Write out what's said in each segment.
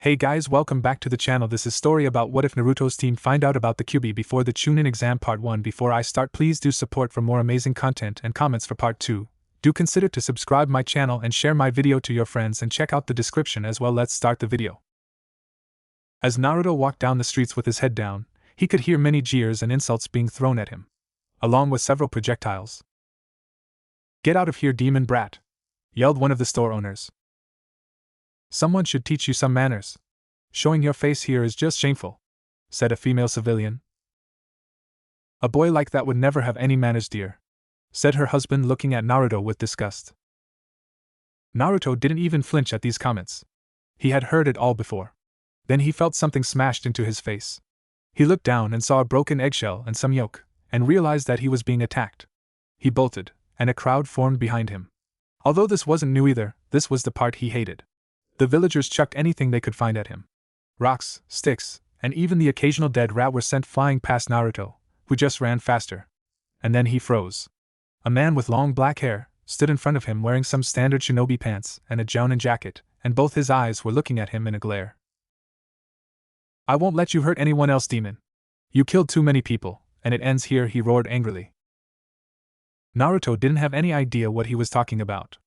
Hey guys, welcome back to the channel. This is story about what if Naruto's team find out about the Kyuubi before the Chunin exam part 1. Before I start, please do support for more amazing content and comments for part 2. Do consider to subscribe my channel and share my video to your friends and check out the description as well. Let's start the video. As Naruto walked down the streets with his head down, he could hear many jeers and insults being thrown at him, along with several projectiles. "Get out of here, demon brat!" yelled one of the store owners. "Someone should teach you some manners. Showing your face here is just shameful," said a female civilian. "A boy like that would never have any manners, dear," said her husband, looking at Naruto with disgust. Naruto didn't even flinch at these comments. He had heard it all before. Then he felt something smashed into his face. He looked down and saw a broken eggshell and some yolk, and realized that he was being attacked. He bolted, and a crowd formed behind him. Although this wasn't new either, this was the part he hated. The villagers chucked anything they could find at him. Rocks, sticks, and even the occasional dead rat were sent flying past Naruto, who just ran faster. And then he froze. A man with long black hair stood in front of him wearing some standard shinobi pants and a jounin jacket, and both his eyes were looking at him in a glare. "I won't let you hurt anyone else, demon. You killed too many people, and it ends here," he roared angrily. Naruto didn't have any idea what he was talking about.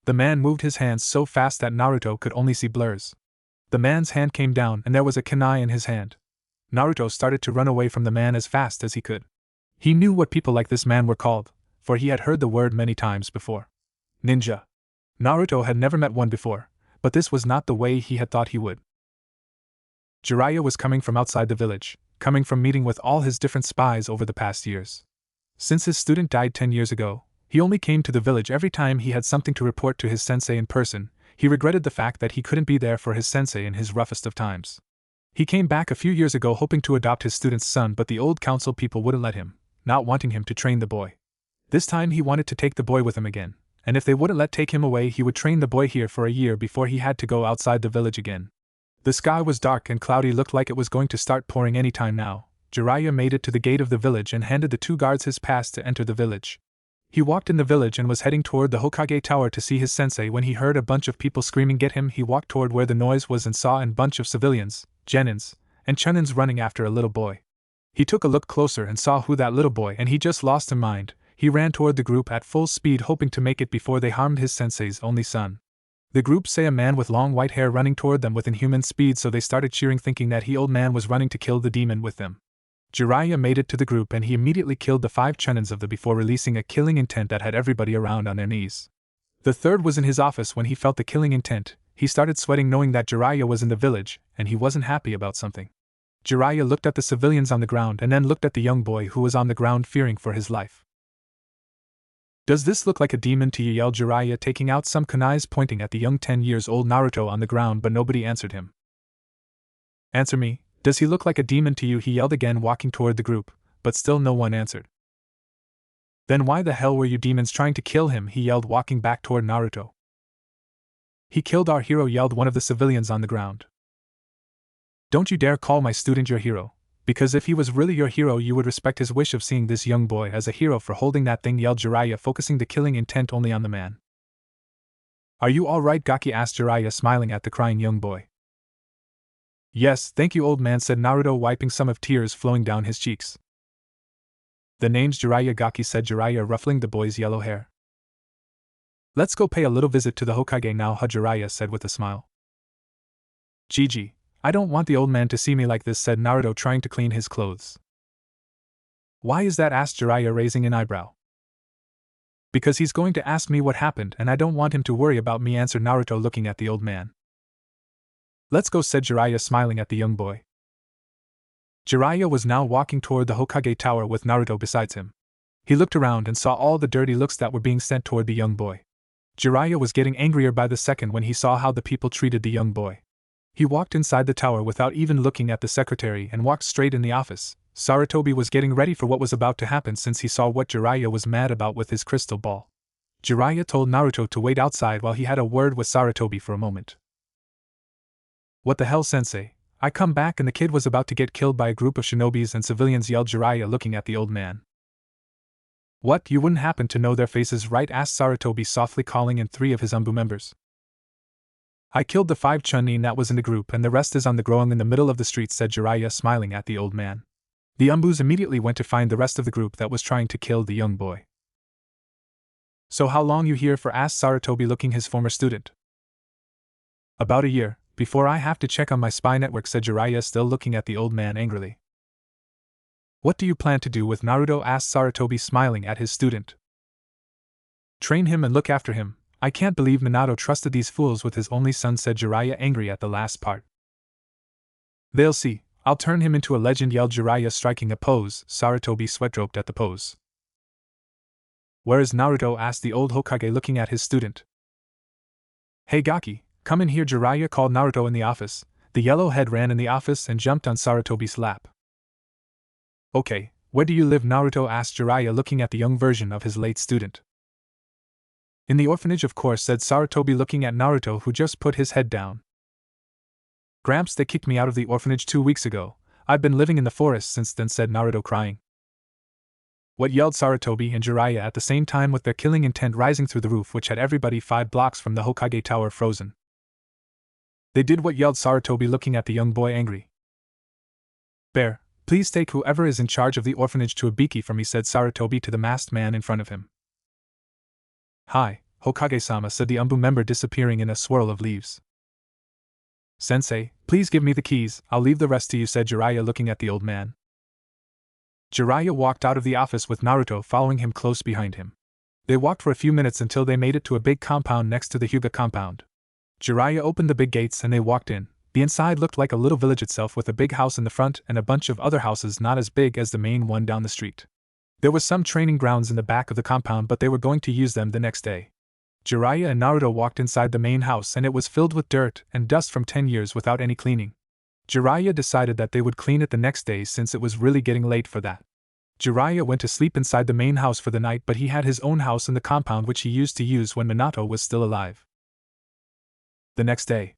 The man moved his hands so fast that Naruto could only see blurs. The man's hand came down and there was a kunai in his hand. Naruto started to run away from the man as fast as he could. He knew what people like this man were called, for he had heard the word many times before. Ninja. Naruto had never met one before, but this was not the way he had thought he would. Jiraiya was coming from outside the village, coming from meeting with all his different spies over the past years. Since his student died 10 years ago, he only came to the village every time he had something to report to his sensei in person. He regretted the fact that he couldn't be there for his sensei in his roughest of times. He came back a few years ago hoping to adopt his student's son, but the old council people wouldn't let him, not wanting him to train the boy. This time he wanted to take the boy with him again, and if they wouldn't take him away, he would train the boy here for a year before he had to go outside the village again. The sky was dark and cloudy, looked like it was going to start pouring any time now. Jiraiya made it to the gate of the village and handed the 2 guards his pass to enter the village. He walked in the village and was heading toward the Hokage Tower to see his sensei when he heard a bunch of people screaming, "Get him!" He walked toward where the noise was and saw a bunch of civilians, genins, and chunins running after a little boy. He took a look closer and saw who that little boy, and he just lost his mind. He ran toward the group at full speed, hoping to make it before they harmed his sensei's only son. The group saw a man with long white hair running toward them with inhuman speed, so they started cheering, thinking that old man was running to kill the demon with them. Jiraiya made it to the group and he immediately killed the 5 chunins of the before releasing a killing intent that had everybody around on their knees. The third was in his office when he felt the killing intent. He started sweating knowing that Jiraiya was in the village, and he wasn't happy about something. Jiraiya looked at the civilians on the ground and then looked at the young boy who was on the ground fearing for his life. "Does this look like a demon to you?" yelled Jiraiya, taking out some kunais pointing at the young 10-year-old Naruto on the ground, but nobody answered him. "Answer me. Does he look like a demon to you?" he yelled again, walking toward the group, but still no one answered. "Then why the hell were you demons trying to kill him?" he yelled, walking back toward Naruto. "He killed our hero," yelled one of the civilians on the ground. "Don't you dare call my student your hero, because if he was really your hero you would respect his wish of seeing this young boy as a hero for holding that thing," yelled Jiraiya, focusing the killing intent only on the man. "Are you all right, Gaki?" asked Jiraiya, smiling at the crying young boy. "Yes, thank you, old man," said Naruto, wiping some of tears flowing down his cheeks. "The name's Jiraiya Gaki," said Jiraiya, ruffling the boy's yellow hair. "Let's go pay a little visit to the Hokage now," Jiraiya said with a smile. "Gigi, I don't want the old man to see me like this," said Naruto, trying to clean his clothes. "Why is that?" asked Jiraiya, raising an eyebrow. "Because he's going to ask me what happened and I don't want him to worry about me," answered Naruto, looking at the old man. "Let's go," said Jiraiya, smiling at the young boy. Jiraiya was now walking toward the Hokage Tower with Naruto beside him. He looked around and saw all the dirty looks that were being sent toward the young boy. Jiraiya was getting angrier by the second when he saw how the people treated the young boy. He walked inside the tower without even looking at the secretary and walked straight in the office. Sarutobi was getting ready for what was about to happen since he saw what Jiraiya was mad about with his crystal ball. Jiraiya told Naruto to wait outside while he had a word with Sarutobi for a moment. "What the hell, sensei? I come back and the kid was about to get killed by a group of shinobis and civilians," yelled Jiraiya, looking at the old man. "What, you wouldn't happen to know their faces, right?" asked Sarutobi, softly, calling in 3 of his Umbu members. I killed the 5 Chunin that was in the group and the rest is on the ground in the middle of the street, said Jiraiya, smiling at the old man. The Umbus immediately went to find the rest of the group that was trying to kill the young boy. So how long you here for? Asked Sarutobi, looking his former student. About a year, before I have to check on my spy network, said Jiraiya, still looking at the old man angrily. What do you plan to do with Naruto? Asked Sarutobi, smiling at his student. Train him and look after him. I can't believe Minato trusted these fools with his only son, said Jiraiya, angry at the last part. They'll see, I'll turn him into a legend, yelled Jiraiya, striking a pose. Sarutobi sweat-dropped at the pose. Where is Naruto? Asked the old Hokage, looking at his student. Hey Gaki, come in here, Jiraiya called Naruto in the office. The yellow head ran in the office and jumped on Sarutobi's lap. Okay, where do you live? Naruto asked Jiraiya, looking at the young version of his late student. In the orphanage, of course, said Sarutobi, looking at Naruto, who just put his head down. Gramps, they kicked me out of the orphanage 2 weeks ago. I've been living in the forest since then, said Naruto, crying. What? Yelled Sarutobi and Jiraiya at the same time, with their killing intent rising through the roof, which had everybody 5 blocks from the Hokage tower frozen. They did what? Yelled Sarutobi, looking at the young boy, angry. Bear, please take whoever is in charge of the orphanage to Ibiki for me, said Sarutobi to the masked man in front of him. Hi, Hokage-sama, said the Umbu member, disappearing in a swirl of leaves. Sensei, please give me the keys, I'll leave the rest to you, said Jiraiya, looking at the old man. Jiraiya walked out of the office with Naruto following him close behind him. They walked for a few minutes until they made it to a big compound next to the Hyuga compound. Jiraiya opened the big gates and they walked in. The inside looked like a little village itself, with a big house in the front and a bunch of other houses not as big as the main one down the street. There was some training grounds in the back of the compound, but they were going to use them the next day. Jiraiya and Naruto walked inside the main house and it was filled with dirt and dust from 10 years without any cleaning. Jiraiya decided that they would clean it the next day since it was really getting late for that. Jiraiya went to sleep inside the main house for the night, but he had his own house in the compound which he used to use when Minato was still alive. The next day,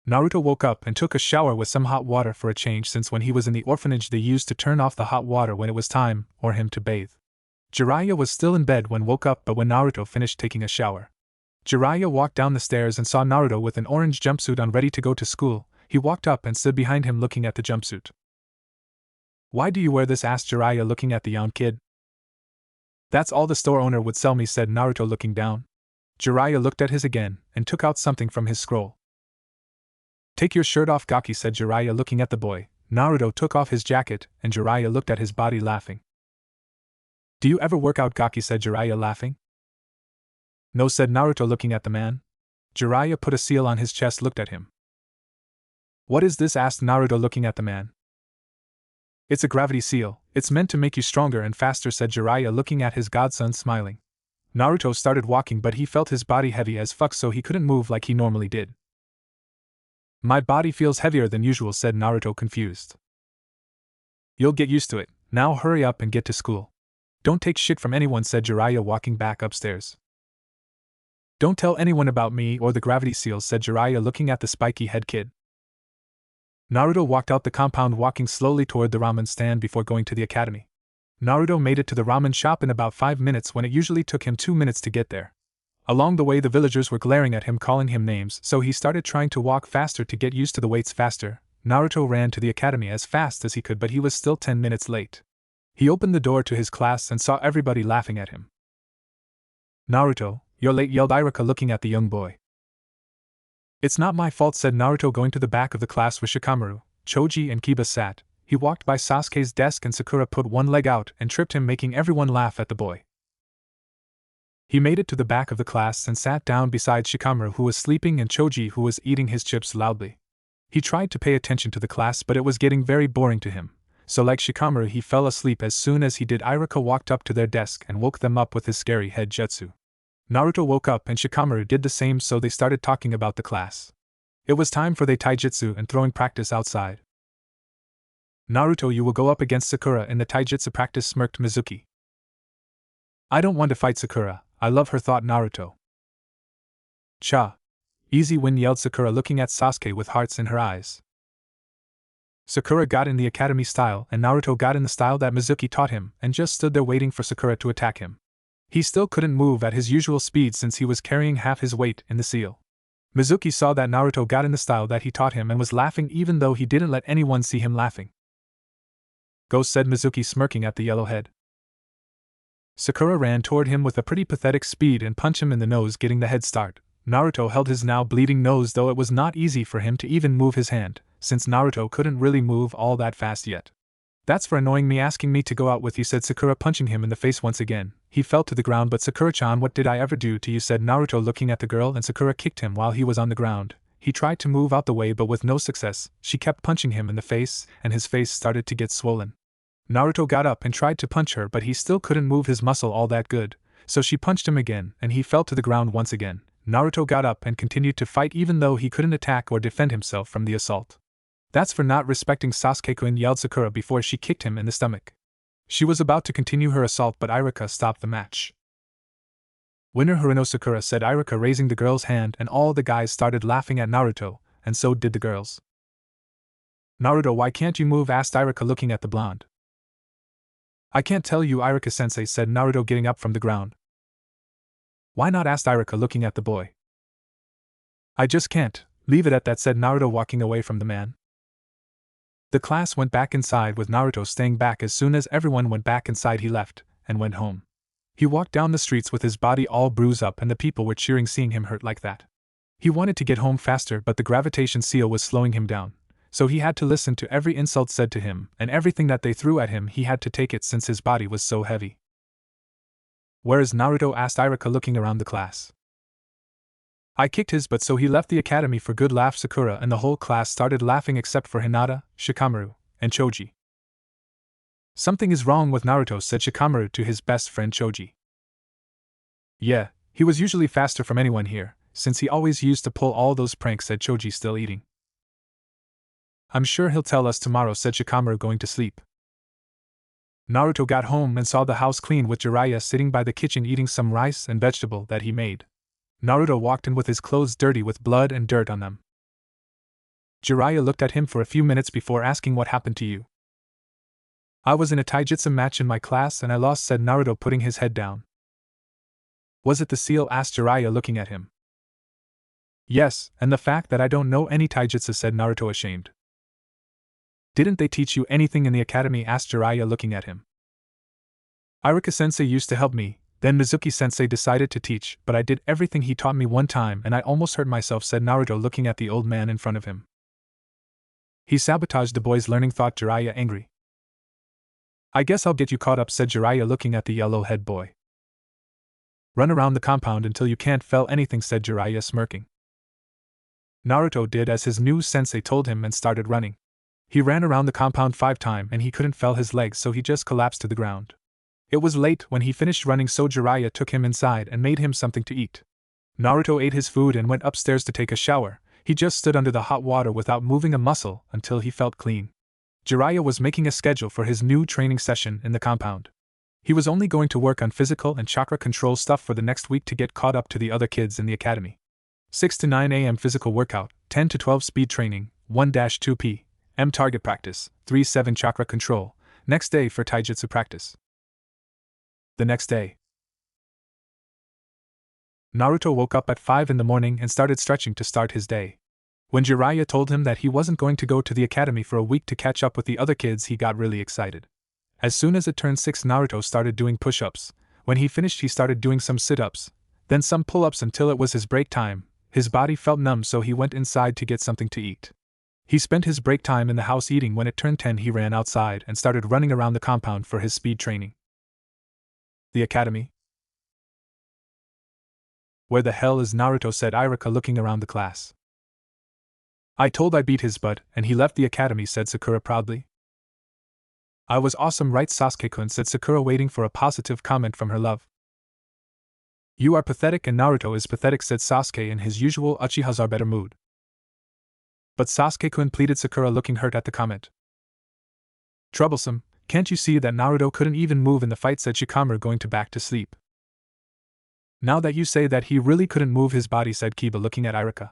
Naruto woke up and took a shower with some hot water for a change, since when he was in the orphanage they used to turn off the hot water when it was time for him to bathe. Jiraiya was still in bed when woke up, but when Naruto finished taking a shower, Jiraiya walked down the stairs and saw Naruto with an orange jumpsuit on, ready to go to school. He walked up and stood behind him looking at the jumpsuit. Why do you wear this? Asked Jiraiya, looking at the young kid. That's all the store owner would sell me, said Naruto, looking down. Jiraiya looked at his again and took out something from his scroll. Take your shirt off, Gaki, said Jiraiya, looking at the boy. Naruto took off his jacket and Jiraiya looked at his body, laughing. Do you ever work out, Gaki, said Jiraiya, laughing. No, said Naruto, looking at the man. Jiraiya put a seal on his chest, looked at him. What is this? Asked Naruto, looking at the man. It's a gravity seal. It's meant to make you stronger and faster, said Jiraiya, looking at his godson, smiling. Naruto started walking, but he felt his body heavy as fuck, so he couldn't move like he normally did. My body feels heavier than usual, said Naruto, confused. You'll get used to it. Now hurry up and get to school. Don't take shit from anyone, said Jiraiya, walking back upstairs. Don't tell anyone about me or the gravity seals, said Jiraiya, looking at the spiky head kid. Naruto walked out the compound, walking slowly toward the ramen stand before going to the academy. Naruto made it to the ramen shop in about 5 minutes when it usually took him 2 minutes to get there. Along the way the villagers were glaring at him, calling him names, so he started trying to walk faster to get used to the weights faster. Naruto ran to the academy as fast as he could, but he was still 10 minutes late. He opened the door to his class and saw everybody laughing at him. Naruto, you're late, yelled Iruka, looking at the young boy. It's not my fault, said Naruto, going to the back of the class where Shikamaru, Choji and Kiba sat. He walked by Sasuke's desk and Sakura put one leg out and tripped him, making everyone laugh at the boy. He made it to the back of the class and sat down beside Shikamaru, who was sleeping, and Choji, who was eating his chips loudly. He tried to pay attention to the class, but it was getting very boring to him, so like Shikamaru he fell asleep as soon as he did. Iruka walked up to their desk and woke them up with his scary head jutsu. Naruto woke up and Shikamaru did the same, so they started talking about the class. It was time for the taijutsu and throwing practice outside. Naruto, you will go up against Sakura in the taijutsu practice, smirked Mizuki. I don't want to fight Sakura, I love her, thought Naruto. Cha. Easy win, yelled Sakura, looking at Sasuke with hearts in her eyes. Sakura got in the academy style and Naruto got in the style that Mizuki taught him and just stood there waiting for Sakura to attack him. He still couldn't move at his usual speed since he was carrying half his weight in the seal. Mizuki saw that Naruto got in the style that he taught him and was laughing even though he didn't let anyone see him laughing. Go, said Mizuki, smirking at the yellow head. Sakura ran toward him with a pretty pathetic speed and punched him in the nose, getting the head start. Naruto held his now bleeding nose, though it was not easy for him to even move his hand, since Naruto couldn't really move all that fast yet. That's for annoying me, asking me to go out with you, said Sakura, punching him in the face once again. He fell to the ground. But Sakura-chan, what did I ever do to you, said Naruto, looking at the girl, and Sakura kicked him while he was on the ground. He tried to move out the way but with no success. She kept punching him in the face, and his face started to get swollen. Naruto got up and tried to punch her, but he still couldn't move his muscle all that good, so she punched him again, and he fell to the ground once again. Naruto got up and continued to fight even though he couldn't attack or defend himself from the assault. That's for not respecting Sasuke-kun, yelled Sakura before she kicked him in the stomach. She was about to continue her assault, but Iruka stopped the match. Winner Haruno, Sakura, said Iruka, raising the girl's hand, and all the guys started laughing at Naruto, and so did the girls. Naruto, why can't you move, asked Iruka, looking at the blonde. I can't tell you, Iruka-sensei, said Naruto, getting up from the ground. Why not, asked Iruka, looking at the boy. I just can't. Leave it at that, said Naruto, walking away from the man. The class went back inside, with Naruto staying back. As soon as everyone went back inside, he left and went home. He walked down the streets with his body all bruised up, and the people were cheering seeing him hurt like that. He wanted to get home faster, but the gravitation seal was slowing him down, so he had to listen to every insult said to him, and everything that they threw at him he had to take it since his body was so heavy. Where is Naruto, asked Iruka, looking around the class. I kicked his butt, so he left the academy for good, laughed Sakura, and the whole class started laughing except for Hinata, Shikamaru, and Choji. Something is wrong with Naruto, said Shikamaru to his best friend Choji. Yeah, he was usually faster from anyone here, since he always used to pull all those pranks, said Choji, still eating. I'm sure he'll tell us tomorrow, said Shikamaru, going to sleep. Naruto got home and saw the house clean, with Jiraiya sitting by the kitchen eating some rice and vegetable that he made. Naruto walked in with his clothes dirty with blood and dirt on them. Jiraiya looked at him for a few minutes before asking, what happened to you? I was in a taijutsu match in my class and I lost, said Naruto, putting his head down. Was it the seal, asked Jiraiya, looking at him. Yes, and the fact that I don't know any taijutsu, said Naruto, ashamed. Didn't they teach you anything in the academy, asked Jiraiya, looking at him. Iruka-sensei used to help me, then Mizuki-sensei decided to teach, but I did everything he taught me one time and I almost hurt myself, said Naruto, looking at the old man in front of him. He sabotaged the boy's learning, thought Jiraiya, angry. I guess I'll get you caught up, said Jiraiya, looking at the yellow-head boy. Run around the compound until you can't fell anything, said Jiraiya, smirking. Naruto did as his new sensei told him and started running. He ran around the compound 5 times and he couldn't fell his legs, so he just collapsed to the ground. It was late when he finished running, so Jiraiya took him inside and made him something to eat. Naruto ate his food and went upstairs to take a shower. He just stood under the hot water without moving a muscle until he felt clean. Jiraiya was making a schedule for his new training session in the compound. He was only going to work on physical and chakra control stuff for the next week to get caught up to the other kids in the academy. 6 to 9 a.m. physical workout, 10 to 12 speed training, 1-2 p.m. target practice, 3-7 chakra control. Next day for taijutsu practice. The next day, Naruto woke up at 5 in the morning and started stretching to start his day. When Jiraiya told him that he wasn't going to go to the academy for a week to catch up with the other kids, he got really excited. As soon as it turned 6, Naruto started doing push-ups. When he finished, he started doing some sit-ups, then some pull-ups until it was his break time. His body felt numb, so he went inside to get something to eat. He spent his break time in the house eating. When it turned 10, he ran outside and started running around the compound for his speed training. The academy? Where the hell is Naruto, said Iruka, looking around the class. I told I beat his butt, and he left the academy, said Sakura proudly. I was awesome, right, Sasuke-kun, said Sakura, waiting for a positive comment from her love. You are pathetic and Naruto is pathetic, said Sasuke in his usual Uchiha-better mood. But Sasuke-kun, pleaded Sakura, looking hurt at the comment. Troublesome, can't you see that Naruto couldn't even move in the fight, said Shikamaru, going back to sleep. Now that you say that, he really couldn't move his body, said Kiba, looking at Iruka.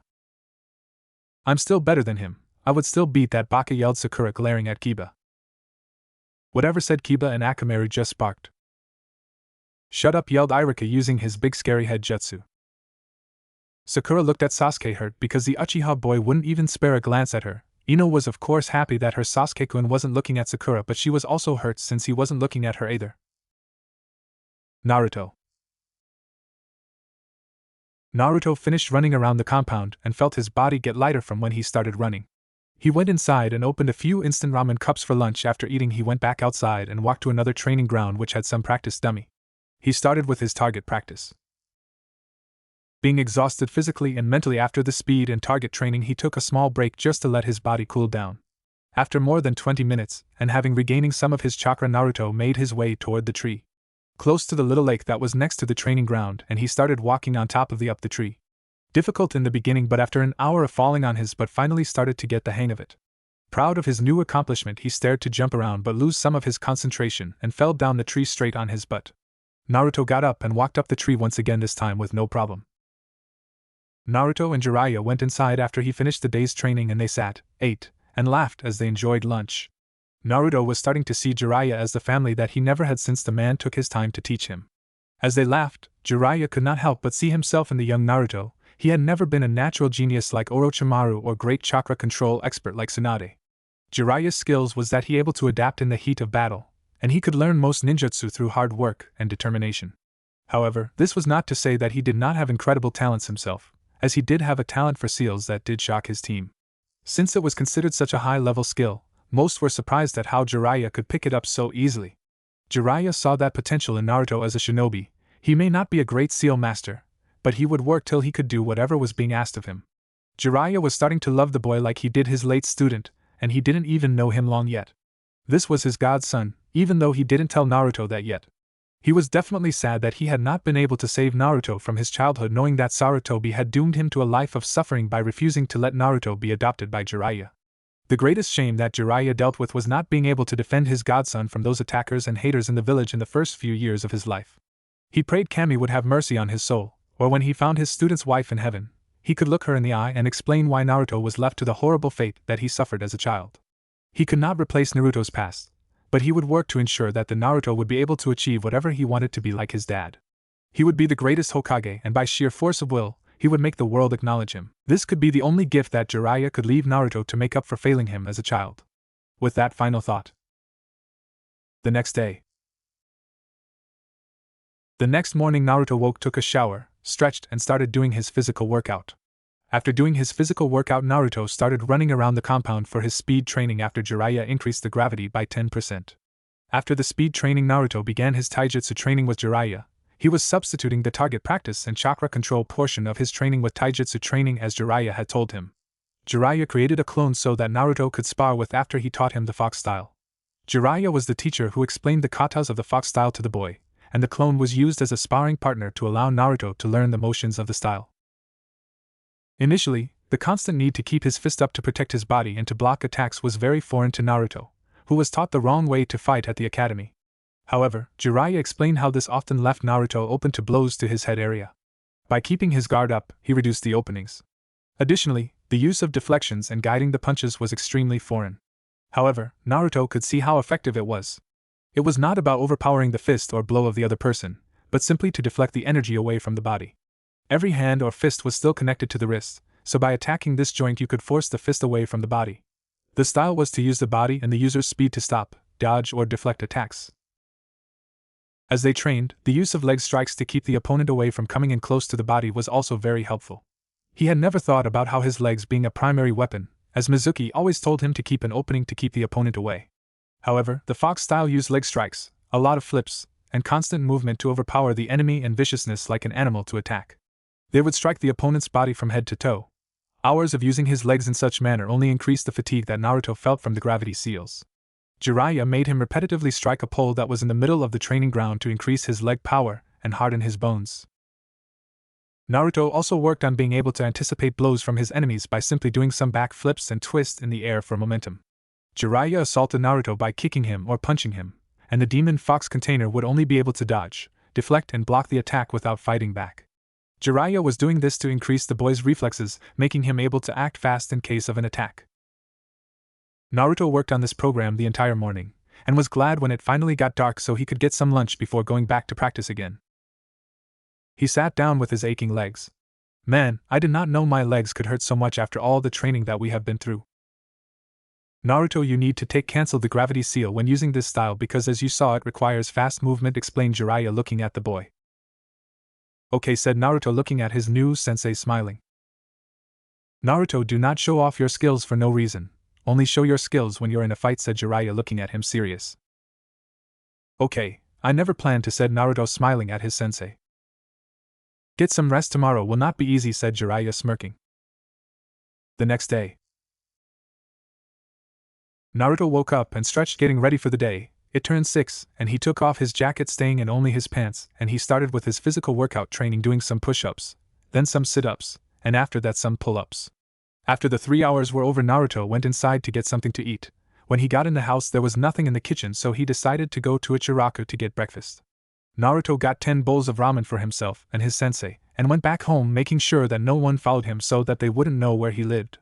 I'm still better than him. I would still beat that baka, yelled Sakura, glaring at Kiba. Whatever, said Kiba, and Akamaru just barked. Shut up, yelled Irika using his big scary head jutsu. Sakura looked at Sasuke hurt because the Uchiha boy wouldn't even spare a glance at her. Ino was of course happy that her Sasuke-kun wasn't looking at Sakura, but she was also hurt since he wasn't looking at her either. Naruto finished running around the compound and felt his body get lighter from when he started running. He went inside and opened a few instant ramen cups for lunch. After eating, he went back outside and walked to another training ground which had some practice dummy. He started with his target practice. Being exhausted physically and mentally after the speed and target training, he took a small break just to let his body cool down. After more than 20 minutes, and having regaining some of his chakra, Naruto made his way toward the tree, close to the little lake that was next to the training ground, and he started walking on top of the tree. Difficult in the beginning, but after an hour of falling on his butt, finally started to get the hang of it. Proud of his new accomplishment, he stared to jump around but lose some of his concentration and fell down the tree straight on his butt. Naruto got up and walked up the tree once again, this time with no problem. Naruto and Jiraiya went inside after he finished the day's training, and they sat, ate, and laughed as they enjoyed lunch. Naruto was starting to see Jiraiya as the family that he never had since the man took his time to teach him. As they laughed, Jiraiya could not help but see himself in the young Naruto. He had never been a natural genius like Orochimaru or great chakra control expert like Tsunade. Jiraiya's skills was that he able to adapt in the heat of battle, and he could learn most ninjutsu through hard work and determination. However, this was not to say that he did not have incredible talents himself, as he did have a talent for seals that did shock his team. Since it was considered such a high-level skill, most were surprised at how Jiraiya could pick it up so easily. Jiraiya saw that potential in Naruto as a shinobi. He may not be a great seal master, but he would work till he could do whatever was being asked of him. Jiraiya was starting to love the boy like he did his late student, and he didn't even know him long yet. This was his godson, even though he didn't tell Naruto that yet. He was definitely sad that he had not been able to save Naruto from his childhood, knowing that Sarutobi had doomed him to a life of suffering by refusing to let Naruto be adopted by Jiraiya. The greatest shame that Jiraiya dealt with was not being able to defend his godson from those attackers and haters in the village in the first few years of his life. He prayed Kami would have mercy on his soul, or when he found his student's wife in heaven, he could look her in the eye and explain why Naruto was left to the horrible fate that he suffered as a child. He could not replace Naruto's past, but he would work to ensure that the Naruto would be able to achieve whatever he wanted to be like his dad. He would be the greatest Hokage, and by sheer force of will, he would make the world acknowledge him. This could be the only gift that Jiraiya could leave Naruto to make up for failing him as a child. With that final thought. The next day. The next morning, Naruto woke, took a shower, stretched, and started doing his physical workout. After doing his physical workout, Naruto started running around the compound for his speed training after Jiraiya increased the gravity by 10%. After the speed training, Naruto began his taijutsu training with Jiraiya. He was substituting the target practice and chakra control portion of his training with taijutsu training as Jiraiya had told him. Jiraiya created a clone so that Naruto could spar with after he taught him the fox style. Jiraiya was the teacher who explained the katas of the fox style to the boy, and the clone was used as a sparring partner to allow Naruto to learn the motions of the style. Initially, the constant need to keep his fist up to protect his body and to block attacks was very foreign to Naruto, who was taught the wrong way to fight at the academy. However, Jiraiya explained how this often left Naruto open to blows to his head area. By keeping his guard up, he reduced the openings. Additionally, the use of deflections and guiding the punches was extremely foreign. However, Naruto could see how effective it was. It was not about overpowering the fist or blow of the other person, but simply to deflect the energy away from the body. Every hand or fist was still connected to the wrist, so by attacking this joint you could force the fist away from the body. The style was to use the body and the user's speed to stop, dodge, or deflect attacks. As they trained, the use of leg strikes to keep the opponent away from coming in close to the body was also very helpful. He had never thought about how his legs being a primary weapon, as Mizuki always told him to keep an opening to keep the opponent away. However, the fox style used leg strikes, a lot of flips, and constant movement to overpower the enemy and viciousness like an animal to attack. They would strike the opponent's body from head to toe. Hours of using his legs in such manner only increased the fatigue that Naruto felt from the gravity seals. Jiraiya made him repetitively strike a pole that was in the middle of the training ground to increase his leg power and harden his bones. Naruto also worked on being able to anticipate blows from his enemies by simply doing some back flips and twists in the air for momentum. Jiraiya assaulted Naruto by kicking him or punching him, and the demon fox container would only be able to dodge, deflect, and block the attack without fighting back. Jiraiya was doing this to increase the boy's reflexes, making him able to act fast in case of an attack. Naruto worked on this program the entire morning, and was glad when it finally got dark so he could get some lunch before going back to practice again. He sat down with his aching legs. Man, I did not know my legs could hurt so much after all the training that we have been through. Naruto, you need to cancel the gravity seal when using this style because as you saw it requires fast movement, explained Jiraiya looking at the boy. Okay, said Naruto looking at his new sensei smiling. Naruto, do not show off your skills for no reason, only show your skills when you're in a fight, said Jiraiya looking at him serious. Okay, I never planned to, said Naruto smiling at his sensei. Get some rest, tomorrow will not be easy, said Jiraiya smirking. The next day, Naruto woke up and stretched getting ready for the day. It turned 6, and he took off his jacket staying in only his pants, and he started with his physical workout training doing some push-ups, then some sit-ups, and after that some pull-ups. After the 3 hours were over, Naruto went inside to get something to eat. When he got in the house there was nothing in the kitchen, so he decided to go to Ichiraku to get breakfast. Naruto got 10 bowls of ramen for himself and his sensei, and went back home making sure that no one followed him so that they wouldn't know where he lived.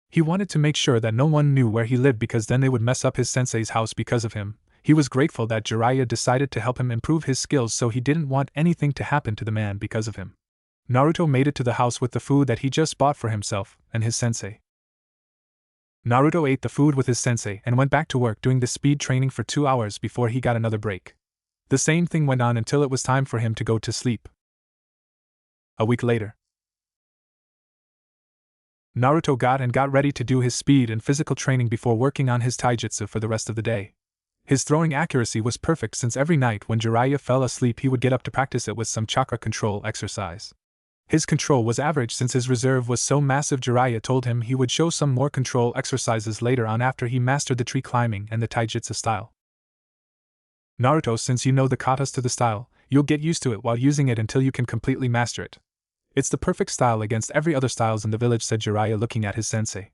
He wanted to make sure that no one knew where he lived because then they would mess up his sensei's house because of him. He was grateful that Jiraiya decided to help him improve his skills, so he didn't want anything to happen to the man because of him. Naruto made it to the house with the food that he just bought for himself and his sensei. Naruto ate the food with his sensei and went back to work doing the speed training for 2 hours before he got another break. The same thing went on until it was time for him to go to sleep. A week later, Naruto got ready to do his speed and physical training before working on his taijutsu for the rest of the day. His throwing accuracy was perfect since every night when Jiraiya fell asleep he would get up to practice it with some chakra control exercise. His control was average since his reserve was so massive. Jiraiya told him he would show some more control exercises later on after he mastered the tree climbing and the taijutsu style. Naruto, since you know the katas to the style, you'll get used to it while using it until you can completely master it. It's the perfect style against every other styles in the village, said Jiraiya looking at his sensei.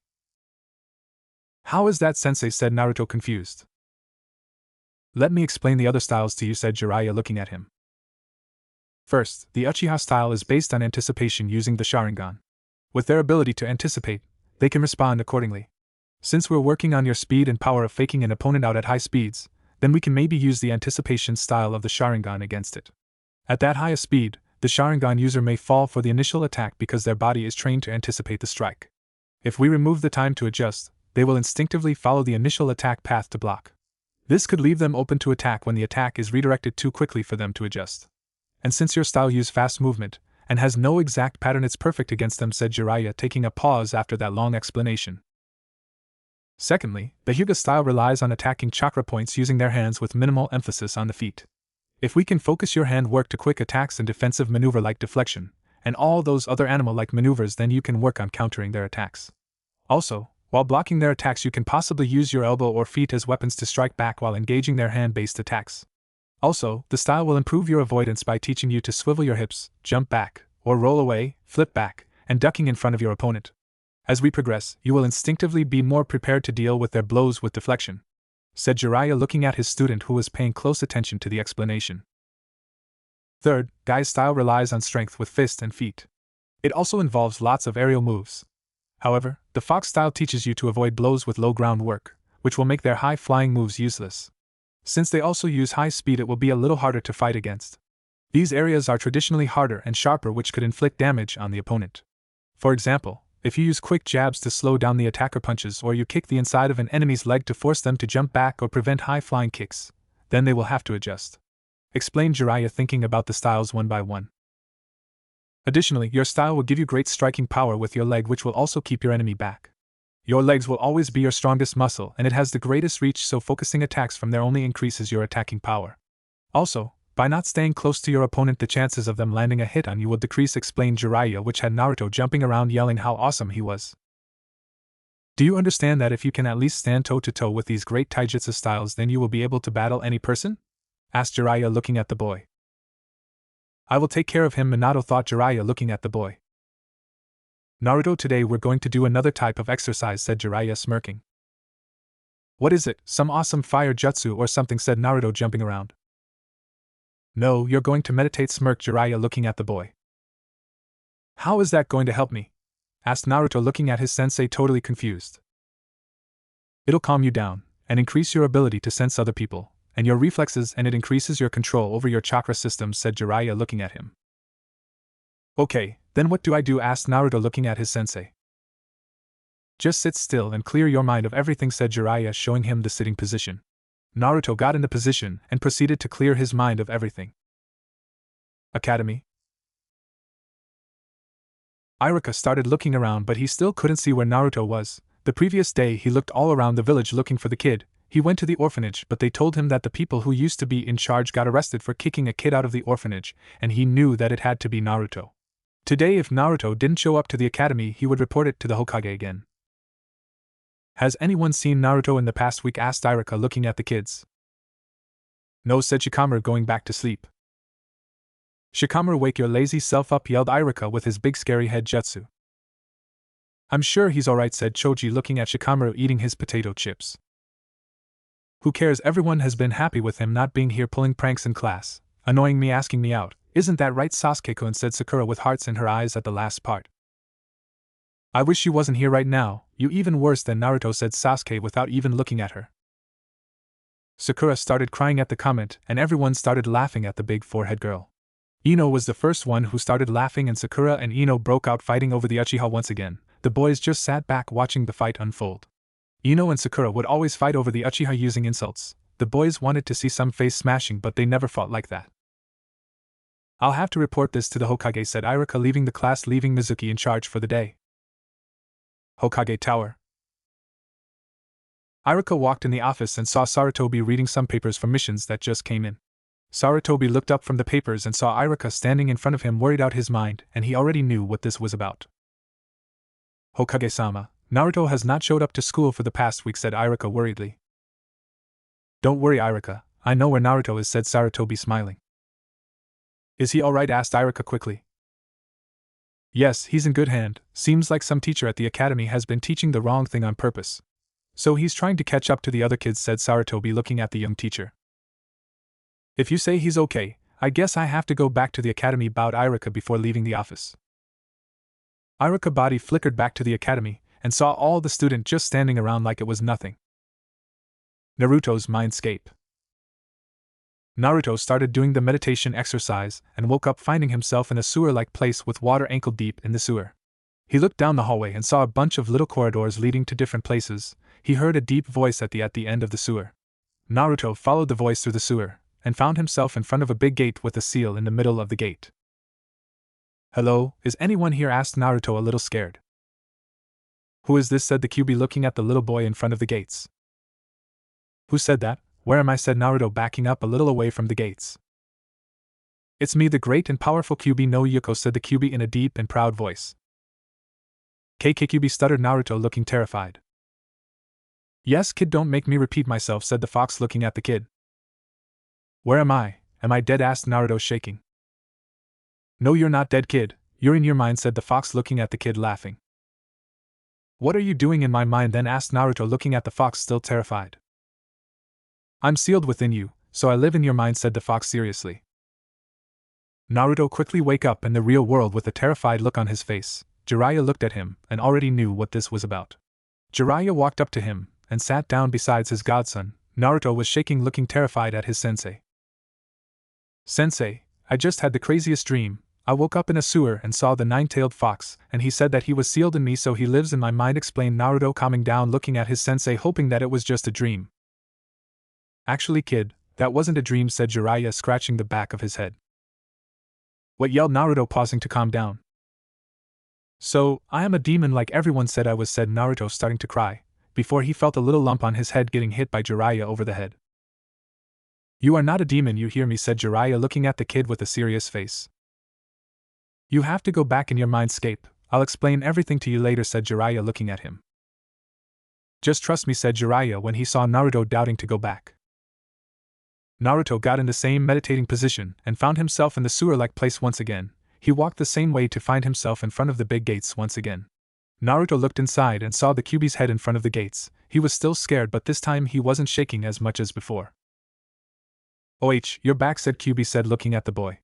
How is that, sensei, said Naruto confused. Let me explain the other styles to you, said Jiraiya looking at him. First, the Uchiha style is based on anticipation using the Sharingan. With their ability to anticipate, they can respond accordingly. Since we're working on your speed and power of faking an opponent out at high speeds, then we can maybe use the anticipation style of the Sharingan against it. At that high a speed, the Sharingan user may fall for the initial attack because their body is trained to anticipate the strike. If we remove the time to adjust, they will instinctively follow the initial attack path to block. This could leave them open to attack when the attack is redirected too quickly for them to adjust. And since your style uses fast movement, and has no exact pattern, it's perfect against them, said Jiraiya taking a pause after that long explanation. Secondly, the Hyuga style relies on attacking chakra points using their hands with minimal emphasis on the feet. If we can focus your hand work to quick attacks and defensive maneuver like deflection, and all those other animal-like maneuvers, then you can work on countering their attacks. Also, while blocking their attacks you can possibly use your elbow or feet as weapons to strike back while engaging their hand-based attacks. Also, the style will improve your avoidance by teaching you to swivel your hips, jump back, or roll away, flip back, and ducking in front of your opponent. As we progress, you will instinctively be more prepared to deal with their blows with deflection, said Jiraiya looking at his student who was paying close attention to the explanation. Third, Guy's style relies on strength with fist and feet. It also involves lots of aerial moves. However, the Fox style teaches you to avoid blows with low groundwork, which will make their high-flying moves useless. Since they also use high speed, it will be a little harder to fight against. These areas are traditionally harder and sharper, which could inflict damage on the opponent. For example, if you use quick jabs to slow down the attacker punches, or you kick the inside of an enemy's leg to force them to jump back or prevent high-flying kicks, then they will have to adjust, explained Jiraiya thinking about the styles one by one. Additionally, your style will give you great striking power with your leg, which will also keep your enemy back. Your legs will always be your strongest muscle and it has the greatest reach, so focusing attacks from there only increases your attacking power. Also, by not staying close to your opponent, the chances of them landing a hit on you will decrease, explained Jiraiya, which had Naruto jumping around yelling how awesome he was. Do you understand that if you can at least stand toe-to-toe with these great taijutsu styles, then you will be able to battle any person? Asked Jiraiya looking at the boy. I will take care of him, Minato thought Jiraiya looking at the boy. Naruto, today we're going to do another type of exercise, said Jiraiya smirking. What is it, some awesome fire jutsu or something, said Naruto jumping around. No, you're going to meditate, smirked Jiraiya looking at the boy. How is that going to help me? Asked Naruto looking at his sensei totally confused. It'll calm you down, and increase your ability to sense other people, and your reflexes, and it increases your control over your chakra systems, said Jiraiya looking at him. Okay, then what do I do? Asked Naruto looking at his sensei. Just sit still and clear your mind of everything, said Jiraiya, showing him the sitting position. Naruto got into position and proceeded to clear his mind of everything. Academy? Iruka started looking around, but he still couldn't see where Naruto was. The previous day he looked all around the village looking for the kid. He went to the orphanage, but they told him that the people who used to be in charge got arrested for kicking a kid out of the orphanage, and he knew that it had to be Naruto. Today, if Naruto didn't show up to the academy, he would report it to the Hokage again. Has anyone seen Naruto in the past week? Asked Iruka looking at the kids. No, said Shikamaru, going back to sleep. Shikamaru, wake your lazy self up, yelled Iruka with his big scary head jutsu. I'm sure he's alright, said Choji looking at Shikamaru eating his potato chips. Who cares, everyone has been happy with him not being here pulling pranks in class, annoying me, asking me out. Isn't that right, Sasuke-kun, said Sakura with hearts in her eyes at the last part. I wish you wasn't here right now, you even worse than Naruto, said Sasuke without even looking at her. Sakura started crying at the comment, and everyone started laughing at the big forehead girl. Ino was the first one who started laughing, and Sakura and Ino broke out fighting over the Uchiha once again. The boys just sat back watching the fight unfold. Ino and Sakura would always fight over the Uchiha using insults. The boys wanted to see some face smashing, but they never fought like that. I'll have to report this to the Hokage, said Iruka, leaving the class, leaving Mizuki in charge for the day. Hokage Tower. Iruka walked in the office and saw Sarutobi reading some papers from missions that just came in. Sarutobi looked up from the papers and saw Iruka standing in front of him, worried out his mind, and he already knew what this was about. Hokage-sama, Naruto has not showed up to school for the past week, said Iruka worriedly. Don't worry, Iruka, I know where Naruto is, said Sarutobi smiling. Is he alright? Asked Iruka quickly. Yes, he's in good hand. Seems like some teacher at the academy has been teaching the wrong thing on purpose. So he's trying to catch up to the other kids, said Sarutobi looking at the young teacher. If you say he's okay, I guess I have to go back to the academy, bowed Iruka before leaving the office. Iruka's body flickered back to the academy, and saw all the students just standing around like it was nothing. Naruto's mindscape. Naruto started doing the meditation exercise and woke up finding himself in a sewer-like place with water ankle deep in the sewer. He looked down the hallway and saw a bunch of little corridors leading to different places. He heard a deep voice at the end of the sewer. Naruto followed the voice through the sewer and found himself in front of a big gate with a seal in the middle of the gate. Hello, is anyone here? Asked Naruto, a little scared. Who is this? Said the Kyuubi looking at the little boy in front of the gates. Who said that? Where am I? Said Naruto, backing up a little away from the gates. It's me, the great and powerful Kyuubi no Yuko, said the Kyuubi in a deep and proud voice. Kyuubi, stuttered Naruto, looking terrified. Yes, kid, don't make me repeat myself, said the fox looking at the kid. Where am I? Am I dead? Asked Naruto, shaking. No, you're not dead, kid, you're in your mind, said the fox looking at the kid, laughing. What are you doing in my mind then? Asked Naruto, looking at the fox, still terrified. I'm sealed within you, so I live in your mind, said the fox seriously. Naruto quickly wake up in the real world with a terrified look on his face. Jiraiya looked at him and already knew what this was about. Jiraiya walked up to him and sat down beside his godson. Naruto was shaking, looking terrified at his sensei. Sensei, I just had the craziest dream. I woke up in a sewer and saw the nine-tailed fox, and he said that he was sealed in me, so he lives in my mind, explained Naruto, calming down, looking at his sensei, hoping that it was just a dream. Actually, kid, that wasn't a dream, said Jiraiya, scratching the back of his head. What? Yelled Naruto, pausing to calm down. So, I am a demon like everyone said I was, said Naruto, starting to cry, before he felt a little lump on his head getting hit by Jiraiya over the head. You are not a demon, you hear me, said Jiraiya, looking at the kid with a serious face. You have to go back in your mindscape. I'll explain everything to you later, said Jiraiya, looking at him. Just trust me, said Jiraiya when he saw Naruto doubting to go back. Naruto got in the same meditating position and found himself in the sewer-like place once again. He walked the same way to find himself in front of the big gates once again. Naruto looked inside and saw the Kyuubi's head in front of the gates. He was still scared, but this time he wasn't shaking as much as before. Oh, you're back, said Kyuubi, said looking at the boy.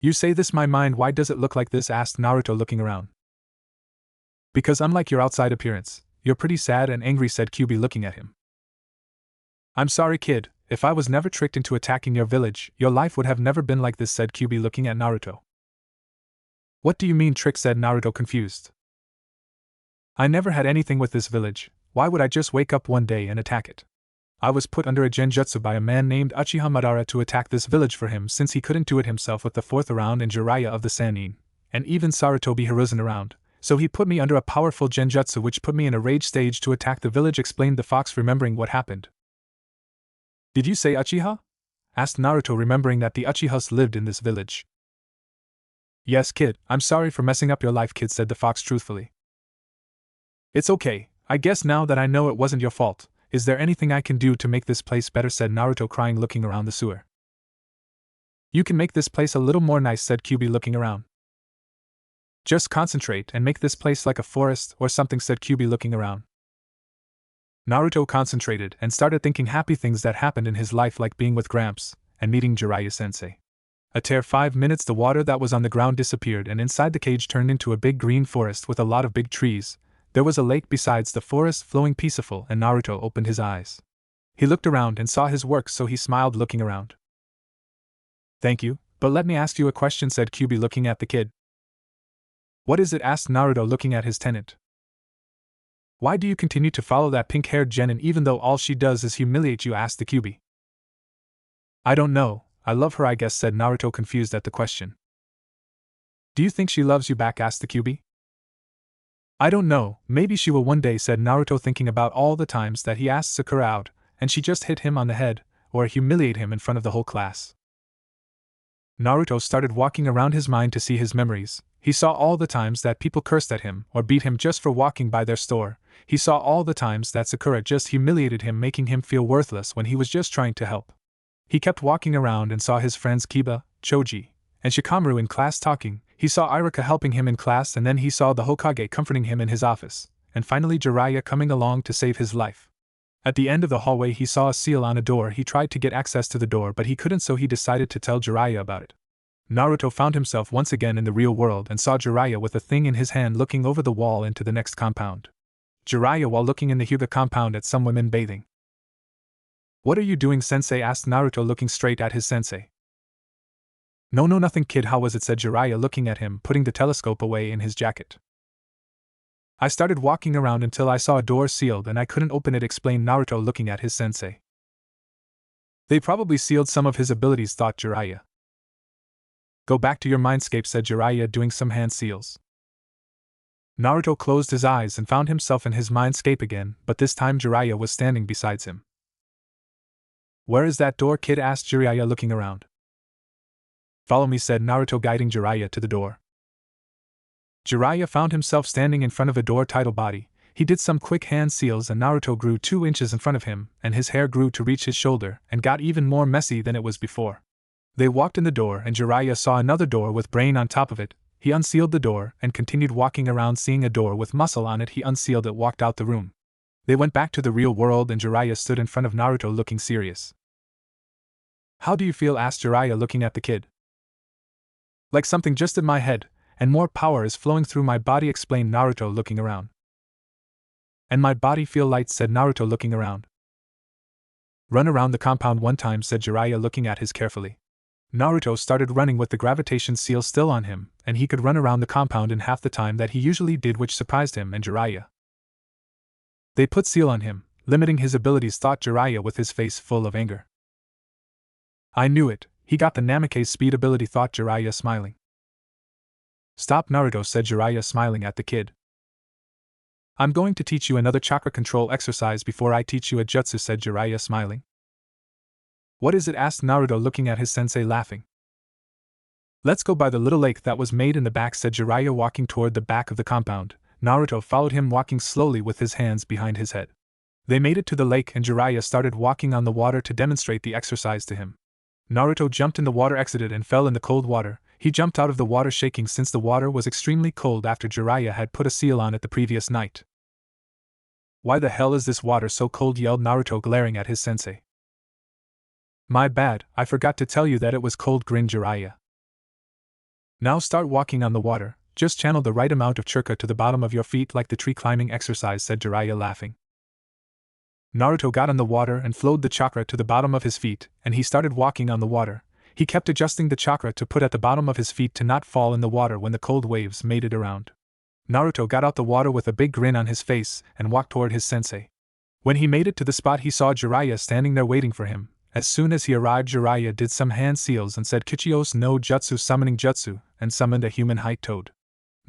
You say this my mind, why does it look like this? Asked Naruto, looking around. Because unlike your outside appearance, you're pretty sad and angry, said Kyuubi, looking at him. I'm sorry, kid. If I was never tricked into attacking your village, your life would have never been like this, said Kyuubi, looking at Naruto. What do you mean trick, said Naruto confused. I never had anything with this village, why would I just wake up one day and attack it? I was put under a genjutsu by a man named Uchiha Madara to attack this village for him since he couldn't do it himself with the fourth round and Jiraiya of the Sannin, and even Sarutobi Hiruzen around, so he put me under a powerful genjutsu which put me in a rage stage to attack the village, explained the fox, remembering what happened. Did you say Uchiha? Asked Naruto, remembering that the Uchihas lived in this village. Yes, kid, I'm sorry for messing up your life, kid, said the fox truthfully. It's okay, I guess now that I know it wasn't your fault. Is there anything I can do to make this place better, said Naruto, crying, looking around the sewer. You can make this place a little more nice, said Kyuubi, looking around. Just concentrate and make this place like a forest or something, said Kyuubi, looking around. Naruto concentrated and started thinking happy things that happened in his life, like being with Gramps and meeting Jiraiya-sensei. After 5 minutes, the water that was on the ground disappeared and inside the cage turned into a big green forest with a lot of big trees. There was a lake besides the forest flowing peaceful, and Naruto opened his eyes. He looked around and saw his work, so he smiled, looking around. Thank you, but let me ask you a question, said Kyuubi, looking at the kid. What is it? Asked Naruto, looking at his tenant. Why do you continue to follow that pink-haired genin even though all she does is humiliate you? Asked the Kyuubi. I don't know, I love her I guess, said Naruto, confused at the question. Do you think she loves you back? Asked the Kyuubi. I don't know, maybe she will one day, said Naruto, thinking about all the times that he asked Sakura out, and she just hit him on the head, or humiliate him in front of the whole class. Naruto started walking around his mind to see his memories. He saw all the times that people cursed at him or beat him just for walking by their store. He saw all the times that Sakura just humiliated him, making him feel worthless when he was just trying to help. He kept walking around and saw his friends Kiba, Choji, and Shikamaru in class talking. He saw Iruka helping him in class, and then he saw the Hokage comforting him in his office, and finally Jiraiya coming along to save his life. At the end of the hallway he saw a seal on a door. He tried to get access to the door but he couldn't, so he decided to tell Jiraiya about it. Naruto found himself once again in the real world and saw Jiraiya with a thing in his hand looking over the wall into the next compound. Jiraiya while looking in the Hyuga compound at some women bathing. What are you doing, sensei? Asked Naruto, looking straight at his sensei. No, nothing, kid. How was it? Said Jiraiya, looking at him, putting the telescope away in his jacket. I started walking around until I saw a door sealed and I couldn't open it, explained Naruto, looking at his sensei. They probably sealed some of his abilities, thought Jiraiya. Go back to your mindscape, said Jiraiya, doing some hand seals. Naruto closed his eyes and found himself in his mindscape again, but this time Jiraiya was standing beside him. Where is that door, kid? Asked Jiraiya, looking around. Follow me, said Naruto, guiding Jiraiya to the door. Jiraiya found himself standing in front of a door title body. He did some quick hand seals and Naruto grew 2 inches in front of him, and his hair grew to reach his shoulder and got even more messy than it was before. They walked in the door and Jiraiya saw another door with brain on top of it. He unsealed the door and continued walking around, seeing a door with muscle on it. He unsealed it, walked out the room. They went back to the real world and Jiraiya stood in front of Naruto looking serious. How do you feel? Asked Jiraiya, looking at the kid. Like something just in my head, and more power is flowing through my body, explained Naruto, looking around. And my body feel light, said Naruto, looking around. Run around the compound one time, said Jiraiya, looking at his carefully. Naruto started running with the gravitation seal still on him, and he could run around the compound in half the time that he usually did, which surprised him and Jiraiya. They put seal on him, limiting his abilities, thought Jiraiya with his face full of anger. I knew it. He got the Namikaze speed ability, thought Jiraiya, smiling. Stop, Naruto, said Jiraiya, smiling at the kid. I'm going to teach you another chakra control exercise before I teach you a jutsu, said Jiraiya, smiling. What is it? Asked Naruto, looking at his sensei, laughing. Let's go by the little lake that was made in the back, said Jiraiya, walking toward the back of the compound. Naruto followed him, walking slowly with his hands behind his head. They made it to the lake and Jiraiya started walking on the water to demonstrate the exercise to him. Naruto jumped in the water, exited, and fell in the cold water. He jumped out of the water shaking since the water was extremely cold after Jiraiya had put a seal on it the previous night. Why the hell is this water so cold? Yelled Naruto, glaring at his sensei. My bad, I forgot to tell you that it was cold, grinned Jiraiya. Now start walking on the water, just channel the right amount of chakra to the bottom of your feet like the tree climbing exercise, said Jiraiya, laughing. Naruto got on the water and flowed the chakra to the bottom of his feet, and he started walking on the water. He kept adjusting the chakra to put at the bottom of his feet to not fall in the water when the cold waves made it around. Naruto got out the water with a big grin on his face and walked toward his sensei. When he made it to the spot, he saw Jiraiya standing there waiting for him. As soon as he arrived, Jiraiya did some hand seals and said Kyuubi's no jutsu summoning jutsu and summoned a human-height toad.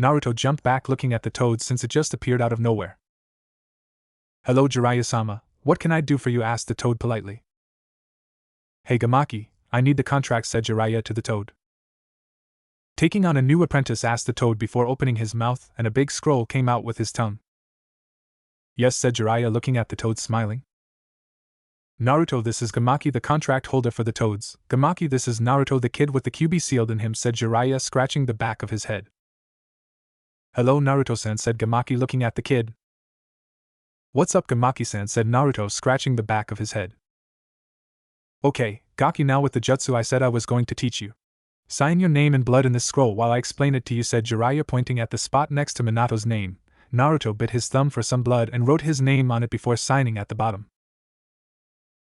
Naruto jumped back looking at the toad since it just appeared out of nowhere. "Hello Jiraiya-sama, what can I do for you?" asked the toad politely. "Hey Gamaki, I need the contract," said Jiraiya to the toad. "Taking on a new apprentice?" asked the toad before opening his mouth, and a big scroll came out with his tongue. "Yes," said Jiraiya looking at the toad smiling. "Naruto, this is Gamaki, the contract holder for the toads." "Gamaki, this is Naruto, the kid with the Kyuubi sealed in him," said Jiraiya, scratching the back of his head. "Hello Naruto-san," said Gamaki looking at the kid. "What's up Gamaki-san?" said Naruto, scratching the back of his head. "Okay, Gaki, now with the jutsu I said I was going to teach you. Sign your name in blood in this scroll while I explain it to you," said Jiraiya, pointing at the spot next to Minato's name. Naruto bit his thumb for some blood and wrote his name on it before signing at the bottom.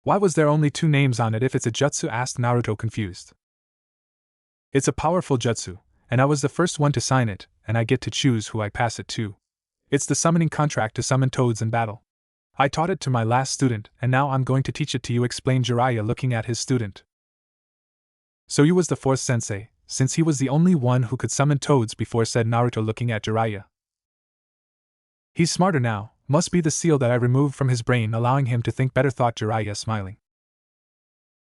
"Why was there only 2 names on it if it's a jutsu?" asked Naruto, confused. "It's a powerful jutsu, and I was the first one to sign it, and I get to choose who I pass it to. It's the summoning contract to summon toads in battle. I taught it to my last student, and now I'm going to teach it to you," explained Jiraiya looking at his student. "So you was the 4th sensei, since he was the only one who could summon toads before," said Naruto looking at Jiraiya. "He's smarter now, must be the seal that I removed from his brain allowing him to think better," thought Jiraiya, smiling.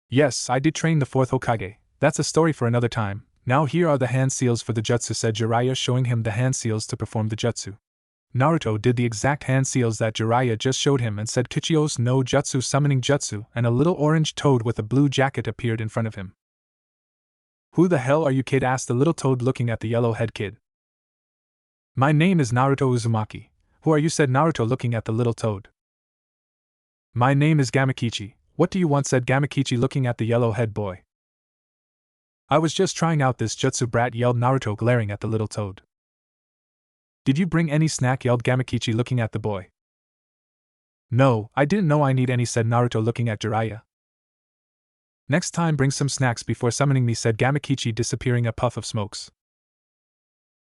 "Yes, I did train the 4th Hokage, that's a story for another time. Now here are the hand seals for the jutsu," said Jiraiya, showing him the hand seals to perform the jutsu. Naruto did the exact hand seals that Jiraiya just showed him and said Kyuubi's no jutsu summoning jutsu, and a little orange toad with a blue jacket appeared in front of him. "Who the hell are you, kid?" asked the little toad looking at the yellow-head kid. "My name is Naruto Uzumaki. Who are you?" said Naruto looking at the little toad. "My name is Gamakichi. What do you want?" said Gamakichi looking at the yellow-head boy. "I was just trying out this jutsu, brat," yelled Naruto glaring at the little toad. "Did you bring any snack?" yelled Gamakichi looking at the boy. "No, I didn't know I need any," said Naruto looking at Jiraiya. "Next time bring some snacks before summoning me," said Gamakichi, disappearing a puff of smokes.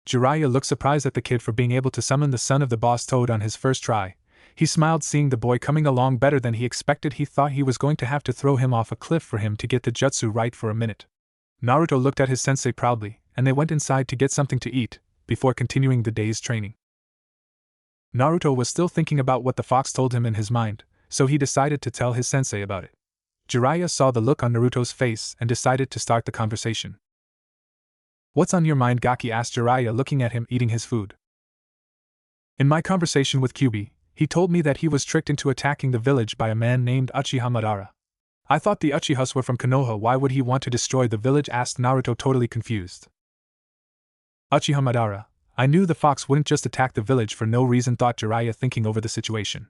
Jiraiya looked surprised at the kid for being able to summon the son of the boss toad on his first try. He smiled seeing the boy coming along better than he expected. He thought he was going to have to throw him off a cliff for him to get the jutsu right for a minute. Naruto looked at his sensei proudly, and they went inside to get something to eat, before continuing the day's training. Naruto was still thinking about what the fox told him in his mind, so he decided to tell his sensei about it. Jiraiya saw the look on Naruto's face and decided to start the conversation. "What's on your mind, Gaki?" asked Jiraiya looking at him eating his food. "In my conversation with Kyuubi, he told me that he was tricked into attacking the village by a man named Uchiha Madara. I thought the Uchihas were from Konoha. Why would he want to destroy the village?" asked Naruto, totally confused. "Uchiha Madara, I knew the fox wouldn't just attack the village for no reason," thought Jiraiya, thinking over the situation.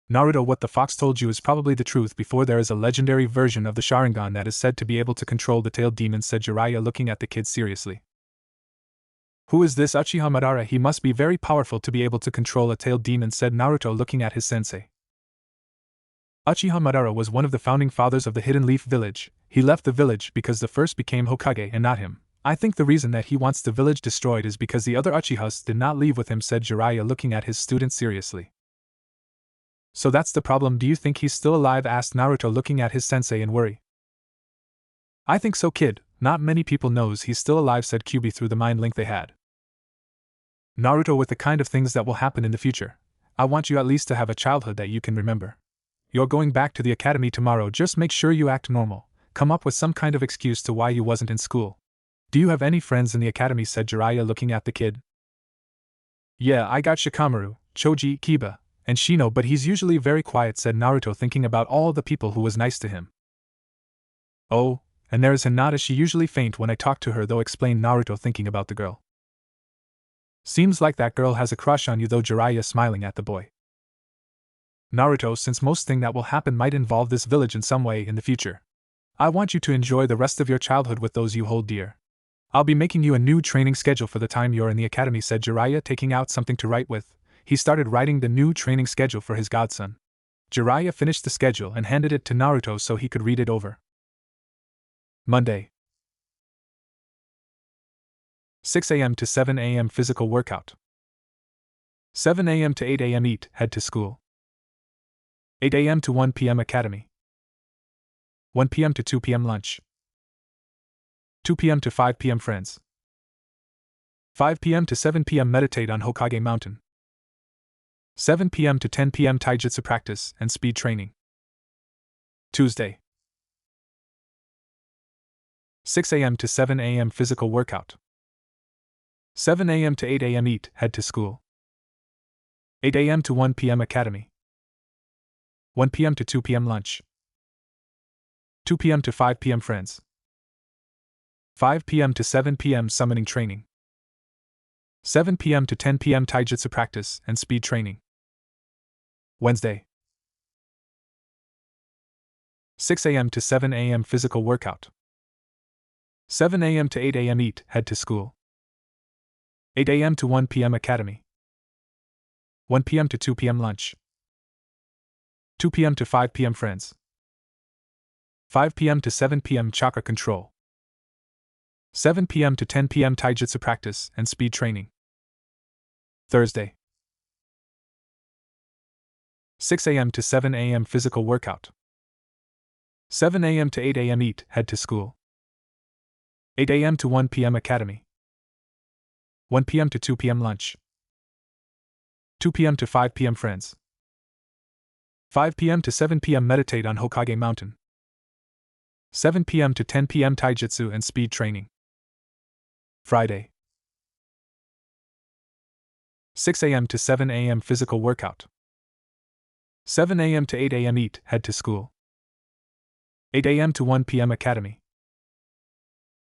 "Naruto, what the fox told you is probably the truth. Before there is a legendary version of the Sharingan that is said to be able to control the tailed demon," said Jiraiya looking at the kid seriously. "Who is this Uchiha Madara? He must be very powerful to be able to control a tailed demon," said Naruto looking at his sensei. "Uchiha Madara was one of the founding fathers of the Hidden Leaf Village. He left the village because the first became Hokage and not him. I think the reason that he wants the village destroyed is because the other Uchihas did not leave with him," said Jiraiya looking at his student seriously. "So that's the problem. Do you think he's still alive?" asked Naruto looking at his sensei in worry. "I think so, kid. Not many people knows he's still alive," said Kyuubi through the mind link they had. "Naruto, with the kind of things that will happen in the future, I want you at least to have a childhood that you can remember. You're going back to the academy tomorrow. Just make sure you act normal. Come up with some kind of excuse to why you wasn't in school. Do you have any friends in the academy?" said Jiraiya looking at the kid. "Yeah, I got Shikamaru, Choji, Kiba, and Shino, but he's usually very quiet," said Naruto, thinking about all the people who was nice to him. "Oh, and there is Hinata. She usually faint when I talk to her though," explained Naruto, thinking about the girl. "Seems like that girl has a crush on you though," Jiraiya smiling at the boy. "Naruto, since most thing that will happen might involve this village in some way in the future, I want you to enjoy the rest of your childhood with those you hold dear. I'll be making you a new training schedule for the time you're in the academy," said Jiraiya, taking out something to write with. He started writing the new training schedule for his godson. Jiraiya finished the schedule and handed it to Naruto so he could read it over. Monday. 6 a.m. to 7 a.m. physical workout. 7 a.m. to 8 a.m. eat, head to school. 8 a.m. to 1 p.m. academy. 1 p.m. to 2 p.m. lunch. 2 p.m. to 5 p.m. friends. 5 p.m. to 7 p.m. meditate on Hokage Mountain. 7 p.m. to 10 p.m. taijutsu practice and speed training. Tuesday. 6 a.m. to 7 a.m. physical workout. 7 a.m. to 8 a.m. eat, head to school. 8 a.m. to 1 p.m. academy. 1 p.m. to 2 p.m. lunch. 2 p.m. to 5 p.m. friends. 5 p.m. to 7 p.m. summoning training. 7 p.m. to 10 p.m. taijutsu practice and speed training. Wednesday. 6 a.m. to 7 a.m. physical workout. 7 a.m. to 8 a.m. eat, head to school. 8 a.m. to 1 p.m. academy. 1 p.m. to 2 p.m. lunch. 2 p.m. to 5 p.m. friends. 5 p.m. to 7 p.m. chakra control. 7 p.m. to 10 p.m. taijutsu practice and speed training. Thursday. 6 a.m. to 7 a.m. physical workout. 7 a.m. to 8 a.m. eat, head to school. 8 a.m. to 1 p.m. academy. 1 p.m. to 2 p.m. lunch. 2 p.m. to 5 p.m. friends. 5 p.m. to 7 p.m. meditate on Hokage Mountain. 7 p.m. to 10 p.m. taijutsu and speed training. Friday. 6 a.m. to 7 a.m. physical workout. 7 a.m. to 8 a.m. eat, head to school. 8 a.m. to 1 p.m. academy.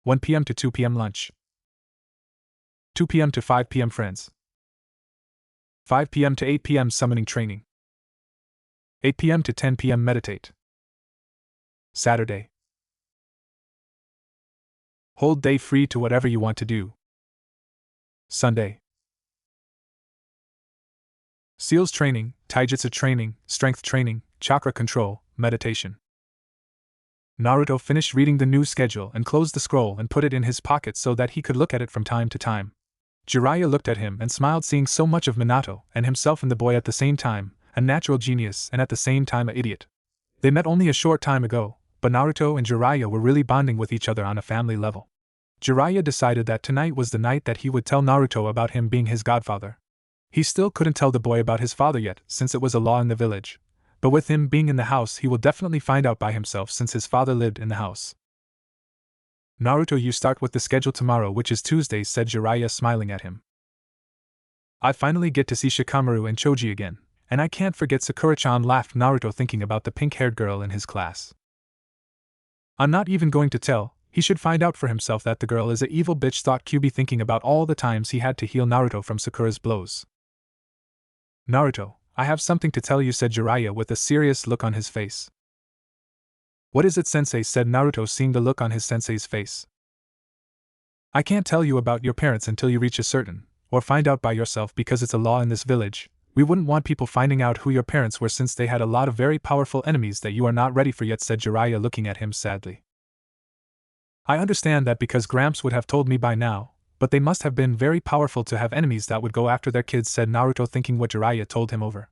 1 p.m. to 2 p.m. lunch. 2 p.m. to 5 p.m. friends. 5 p.m. to 8 p.m. summoning training. 8 p.m. to 10 p.m. meditate. Saturday. Whole day free to whatever you want to do. Sunday. Seals training, taijutsu training, strength training, chakra control, meditation. Naruto finished reading the new schedule and closed the scroll and put it in his pocket so that he could look at it from time to time. Jiraiya looked at him and smiled, seeing so much of Minato and himself in the boy at the same time, a natural genius and at the same time an idiot. They met only a short time ago, but Naruto and Jiraiya were really bonding with each other on a family level. Jiraiya decided that tonight was the night that he would tell Naruto about him being his godfather. He still couldn't tell the boy about his father yet, since it was a law in the village. But with him being in the house, he will definitely find out by himself since his father lived in the house. Naruto, you start with the schedule tomorrow, which is Tuesday, said Jiraiya, smiling at him. I finally get to see Shikamaru and Choji again, and I can't forget Sakura-chan, laughed Naruto, thinking about the pink-haired girl in his class. I'm not even going to tell. He should find out for himself that the girl is a evil bitch, thought Kyuubi, thinking about all the times he had to heal Naruto from Sakura's blows. Naruto, I have something to tell you, said Jiraiya with a serious look on his face. What is it, sensei, said Naruto, seeing the look on his sensei's face. I can't tell you about your parents until you reach a certain, or find out by yourself, because it's a law in this village. We wouldn't want people finding out who your parents were, since they had a lot of very powerful enemies that you are not ready for yet, said Jiraiya, looking at him sadly. I understand that, because Gramps would have told me by now, but they must have been very powerful to have enemies that would go after their kids, said Naruto, thinking what Jiraiya told him over.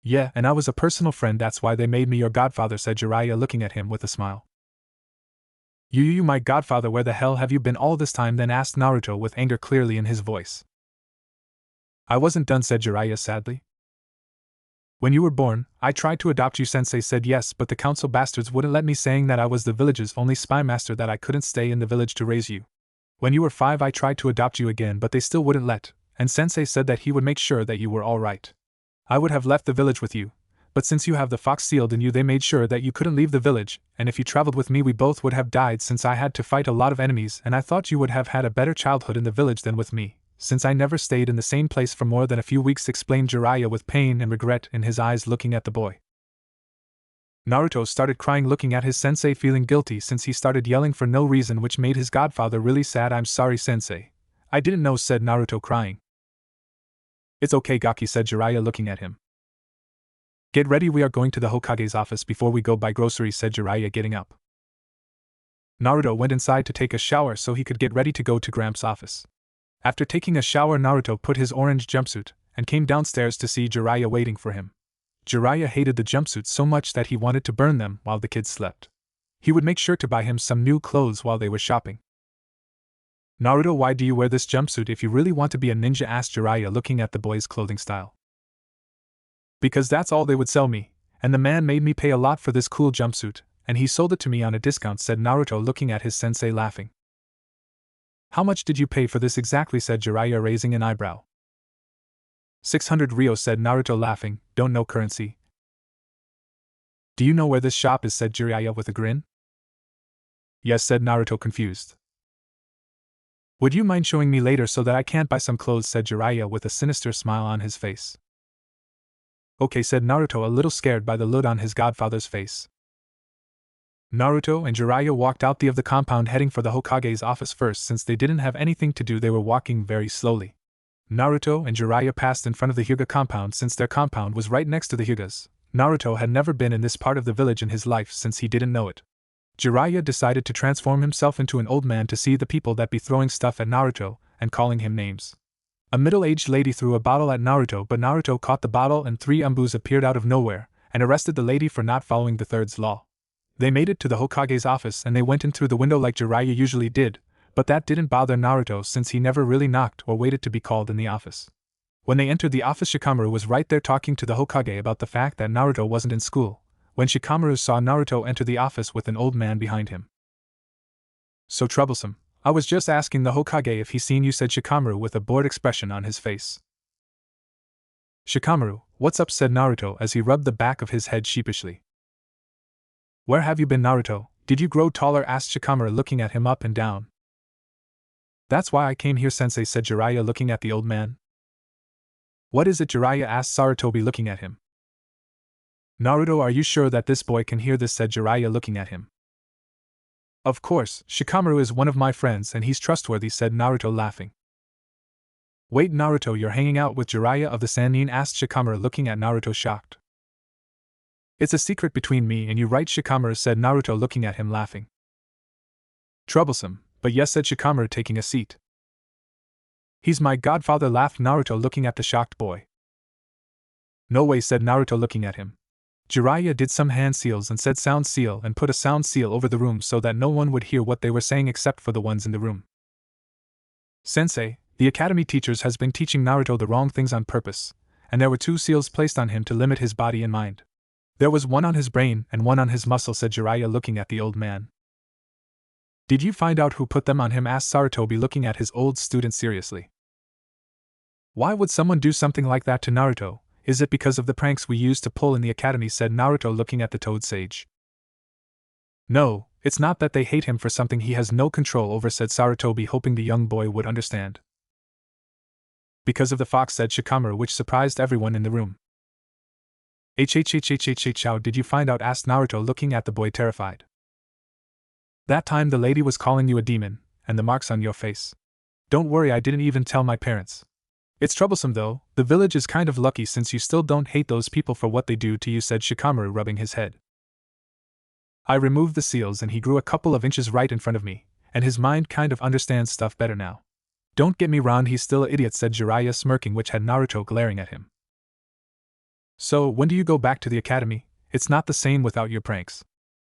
Yeah, and I was a personal friend, that's why they made me your godfather, said Jiraiya, looking at him with a smile. You, my godfather, where the hell have you been all this time then, asked Naruto with anger clearly in his voice. I wasn't done, said Jiraiya sadly. When you were born, I tried to adopt you, sensei said. Yes, but the council bastards wouldn't let me, saying that I was the village's only spy master, that I couldn't stay in the village to raise you. When you were 5, I tried to adopt you again, but they still wouldn't let, and sensei said that he would make sure that you were all right. I would have left the village with you, but since you have the fox sealed in you, they made sure that you couldn't leave the village, and if you traveled with me, we both would have died, since I had to fight a lot of enemies, and I thought you would have had a better childhood in the village than with me, since I never stayed in the same place for more than a few weeks, explained Jiraiya with pain and regret in his eyes, looking at the boy. Naruto started crying, looking at his sensei, feeling guilty since he started yelling for no reason, which made his godfather really sad. I'm sorry, sensei. I didn't know, said Naruto, crying. It's okay, Gaki, said Jiraiya, looking at him. Get ready, we are going to the Hokage's office before we go buy groceries, said Jiraiya, getting up. Naruto went inside to take a shower so he could get ready to go to Gramps' office. After taking a shower, Naruto put his orange jumpsuit and came downstairs to see Jiraiya waiting for him. Jiraiya hated the jumpsuits so much that he wanted to burn them while the kids slept. He would make sure to buy him some new clothes while they were shopping. Naruto, why do you wear this jumpsuit if you really want to be a ninja? Asked Jiraiya, looking at the boy's clothing style. Because that's all they would sell me, and the man made me pay a lot for this cool jumpsuit, and he sold it to me on a discount, said Naruto, looking at his sensei, laughing. How much did you pay for this exactly? Said Jiraiya, raising an eyebrow. 600 Ryo, said Naruto, laughing. Don't know currency. Do you know where this shop is? Said Jiraiya with a grin. Yes, said Naruto, confused. Would you mind showing me later so that I can't buy some clothes? Said Jiraiya with a sinister smile on his face. Okay, said Naruto, a little scared by the look on his godfather's face. Naruto and Jiraiya walked out of the compound, heading for the Hokage's office first. Since they didn't have anything to do, they were walking very slowly. Naruto and Jiraiya passed in front of the Hyuga compound. Since their compound was right next to the Hyuga's, Naruto had never been in this part of the village in his life since he didn't know it. Jiraiya decided to transform himself into an old man to see the people that be throwing stuff at Naruto and calling him names. A middle-aged lady threw a bottle at Naruto, but Naruto caught the bottle and 3 Umbus appeared out of nowhere and arrested the lady for not following the third's law. They made it to the Hokage's office and they went in through the window like Jiraiya usually did, but that didn't bother Naruto since he never really knocked or waited to be called in the office. When they entered the office, Shikamaru was right there talking to the Hokage about the fact that Naruto wasn't in school, when Shikamaru saw Naruto enter the office with an old man behind him. So troublesome. I was just asking the Hokage if he seen you, said Shikamaru with a bored expression on his face. Shikamaru, what's up? Said Naruto as he rubbed the back of his head sheepishly. Where have you been, Naruto? Did you grow taller? Asked Shikamaru, looking at him up and down. That's why I came here, sensei, said Jiraiya, looking at the old man. What is it, Jiraiya? Asked Sarutobi, looking at him. Naruto, are you sure that this boy can hear this? Said Jiraiya, looking at him. Of course, Shikamaru is one of my friends and he's trustworthy, said Naruto, laughing. Wait, Naruto, you're hanging out with Jiraiya of the Sannin? Asked Shikamaru, looking at Naruto, shocked. It's a secret between me and you, right, Shikamaru? Said Naruto, looking at him, laughing. Troublesome, but yes, said Shikamaru, taking a seat. He's my godfather, laughed Naruto, looking at the shocked boy. No way, said Naruto, looking at him. Jiraiya did some hand seals and said sound seal and put a sound seal over the room so that no one would hear what they were saying except for the ones in the room. Sensei, the academy teachers has been teaching Naruto the wrong things on purpose, and there were 2 seals placed on him to limit his body and mind. There was one on his brain and one on his muscle, said Jiraiya, looking at the old man. Did you find out who put them on him? Asked Sarutobi, looking at his old student seriously. Why would someone do something like that to Naruto? Is it because of the pranks we used to pull in the academy? Said Naruto, looking at the Toad Sage. No, it's not that they hate him for something he has no control over, said Sarutobi, hoping the young boy would understand. Because of the fox, said Shikamaru, which surprised everyone in the room. How did you find out? Asked Naruto, looking at the boy, terrified. That time the lady was calling you a demon, and the marks on your face. Don't worry, I didn't even tell my parents. It's troublesome though, the village is kind of lucky since you still don't hate those people for what they do to you, said Shikamaru, rubbing his head. I removed the seals and he grew a couple of inches right in front of me, and his mind kind of understands stuff better now. Don't get me wrong, he's still an idiot, said Jiraiya, smirking, which had Naruto glaring at him. So, when do you go back to the academy? It's not the same without your pranks.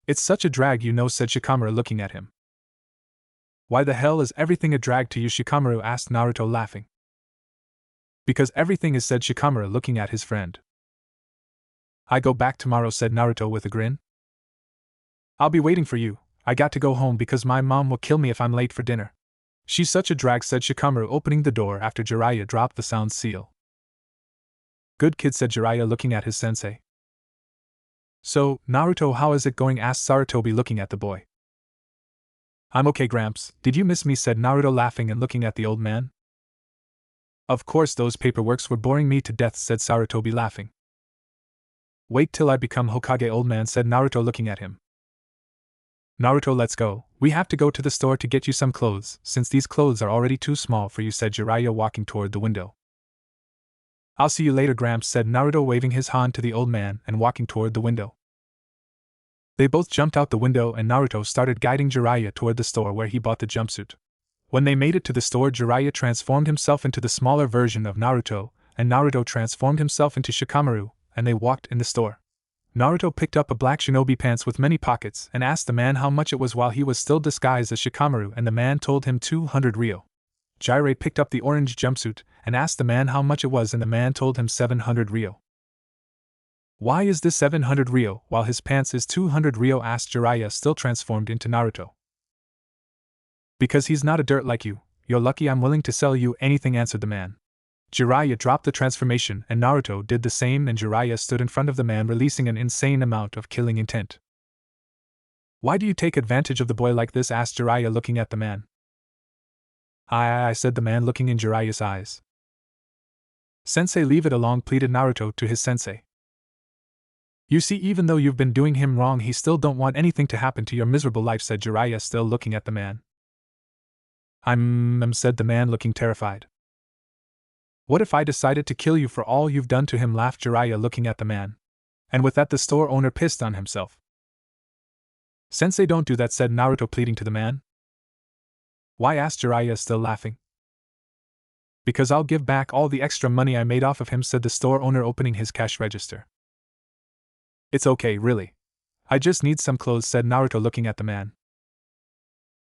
It's such a drag, you know, said Shikamaru, looking at him. Why the hell is everything a drag to you, Shikamaru? Asked Naruto, laughing. Because everything is, said Shikamaru, looking at his friend. I go back tomorrow, said Naruto with a grin. I'll be waiting for you. I got to go home because my mom will kill me if I'm late for dinner. She's such a drag, said Shikamaru, opening the door after Jiraiya dropped the sound seal. Good kid, said Jiraiya, looking at his sensei. So, Naruto, how is it going? Asked Sarutobi, looking at the boy. I'm okay, Gramps. Did you miss me? Said Naruto, laughing and looking at the old man. Of course, those paperworks were boring me to death, said Sarutobi, laughing. Wait till I become Hokage, old man, said Naruto, looking at him. Naruto, let's go. We have to go to the store to get you some clothes, since these clothes are already too small for you, said Jiraiya, walking toward the window. I'll see you later, Gramps, said Naruto, waving his hand to the old man and walking toward the window. They both jumped out the window and Naruto started guiding Jiraiya toward the store where he bought the jumpsuit. When they made it to the store, Jiraiya transformed himself into the smaller version of Naruto, and Naruto transformed himself into Shikamaru, and they walked in the store. Naruto picked up a black shinobi pants with many pockets and asked the man how much it was while he was still disguised as Shikamaru, and the man told him 200 ryo. Jiraiya picked up the orange jumpsuit and asked the man how much it was, and the man told him 700 ryo. Why is this 700 ryo while his pants is 200 ryo? Asked Jiraiya, still transformed into Naruto. Because he's not a dirt like you. You're lucky I'm willing to sell you anything, answered the man. Jiraiya dropped the transformation and Naruto did the same, and Jiraiya stood in front of the man releasing an insane amount of killing intent. Why do you take advantage of the boy like this? Asked Jiraiya, looking at the man. I said the man, looking in Jiraiya's eyes. Sensei, leave it alone, pleaded Naruto to his sensei. You see, even though you've been doing him wrong, he still don't want anything to happen to your miserable life, said Jiraiya, still looking at the man. Said the man, looking terrified. What if I decided to kill you for all you've done to him? Laughed Jiraiya, looking at the man. And with that, the store owner pissed on himself. Sensei, don't do that, said Naruto, pleading to the man. Why? Asked Jiraiya, still laughing. Because I'll give back all the extra money I made off of him, said the store owner, opening his cash register. It's okay, really. I just need some clothes, said Naruto, looking at the man.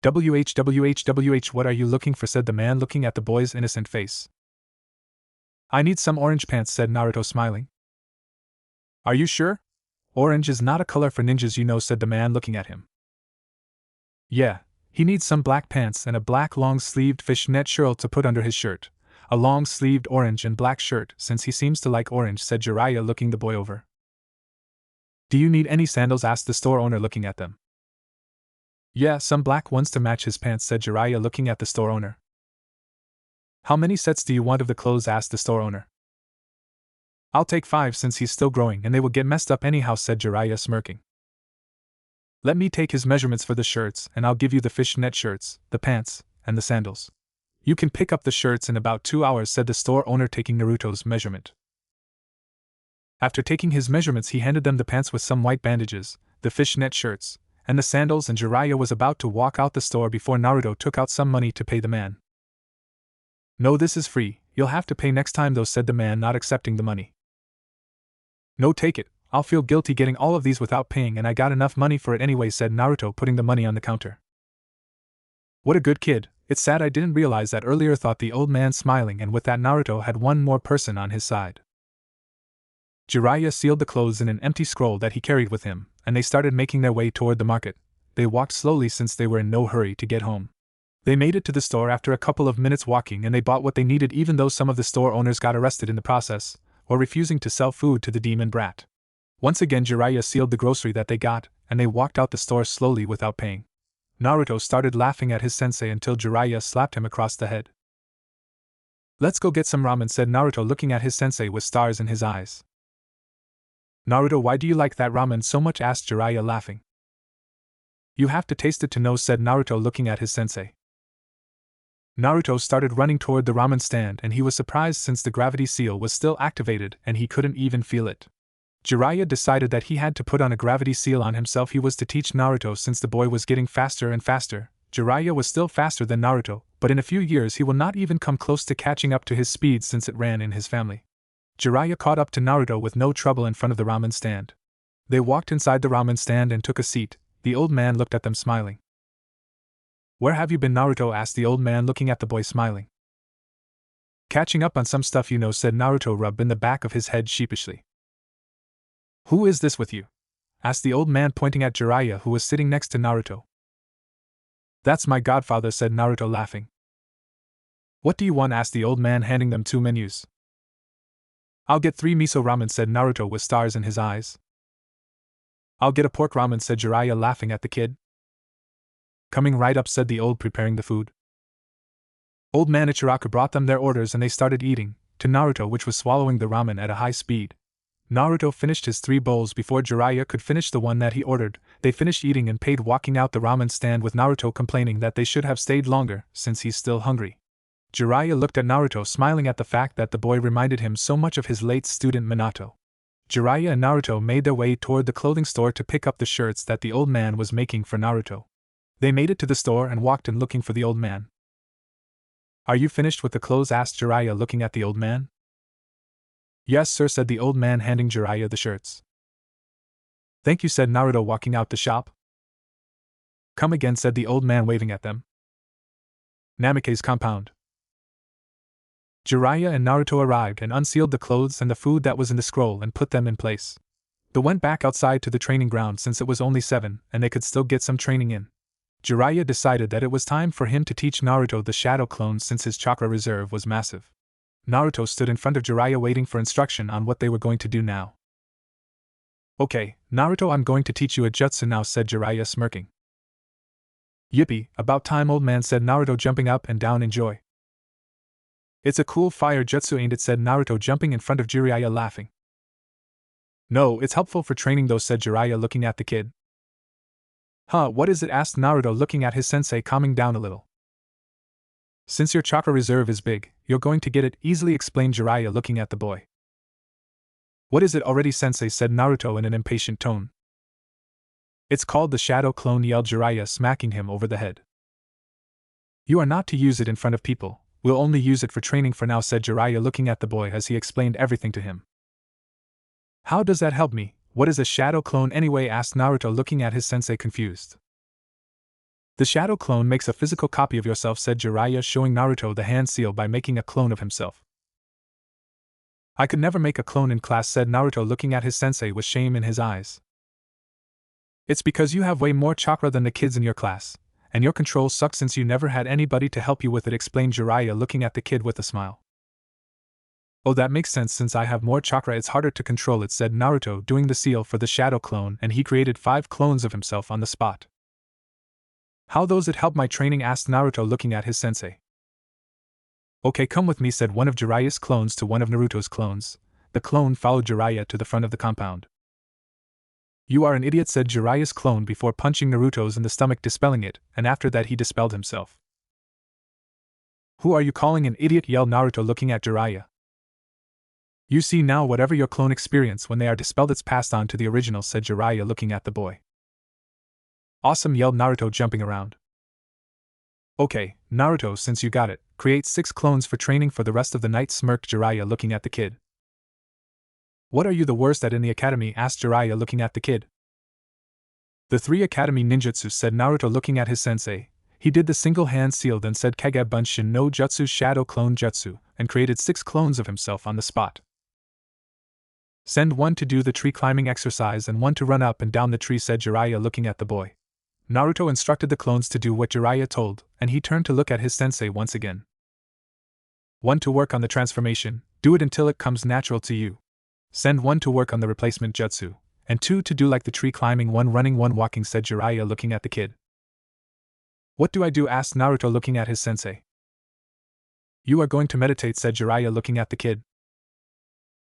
WH, what are you looking for? Said the man, looking at the boy's innocent face. I need some orange pants, said Naruto, smiling. Are you sure? Orange is not a color for ninjas, you know, said the man, looking at him. Yeah, he needs some black pants and a black long-sleeved fishnet shirt to put under his shirt. A long-sleeved orange and black shirt, since he seems to like orange, said Jiraiya, looking the boy over. Do you need any sandals? Asked the store owner, looking at them. Yeah, some black ones to match his pants, said Jiraiya, looking at the store owner. How many sets do you want of the clothes? Asked the store owner. I'll take 5 since he's still growing and they will get messed up anyhow, said Jiraiya, smirking. Let me take his measurements for the shirts and I'll give you the fishnet shirts, the pants, and the sandals. You can pick up the shirts in about 2 hours, said the store owner, taking Naruto's measurement. After taking his measurements, he handed them the pants with some white bandages, the fishnet shirts, and the sandals, and Jiraiya was about to walk out the store before Naruto took out some money to pay the man. No, this is free, you'll have to pay next time though, said the man, not accepting the money. No, take it, I'll feel guilty getting all of these without paying, and I got enough money for it anyway, said Naruto, putting the money on the counter. What a good kid. It's sad I didn't realize that earlier, thought the old man, smiling, and with that Naruto had one more person on his side. Jiraiya sealed the clothes in an empty scroll that he carried with him, and they started making their way toward the market. They walked slowly since they were in no hurry to get home. They made it to the store after a couple of minutes walking, and they bought what they needed, even though some of the store owners got arrested in the process, or refusing to sell food to the demon brat. Once again Jiraiya sealed the grocery that they got, and they walked out the store slowly without paying. Naruto started laughing at his sensei until Jiraiya slapped him across the head. Let's go get some ramen, said Naruto, looking at his sensei with stars in his eyes. Naruto, why do you like that ramen so much? Asked Jiraiya, laughing. You have to taste it to know, said Naruto, looking at his sensei. Naruto started running toward the ramen stand, and he was surprised since the gravity seal was still activated and he couldn't even feel it. Jiraiya decided that he had to put on a gravity seal on himself. He was to teach Naruto since the boy was getting faster and faster. Jiraiya was still faster than Naruto, but in a few years he will not even come close to catching up to his speed since it ran in his family. Jiraiya caught up to Naruto with no trouble in front of the ramen stand. They walked inside the ramen stand and took a seat. The old man looked at them, smiling. Where have you been, Naruto? Asked the old man, looking at the boy, smiling. Catching up on some stuff, you know, said Naruto, rubbing the back of his head sheepishly. Who is this with you? Asked the old man, pointing at Jiraiya, who was sitting next to Naruto. That's my godfather, said Naruto, laughing. What do you want? Asked the old man, handing them 2 menus. I'll get 3 miso ramen, said Naruto with stars in his eyes. I'll get a pork ramen, said Jiraiya, laughing at the kid. Coming right up, said the old, preparing the food. Old man Ichiraku brought them their orders and they started eating, to Naruto, which was swallowing the ramen at a high speed. Naruto finished his 3 bowls before Jiraiya could finish the one that he ordered. They finished eating and paid, walking out the ramen stand with Naruto complaining that they should have stayed longer since he's still hungry. Jiraiya looked at Naruto, smiling at the fact that the boy reminded him so much of his late student Minato. Jiraiya and Naruto made their way toward the clothing store to pick up the shirts that the old man was making for Naruto. They made it to the store and walked in looking for the old man. "Are you finished with the clothes?" asked Jiraiya, looking at the old man. "Yes, sir," said the old man, handing Jiraiya the shirts. "Thank you," said Naruto, walking out the shop. "Come again," said the old man, waving at them. Namikaze's compound. Jiraiya and Naruto arrived and unsealed the clothes and the food that was in the scroll and put them in place. They went back outside to the training ground since it was only 7 and they could still get some training in. Jiraiya decided that it was time for him to teach Naruto the shadow clones since his chakra reserve was massive. Naruto stood in front of Jiraiya waiting for instruction on what they were going to do now. "Okay, Naruto, I'm going to teach you a jutsu now," said Jiraiya, smirking. "Yippee, about time, old man," said Naruto, jumping up and down in joy. "It's a cool fire jutsu, ain't it?" said Naruto, jumping in front of Jiraiya, laughing. "No, it's helpful for training though," said Jiraiya, looking at the kid. "Huh, what is it?" asked Naruto, looking at his sensei, calming down a little. "Since your chakra reserve is big, you're going to get it easily," explained Jiraiya, looking at the boy. "What is it already, sensei?" said Naruto in an impatient tone. "It's called the shadow clone," yelled Jiraiya, smacking him over the head. "You are not to use it in front of people, we'll only use it for training for now," said Jiraiya, looking at the boy as he explained everything to him. "How does that help me? What is a shadow clone anyway?" asked Naruto, looking at his sensei, confused. "The shadow clone makes a physical copy of yourself," said Jiraiya, showing Naruto the hand seal by making a clone of himself. "I could never make a clone in class," said Naruto, looking at his sensei with shame in his eyes. "It's because you have way more chakra than the kids in your class, and your control sucks since you never had anybody to help you with it," explained Jiraiya, looking at the kid with a smile. "Oh, that makes sense. Since I have more chakra, it's harder to control it," said Naruto, doing the seal for the shadow clone, and he created 5 clones of himself on the spot. "How does it help my training?" asked Naruto, looking at his sensei. "Okay, come with me," said one of Jiraiya's clones to one of Naruto's clones. The clone followed Jiraiya to the front of the compound. "You are an idiot," said Jiraiya's clone before punching Naruto's in the stomach, dispelling it, and after that he dispelled himself. "Who are you calling an idiot?" yelled Naruto, looking at Jiraiya. "You see now, whatever your clone experience when they are dispelled, it's passed on to the original," said Jiraiya, looking at the boy. "Awesome," yelled Naruto, jumping around. "Okay, Naruto, since you got it, create 6 clones for training for the rest of the night," smirked Jiraiya, looking at the kid. "What are you the worst at in the academy?" asked Jiraiya, looking at the kid. "The 3 academy ninjutsu," said Naruto, looking at his sensei. He did the single hand seal, then said Kage Bunshin no Jutsu Shadow Clone Jutsu, and created 6 clones of himself on the spot. "Send 1 to do the tree climbing exercise and 1 to run up and down the tree," said Jiraiya, looking at the boy. Naruto instructed the clones to do what Jiraiya told, and he turned to look at his sensei once again. "1 to work on the transformation, do it until it comes natural to you. Send 1 to work on the replacement jutsu, and 2 to do like the tree climbing, 1 running, 1 walking," said Jiraiya, looking at the kid. "What do I do?" asked Naruto, looking at his sensei. "You are going to meditate," said Jiraiya, looking at the kid.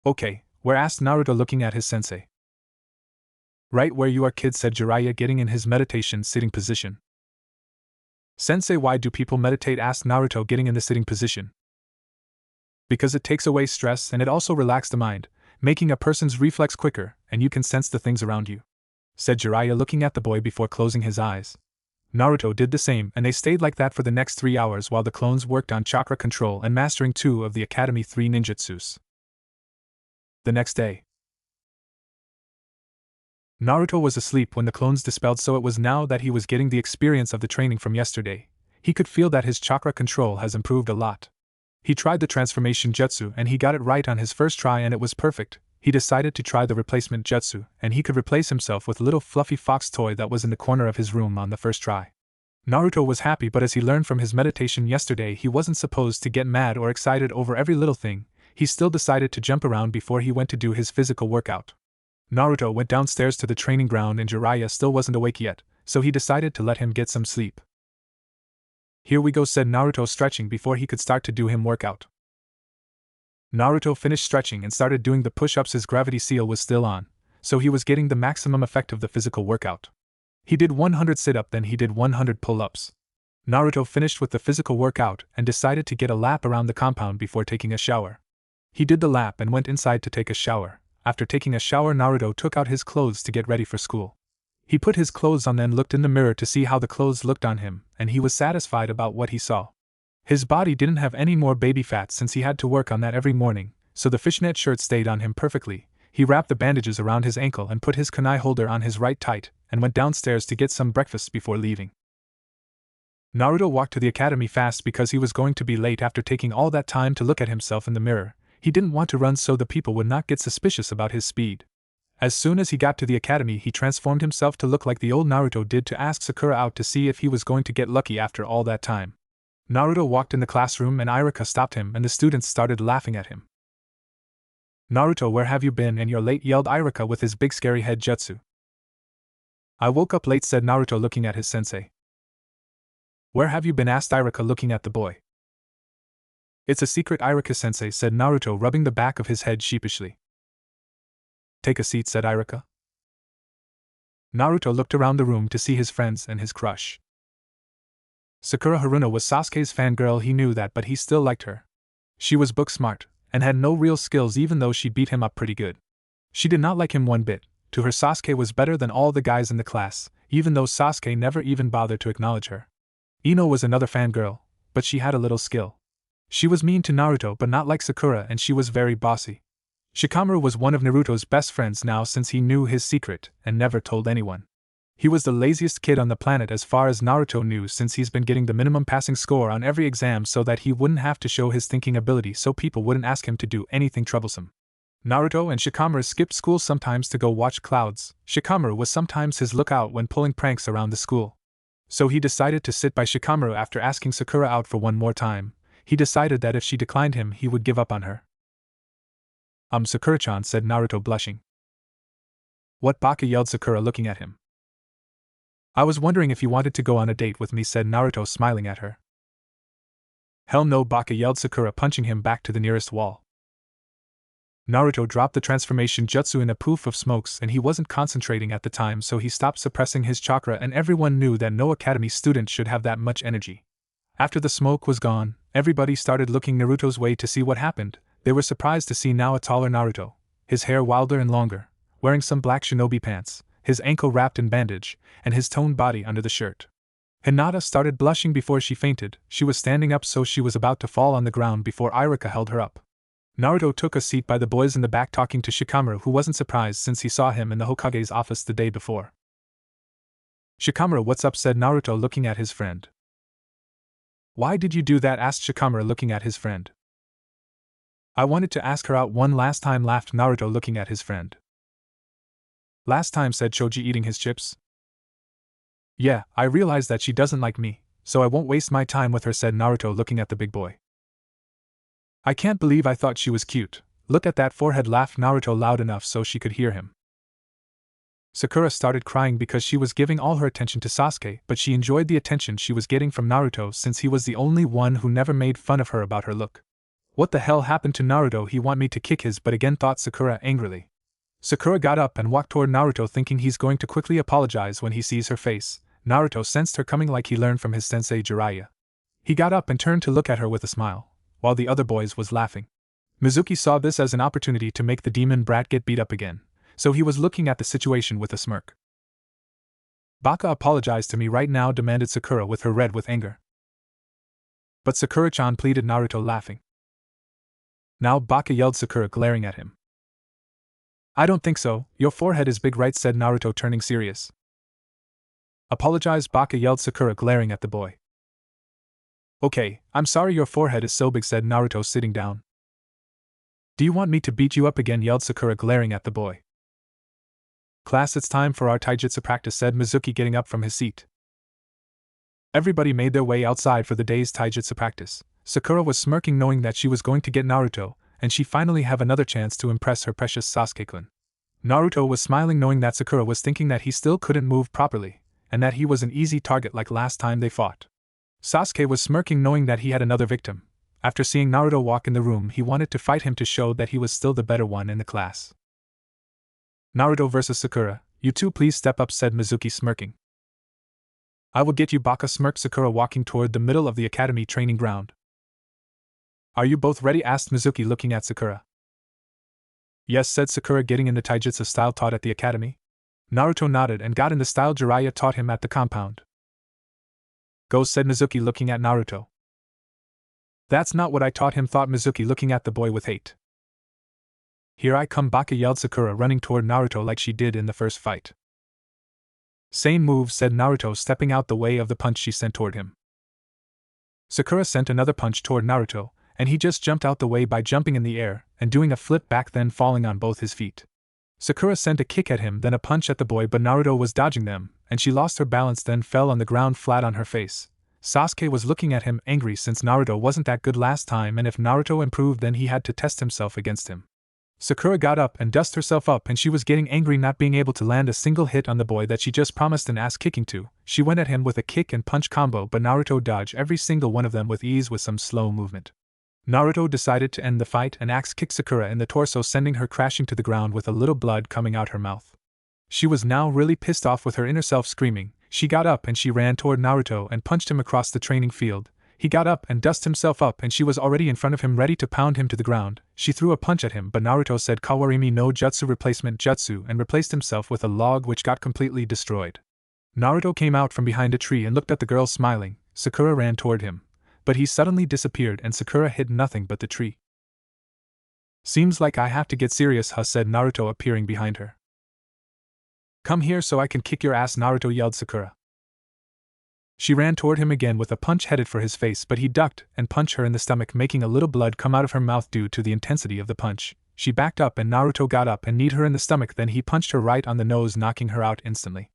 "Okay, where?" asked Naruto, looking at his sensei. "Right where you are, kid," said Jiraiya, getting in his meditation sitting position. "Sensei, why do people meditate?" asked Naruto, getting in the sitting position. "Because it takes away stress and it also relaxes the mind, making a person's reflex quicker, and you can sense the things around you," said Jiraiya, looking at the boy before closing his eyes. Naruto did the same, and they stayed like that for the next 3 hours while the clones worked on chakra control and mastering 2 of the Academy 3 ninjutsus. The next day, Naruto was asleep when the clones dispelled, so it was now that he was getting the experience of the training from yesterday. He could feel that his chakra control has improved a lot. He tried the transformation jutsu and he got it right on his first try and it was perfect. He decided to try the replacement jutsu and he could replace himself with a little fluffy fox toy that was in the corner of his room on the first try. Naruto was happy, but as he learned from his meditation yesterday, he wasn't supposed to get mad or excited over every little thing. He still decided to jump around before he went to do his physical workout. Naruto went downstairs to the training ground and Jiraiya still wasn't awake yet, so he decided to let him get some sleep. "Here we go," said Naruto, stretching before he could start to do him workout. Naruto finished stretching and started doing the push-ups. His gravity seal was still on, so he was getting the maximum effect of the physical workout. He did 100 sit-ups, then he did 100 pull-ups. Naruto finished with the physical workout and decided to get a lap around the compound before taking a shower. He did the lap and went inside to take a shower. After taking a shower, Naruto took out his clothes to get ready for school. He put his clothes on, then looked in the mirror to see how the clothes looked on him, and he was satisfied about what he saw. His body didn't have any more baby fat since he had to work on that every morning, so the fishnet shirt stayed on him perfectly. He wrapped the bandages around his ankle and put his kunai holder on his right tight, and went downstairs to get some breakfast before leaving. Naruto walked to the academy fast because he was going to be late. After taking all that time to look at himself in the mirror, he didn't want to run so the people would not get suspicious about his speed. As soon as he got to the academy, he transformed himself to look like the old Naruto did to ask Sakura out to see if he was going to get lucky after all that time. Naruto walked in the classroom and Iruka stopped him and the students started laughing at him. "Naruto, where have you been and you're late?" yelled Iruka with his big scary head jutsu. "I woke up late," said Naruto looking at his sensei. "Where have you been?" asked Iruka looking at the boy. "It's a secret, Iruka-sensei," said Naruto rubbing the back of his head sheepishly. "Take a seat," said Iruka. Naruto looked around the room to see his friends and his crush. Sakura Haruna was Sasuke's fangirl, he knew that, but he still liked her. She was book smart, and had no real skills even though she beat him up pretty good. She did not like him one bit. To her, Sasuke was better than all the guys in the class, even though Sasuke never even bothered to acknowledge her. Ino was another fangirl, but she had a little skill. She was mean to Naruto but not like Sakura, and she was very bossy. Shikamaru was one of Naruto's best friends now since he knew his secret and never told anyone. He was the laziest kid on the planet as far as Naruto knew, since he's been getting the minimum passing score on every exam so that he wouldn't have to show his thinking ability, so people wouldn't ask him to do anything troublesome. Naruto and Shikamaru skipped school sometimes to go watch clouds. Shikamaru was sometimes his lookout when pulling pranks around the school. So he decided to sit by Shikamaru. After asking Sakura out for one more time, he decided that if she declined him, he would give up on her. Sakura-chan," said Naruto blushing. "What?" Baka yelled Sakura looking at him. "I was wondering if you wanted to go on a date with me," said Naruto smiling at her. "Hell no," Baka yelled Sakura, punching him back to the nearest wall. Naruto dropped the transformation jutsu in a poof of smokes, and he wasn't concentrating at the time, so he stopped suppressing his chakra, and everyone knew that no academy student should have that much energy. After the smoke was gone, everybody started looking Naruto's way to see what happened. They were surprised to see now a taller Naruto, his hair wilder and longer, wearing some black shinobi pants, his ankle wrapped in bandage, and his toned body under the shirt. Hinata started blushing before she fainted. She was standing up, so she was about to fall on the ground before Iruka held her up. Naruto took a seat by the boys in the back, talking to Shikamaru, who wasn't surprised since he saw him in the Hokage's office the day before. "Shikamaru, what's up?" said Naruto looking at his friend. "Why did you do that?" asked Shikamaru looking at his friend. "I wanted to ask her out one last time," laughed Naruto looking at his friend. "Last time?" said Choji eating his chips. "Yeah, I realized that she doesn't like me, so I won't waste my time with her," said Naruto looking at the big boy. "I can't believe I thought she was cute. Look at that forehead," laughed Naruto loud enough so she could hear him. Sakura started crying because she was giving all her attention to Sasuke, but she enjoyed the attention she was getting from Naruto since he was the only one who never made fun of her about her look. "What the hell happened to Naruto? He want me to kick his butt again," thought Sakura angrily. Sakura got up and walked toward Naruto, thinking he's going to quickly apologize when he sees her face. Naruto sensed her coming like he learned from his sensei Jiraiya. He got up and turned to look at her with a smile, while the other boys was laughing. Mizuki saw this as an opportunity to make the demon brat get beat up again, so he was looking at the situation with a smirk. "Baka, apologize to me right now," demanded Sakura with her red with anger. "But Sakura-chan," pleaded Naruto laughing. "Now," Baka yelled Sakura glaring at him. "I don't think so, your forehead is big, right?" said Naruto turning serious. "Apologize," Baka yelled Sakura glaring at the boy. "Okay, I'm sorry your forehead is so big," said Naruto sitting down. "Do you want me to beat you up again?" yelled Sakura glaring at the boy. "Class, it's time for our taijutsu practice," said Mizuki getting up from his seat. Everybody made their way outside for the day's taijutsu practice. Sakura was smirking knowing that she was going to get Naruto, and she finally have another chance to impress her precious Sasuke-kun. Naruto was smiling knowing that Sakura was thinking that he still couldn't move properly, and that he was an easy target like last time they fought. Sasuke was smirking knowing that he had another victim. After seeing Naruto walk in the room, he wanted to fight him to show that he was still the better one in the class. "Naruto versus Sakura, you two please step up," said Mizuki smirking. "I will get you," Baka smirked Sakura walking toward the middle of the academy training ground. "Are you both ready?" asked Mizuki looking at Sakura. Yes, said Sakura, getting in the taijutsu style taught at the academy. Naruto nodded and got in the style Jiraiya taught him at the compound. Go, said Mizuki, looking at Naruto. That's not what I taught him, thought Mizuki, looking at the boy with hate. Here I come, Baka, yelled Sakura, running toward Naruto like she did in the first fight. Same move, said Naruto, stepping out the way of the punch she sent toward him. Sakura sent another punch toward Naruto, and he just jumped out the way by jumping in the air and doing a flip back, then falling on both his feet. Sakura sent a kick at him, then a punch at the boy, but Naruto was dodging them, and she lost her balance, then fell on the ground flat on her face. Sasuke was looking at him, angry since Naruto wasn't that good last time, and if Naruto improved then he had to test himself against him. Sakura got up and dusted herself up, and she was getting angry not being able to land a single hit on the boy that she just promised an ass kicking to. She went at him with a kick and punch combo, but Naruto dodged every single one of them with ease with some slow movement. Naruto decided to end the fight and axe kicked Sakura in the torso, sending her crashing to the ground with a little blood coming out her mouth. She was now really pissed off, with her inner self screaming. She got up and she ran toward Naruto and punched him across the training field. He got up and dusted himself up, and she was already in front of him ready to pound him to the ground. She threw a punch at him, but Naruto said Kawarimi no Jutsu replacement jutsu and replaced himself with a log, which got completely destroyed. Naruto came out from behind a tree and looked at the girl smiling. Sakura ran toward him, but he suddenly disappeared and Sakura hit nothing but the tree. Seems like I have to get serious, said Naruto, appearing behind her. Come here so I can kick your ass, Naruto yelled Sakura. She ran toward him again with a punch headed for his face, but he ducked and punched her in the stomach, making a little blood come out of her mouth due to the intensity of the punch. She backed up and Naruto got up and kneed her in the stomach, then he punched her right on the nose, knocking her out instantly.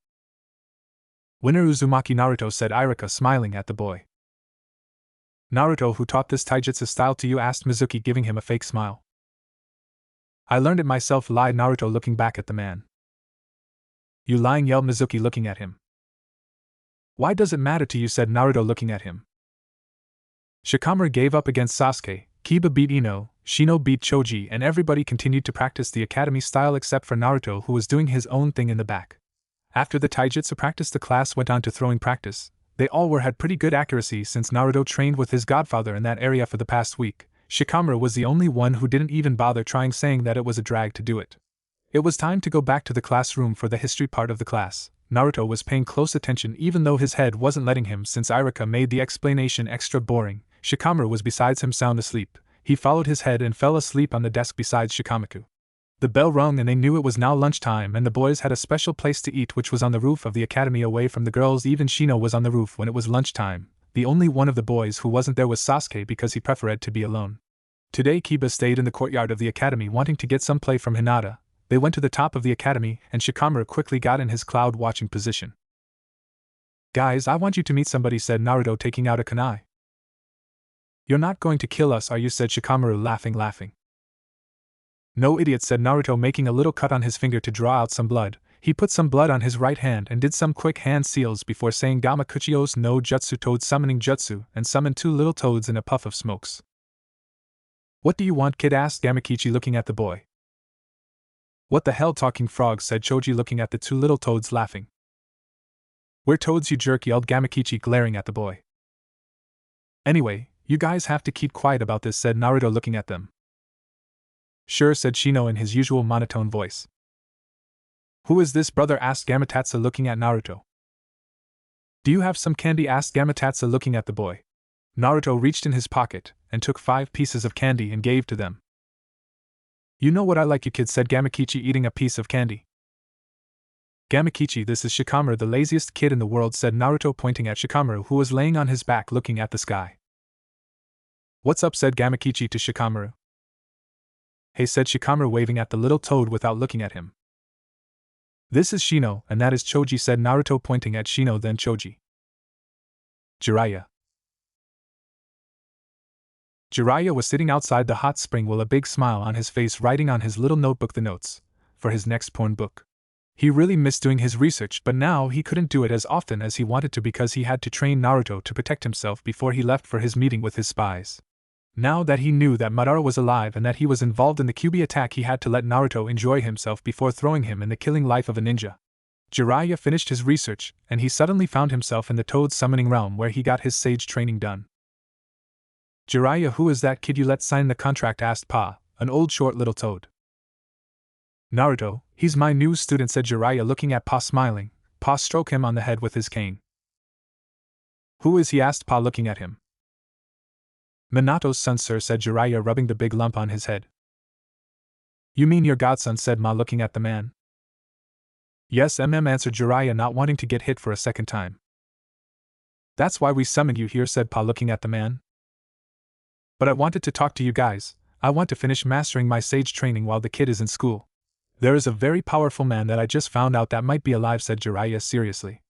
Winner Uzumaki, Naruto said Irika, smiling at the boy. Naruto, who taught this taijutsu style to you? Asked Mizuki, giving him a fake smile. I learned it myself, lied Naruto, looking back at the man. You lying, yelled Mizuki, looking at him. Why does it matter to you? Said Naruto, looking at him. Shikamaru gave up against Sasuke, Kiba beat Ino, Shino beat Choji, and everybody continued to practice the academy style except for Naruto, who was doing his own thing in the back. After the taijutsu practice, the class went on to throwing practice. They all had pretty good accuracy since Naruto trained with his godfather in that area for the past week. Shikamaru was the only one who didn't even bother trying, saying that it was a drag to do it. It was time to go back to the classroom for the history part of the class. Naruto was paying close attention even though his head wasn't letting him, since Irika made the explanation extra boring. Shikamaru was besides him sound asleep. He followed his head and fell asleep on the desk beside Shikamaku. The bell rung and they knew it was now lunchtime, and the boys had a special place to eat, which was on the roof of the academy away from the girls. Even Shino was on the roof when it was lunchtime. The only one of the boys who wasn't there was Sasuke, because he preferred to be alone. Today Kiba stayed in the courtyard of the academy wanting to get some play from Hinata. They went to the top of the academy, and Shikamaru quickly got in his cloud-watching position. Guys, I want you to meet somebody, said Naruto, taking out a kunai. You're not going to kill us, are you? Said Shikamaru, laughing. No, idiot, said Naruto, making a little cut on his finger to draw out some blood. He put some blood on his right hand and did some quick hand seals before saying Gamakuchios no Jutsu, toad summoning jutsu, and summoned 2 little toads in a puff of smokes. What do you want, kid? Asked Gamakichi, looking at the boy. What the hell, talking frog, said Choji, looking at the 2 little toads, laughing. We're toads, you jerk, yelled Gamakichi, glaring at the boy. Anyway, you guys have to keep quiet about this, said Naruto, looking at them. Sure, said Shino in his usual monotone voice. Who is this brother? Asked Gamatatsu, looking at Naruto. Do you have some candy? Asked Gamatatsu, looking at the boy. Naruto reached in his pocket and took 5 pieces of candy and gave to them. You know what I like, you kids, said Gamakichi, eating a piece of candy. Gamakichi, this is Shikamaru, the laziest kid in the world, said Naruto, pointing at Shikamaru, who was laying on his back looking at the sky. What's up? Said Gamakichi to Shikamaru. Hey, said Shikamaru, waving at the little toad without looking at him. This is Shino, and that is Choji, said Naruto, pointing at Shino, then Choji. Jiraiya. Jiraiya was sitting outside the hot spring with a big smile on his face, writing on his little notebook the notes for his next porn book. He really missed doing his research, but now he couldn't do it as often as he wanted to because he had to train Naruto to protect himself before he left for his meeting with his spies. Now that he knew that Madara was alive and that he was involved in the Kyuubi attack, he had to let Naruto enjoy himself before throwing him in the killing life of a ninja. Jiraiya finished his research, and he suddenly found himself in the toad summoning realm where he got his sage training done. Jiraiya, who is that kid you let sign the contract? Asked Pa, an old short little toad. Naruto, he's my new student, said Jiraiya looking at Pa smiling. Pa stroked him on the head with his cane. Who is he? Asked Pa looking at him. Minato's son, sir, said Jiraiya rubbing the big lump on his head. You mean your godson, said Ma looking at the man. Yes, answered Jiraiya, not wanting to get hit for a second time. That's why we summoned you here, said Pa looking at the man. But I wanted to talk to you guys. I want to finish mastering my sage training while the kid is in school. There is a very powerful man that I just found out that might be alive, said Jiraiya seriously.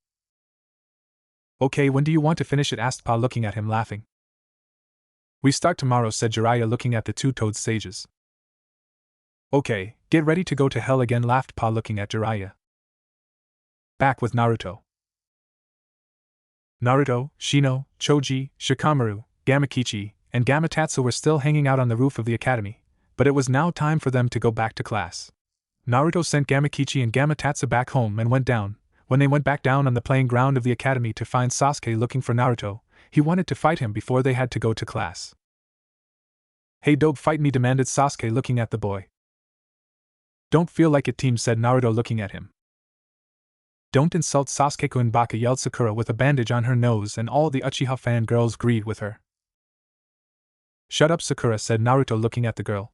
Okay, when do you want to finish it? Asked Pa looking at him laughing. We start tomorrow, said Jiraiya looking at the two-toed sages. Okay, get ready to go to hell again, laughed Pa looking at Jiraiya. Back with Naruto. Naruto, Shino, Choji, Shikamaru, Gamakichi, and Gamatatsu were still hanging out on the roof of the academy, but it was now time for them to go back to class. Naruto sent Gamakichi and Gamatatsu back home and went down. When they went back down on the playing ground of the academy to find Sasuke looking for Naruto, he wanted to fight him before they had to go to class. Hey dope, fight me, demanded Sasuke looking at the boy. Don't feel like it, team, said Naruto looking at him. Don't insult Sasuke-kun, Baka yelled Sakura with a bandage on her nose, and all the Uchiha fangirls agreed with her. Shut up, Sakura, said Naruto looking at the girl.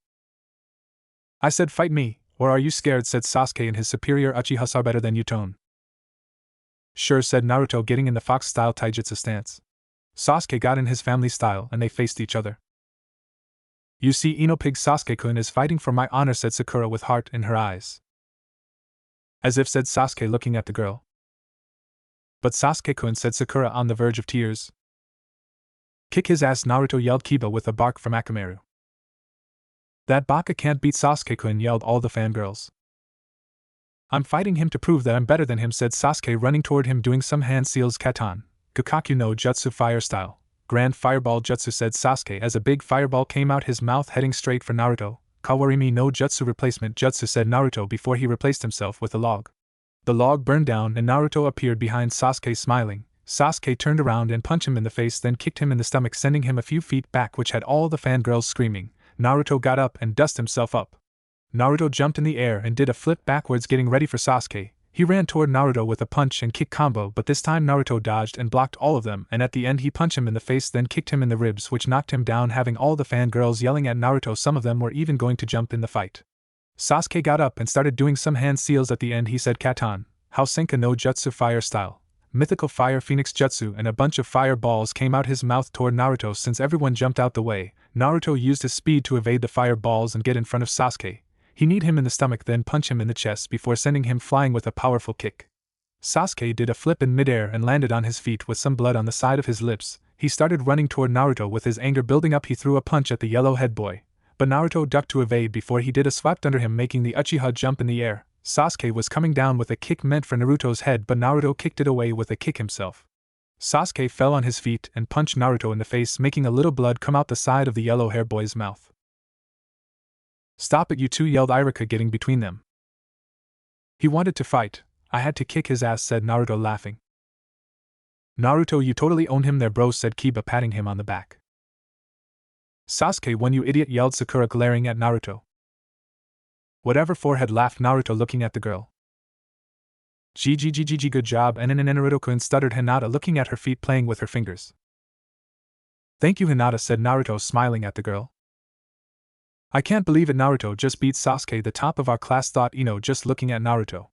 I said fight me, or are you scared, said Sasuke in his superior Uchihas are better than you tone. Sure, said Naruto getting in the fox-style taijutsu stance. Sasuke got in his family style and they faced each other. You see, Ino Pig, Sasuke-kun is fighting for my honor, said Sakura with heart in her eyes. As if, said Sasuke looking at the girl. But Sasuke-kun, said Sakura on the verge of tears. Kick his ass, Naruto yelled Kiba with a bark from Akamaru. That Baka can't beat Sasuke-kun, yelled all the fangirls. I'm fighting him to prove that I'm better than him, said Sasuke running toward him doing some hand seals katan, Kakaku no Jutsu fire style. Grand Fireball Jutsu, said Sasuke as a big fireball came out his mouth heading straight for Naruto. Kawarimi no Jutsu replacement Jutsu, said Naruto before he replaced himself with a log. The log burned down and Naruto appeared behind Sasuke smiling. Sasuke turned around and punched him in the face, then kicked him in the stomach, sending him a few feet back, which had all the fangirls screaming. Naruto got up and dusted himself up. Naruto jumped in the air and did a flip backwards, getting ready for Sasuke. He ran toward Naruto with a punch and kick combo, but this time Naruto dodged and blocked all of them, and at the end he punched him in the face, then kicked him in the ribs, which knocked him down, having all the fangirls yelling at Naruto. Some of them were even going to jump in the fight. Sasuke got up and started doing some hand seals. At the end he said Katan, Hausenka no Jutsu fire style, mythical fire phoenix jutsu, and a bunch of fireballs came out his mouth toward Naruto. Since everyone jumped out the way, Naruto used his speed to evade the fireballs and get in front of Sasuke. He kneed him in the stomach, then punched him in the chest before sending him flying with a powerful kick. Sasuke did a flip in midair and landed on his feet with some blood on the side of his lips. He started running toward Naruto with his anger building up. He threw a punch at the yellow head boy, but Naruto ducked to evade before he did a swept under him, making the Uchiha jump in the air. Sasuke was coming down with a kick meant for Naruto's head, but Naruto kicked it away with a kick himself. Sasuke fell on his feet and punched Naruto in the face, making a little blood come out the side of the yellow hair boy's mouth. Stop it, you two, yelled Iruka getting between them. He wanted to fight. I had to kick his ass, said Naruto laughing. Naruto, you totally owned him there, bro, said Kiba patting him on the back. Sasuke won, you idiot, yelled Sakura glaring at Naruto. Whatever forehead, laughed Naruto looking at the girl. GGGGG, good job, and Naruto-kun, stuttered Hinata looking at her feet playing with her fingers. Thank you, Hinata, said Naruto smiling at the girl. I can't believe it, Naruto just beat Sasuke, the top of our class, thought Ino just looking at Naruto.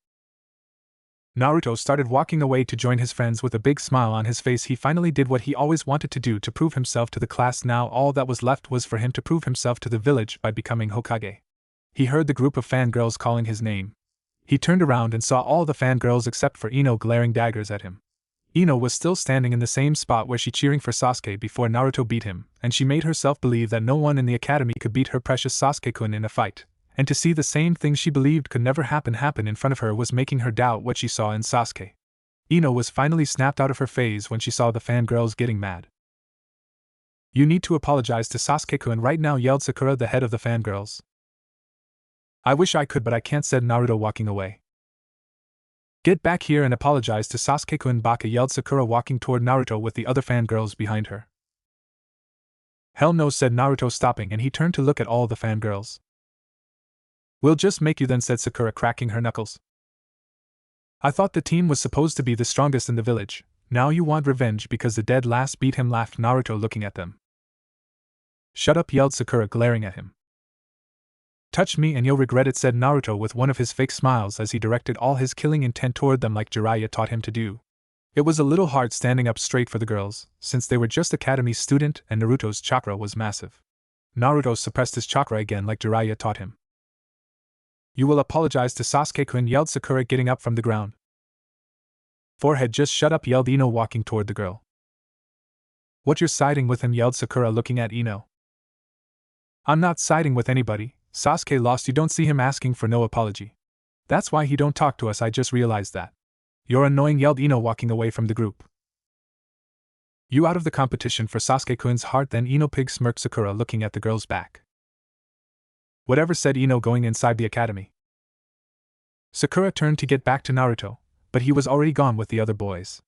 Naruto started walking away to join his friends with a big smile on his face. He finally did what he always wanted to do, to prove himself to the class. Now all that was left was for him to prove himself to the village by becoming Hokage. He heard the group of fangirls calling his name. He turned around and saw all the fangirls except for Ino glaring daggers at him. Ino was still standing in the same spot where she cheering for Sasuke before Naruto beat him, and she made herself believe that no one in the academy could beat her precious Sasuke-kun in a fight, and to see the same thing she believed could never happen in front of her was making her doubt what she saw in Sasuke. Ino was finally snapped out of her phase when she saw the fangirls getting mad. You need to apologize to Sasuke-kun right now, yelled Sakura, the head of the fangirls. I wish I could, but I can't, said Naruto walking away. Get back here and apologize to Sasuke-kun, Baka yelled Sakura walking toward Naruto with the other fangirls behind her. Hell no, said Naruto stopping, and he turned to look at all the fangirls. We'll just make you then, said Sakura, cracking her knuckles. I thought the team was supposed to be the strongest in the village. Now you want revenge because the dead last beat him, laughed Naruto, looking at them. Shut up, yelled Sakura, glaring at him. Touch me and you'll regret it, said Naruto with one of his fake smiles as he directed all his killing intent toward them like Jiraiya taught him to do. It was a little hard standing up straight for the girls, since they were just academy student and Naruto's chakra was massive. Naruto suppressed his chakra again like Jiraiya taught him. You will apologize to Sasuke-kun, yelled Sakura, getting up from the ground. Forehead, just shut up, yelled Ino, walking toward the girl. What, you're siding with him, yelled Sakura, looking at Ino. I'm not siding with anybody. Sasuke lost, you don't see him asking for no apology. That's why he don't talk to us, I just realized that. You're annoying, yelled Ino, walking away from the group. You out of the competition for Sasuke-kun's heart, then Ino, pig, smirked Sakura, looking at the girl's back. Whatever, said Ino, going inside the academy. Sakura turned to get back to Naruto, but he was already gone with the other boys.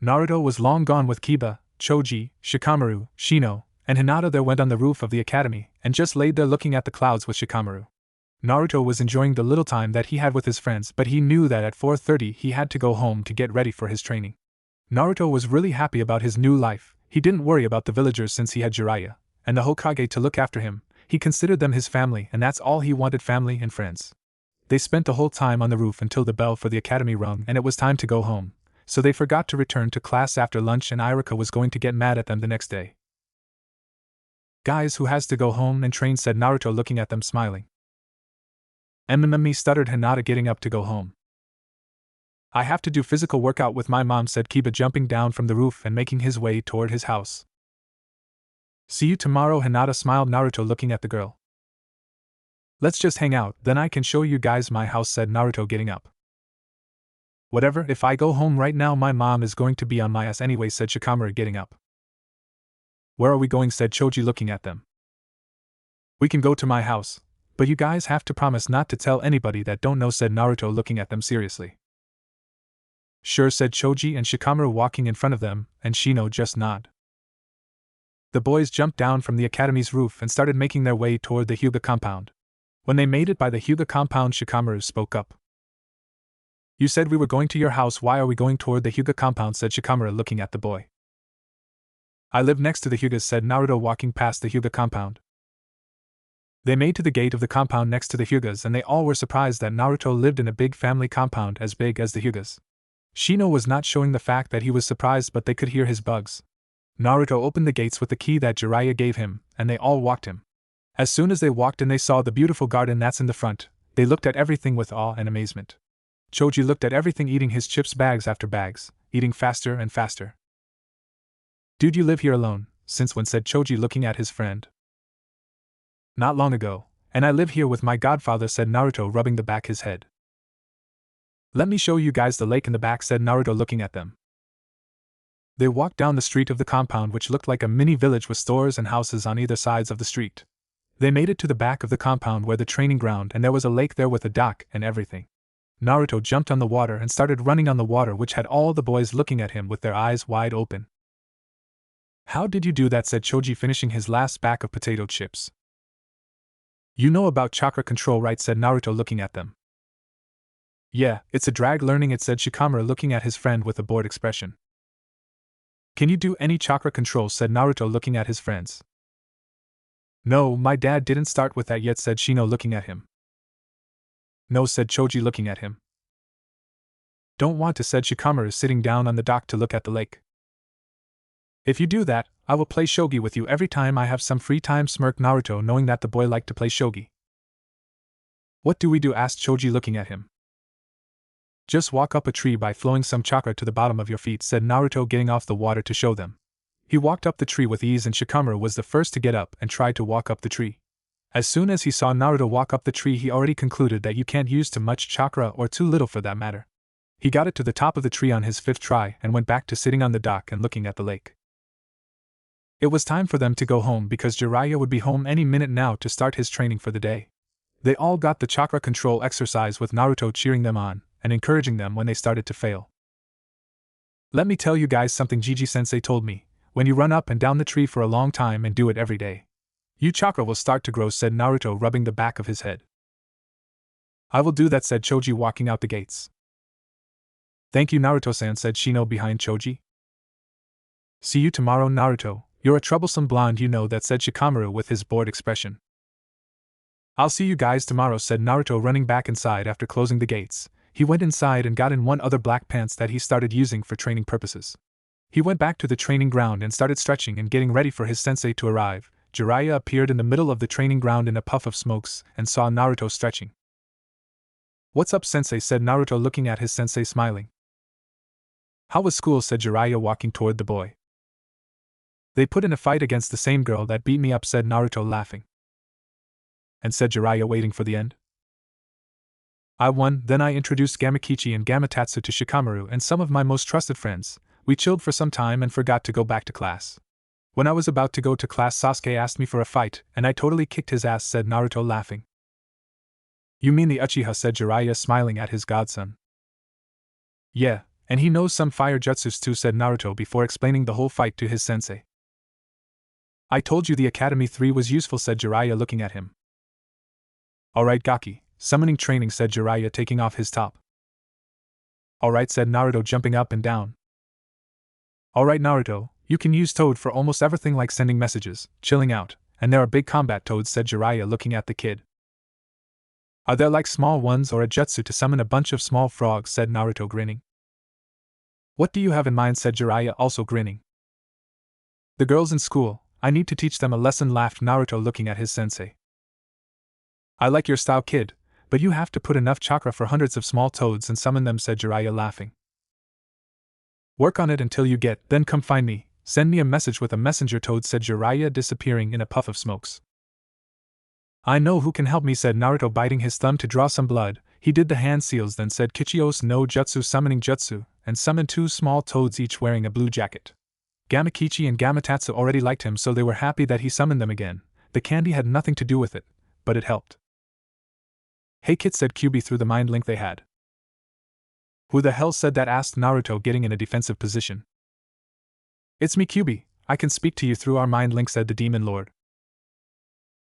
Naruto was long gone with Kiba, Choji, Shikamaru, Shino, and Hinata. There went on the roof of the academy, and just laid there looking at the clouds with Shikamaru. Naruto was enjoying the little time that he had with his friends, but he knew that at 4:30 he had to go home to get ready for his training. Naruto was really happy about his new life. He didn't worry about the villagers since he had Jiraiya and the Hokage to look after him. He considered them his family, and that's all he wanted, family and friends. They spent the whole time on the roof until the bell for the academy rung and it was time to go home, so they forgot to return to class after lunch, and Iruka was going to get mad at them the next day. Guys, who has to go home and train, said Naruto, looking at them smiling. Me, stuttered Hinata, getting up to go home. I have to do physical workout with my mom, said Kiba, jumping down from the roof and making his way toward his house. See you tomorrow, Hinata smiled Naruto, looking at the girl. Let's just hang out, then I can show you guys my house, said Naruto, getting up. Whatever, if I go home right now my mom is going to be on my ass anyway, said Shikamaru, getting up. Where are we going, said Choji, looking at them. We can go to my house, but you guys have to promise not to tell anybody that don't know, said Naruto, looking at them seriously. Sure, said Choji and Shikamaru, walking in front of them, and Shino just nod. The boys jumped down from the academy's roof and started making their way toward the Hyuga compound. When they made it by the Hyuga compound, Shikamaru spoke up. You said we were going to your house, why are we going toward the Hyuga compound, said Shikamaru, looking at the boy. I live next to the Hyugas, said Naruto, walking past the Hyuga compound. They made to the gate of the compound next to the Hyugas, and they all were surprised that Naruto lived in a big family compound as big as the Hyugas. Shino was not showing the fact that he was surprised, but they could hear his bugs. Naruto opened the gates with the key that Jiraiya gave him, and they all walked him. As soon as they walked in, they saw the beautiful garden that's in the front. They looked at everything with awe and amazement. Choji looked at everything, eating his chips bags after bags, eating faster and faster. Dude, you live here alone? Since when, said Choji, looking at his friend. Not long ago, and I live here with my godfather, said Naruto, rubbing the back of his head. Let me show you guys the lake in the back, said Naruto, looking at them. They walked down the street of the compound, which looked like a mini village with stores and houses on either sides of the street. They made it to the back of the compound where the training ground, and there was a lake there with a dock and everything. Naruto jumped on the water and started running on the water, which had all the boys looking at him with their eyes wide open. How did you do that, said Choji, finishing his last bag of potato chips. You know about chakra control, right, said Naruto, looking at them. Yeah, it's a drag learning it, said Shikamaru, looking at his friend with a bored expression. Can you do any chakra control, said Naruto, looking at his friends. No, my dad didn't start with that yet, said Shino, looking at him. No, said Choji, looking at him. Don't want to, said Shikamaru, sitting down on the dock to look at the lake. If you do that, I will play shogi with you every time I have some free time, smirked Naruto, knowing that the boy liked to play shogi. What do we do, asked Choji, looking at him. Just walk up a tree by flowing some chakra to the bottom of your feet, said Naruto, getting off the water to show them. He walked up the tree with ease, and Shikamaru was the first to get up and tried to walk up the tree. As soon as he saw Naruto walk up the tree, he already concluded that you can't use too much chakra, or too little for that matter. He got it to the top of the tree on his 5th try and went back to sitting on the dock and looking at the lake. It was time for them to go home because Jiraiya would be home any minute now to start his training for the day. They all got the chakra control exercise with Naruto cheering them on and encouraging them when they started to fail. Let me tell you guys something Gigi-sensei told me. When you run up and down the tree for a long time and do it every day, your chakra will start to grow, said Naruto, rubbing the back of his head. I will do that, said Choji, walking out the gates. Thank you, Naruto-san, said Shino behind Choji. See you tomorrow, Naruto. You're a troublesome blonde, you know that, said Shikamaru with his bored expression. I'll see you guys tomorrow, said Naruto, running back inside after closing the gates. He went inside and got in one other black pants that he started using for training purposes. He went back to the training ground and started stretching and getting ready for his sensei to arrive. Jiraiya appeared in the middle of the training ground in a puff of smokes and saw Naruto stretching. What's up, sensei, said Naruto, looking at his sensei smiling. How was school, said Jiraiya, walking toward the boy. They put in a fight against the same girl that beat me up, said Naruto, laughing. And said Jiraiya, waiting for the end. I won, then I introduced Gamakichi and Gamatatsu to Shikamaru and some of my most trusted friends. We chilled for some time and forgot to go back to class. When I was about to go to class, Sasuke asked me for a fight, and I totally kicked his ass, said Naruto, laughing. You mean the Uchiha, said Jiraiya, smiling at his godson. Yeah, and he knows some fire jutsus too, said Naruto before explaining the whole fight to his sensei. I told you the Academy 3 was useful, said Jiraiya, looking at him. Alright, Gaki, summoning training, said Jiraiya, taking off his top. Alright, said Naruto, jumping up and down. Alright, Naruto, you can use Toad for almost everything like sending messages, chilling out, and there are big combat toads, said Jiraiya, looking at the kid. Are there like small ones or a jutsu to summon a bunch of small frogs, said Naruto, grinning. What do you have in mind, said Jiraiya, also grinning. The girls in school, I need to teach them a lesson, laughed Naruto, looking at his sensei. I like your style, kid, but you have to put enough chakra for hundreds of small toads and summon them, said Jiraiya, laughing. Work on it until you get, then come find me, send me a message with a messenger toad, said Jiraiya, disappearing in a puff of smokes. I know who can help me, said Naruto, biting his thumb to draw some blood. He did the hand seals, then said Kichios no Jutsu summoning jutsu, and summoned 2 small toads, each wearing a blue jacket. Gamakichi and Gamatatsu already liked him, so they were happy that he summoned them again. The candy had nothing to do with it, but it helped. Hey kid, said Kyuubi through the mind link they had. Who the hell said that, asked Naruto, getting in a defensive position. It's me, Kyuubi. I can speak to you through our mind link, said the Demon Lord.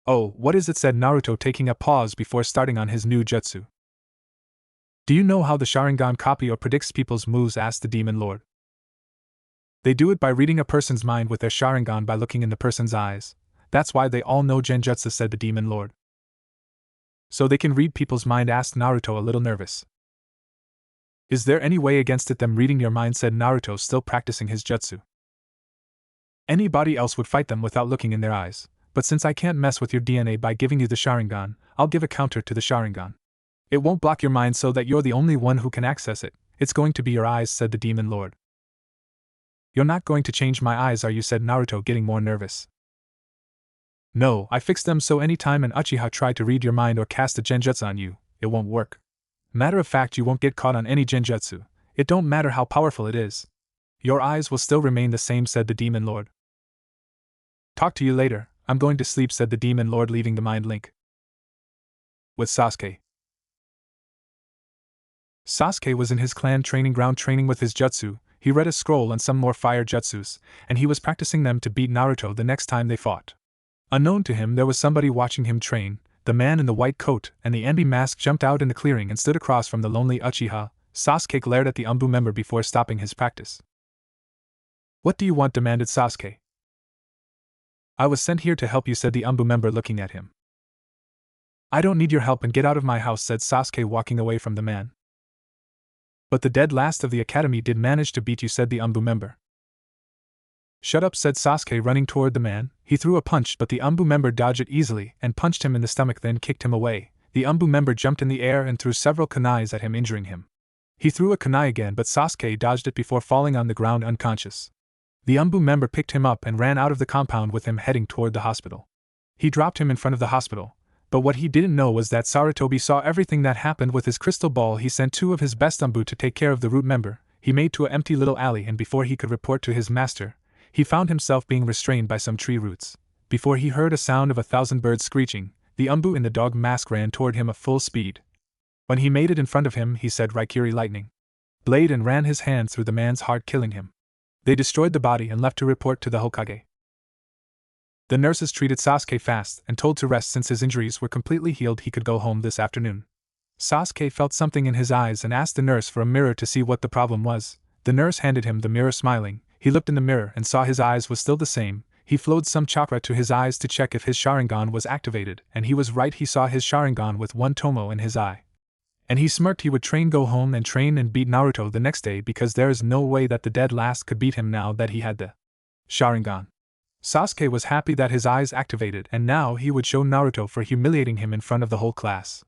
Oh, what is it, said Naruto, taking a pause before starting on his new jutsu. Do you know how the Sharingan copy or predicts people's moves, asked the Demon Lord. They do it by reading a person's mind with their Sharingan by looking in the person's eyes. That's why they all know Genjutsu, said the Demon Lord. So they can read people's mind, asked Naruto, a little nervous. Is there any way against it them reading your mind, said Naruto, still practicing his jutsu. Anybody else would fight them without looking in their eyes, but since I can't mess with your DNA by giving you the Sharingan, I'll give a counter to the Sharingan. It won't block your mind so that you're the only one who can access it, it's going to be your eyes, said the Demon Lord. You're not going to change my eyes, are you, said Naruto, getting more nervous. No, I fixed them so anytime an Uchiha tried to read your mind or cast a Genjutsu on you, it won't work. Matter of fact, you won't get caught on any Genjutsu. It don't matter how powerful it is. Your eyes will still remain the same, said the Demon Lord. Talk to you later, I'm going to sleep, said the Demon Lord, leaving the mind link. With Sasuke. Sasuke was in his clan training ground training with his jutsu. He read a scroll on some more fire jutsus, and he was practicing them to beat Naruto the next time they fought. Unknown to him, there was somebody watching him train. The man in the white coat and the Enby mask jumped out in the clearing and stood across from the lonely Uchiha. Sasuke glared at the Umbu member before stopping his practice. What do you want, demanded Sasuke. I was sent here to help you, said the Umbu member, looking at him. I don't need your help, and get out of my house, said Sasuke, walking away from the man. But the dead last of the academy did manage to beat you, said the Umbu member. Shut up, said Sasuke, running toward the man. He threw a punch, but the Umbu member dodged it easily and punched him in the stomach, then kicked him away. The Umbu member jumped in the air and threw several kunais at him, injuring him. He threw a kunai again, but Sasuke dodged it before falling on the ground unconscious. The Umbu member picked him up and ran out of the compound with him, heading toward the hospital. He dropped him in front of the hospital, but what he didn't know was that Sarutobi saw everything that happened. With his crystal ball, he sent 2 of his best Umbu to take care of the root member. He made to an empty little alley, and before he could report to his master, he found himself being restrained by some tree roots. Before he heard a sound of 1,000 birds screeching, the Umbu in the dog mask ran toward him at full speed. When he made it in front of him, he said Raikiri lightning blade and ran his hand through the man's heart, killing him. They destroyed the body and left to report to the Hokage. The nurses treated Sasuke fast and told to rest since his injuries were completely healed. He could go home this afternoon. Sasuke felt something in his eyes and asked the nurse for a mirror to see what the problem was. The nurse handed him the mirror smiling. He looked in the mirror and saw his eyes was still the same. He flowed some chakra to his eyes to check if his Sharingan was activated, and he was right, he saw his Sharingan with one tomo in his eye. And he smirked. He would go home and train and beat Naruto the next day because there is no way that the dead last could beat him now that he had the Sharingan. Sasuke was happy that his eyes activated, and now he would show Naruto for humiliating him in front of the whole class.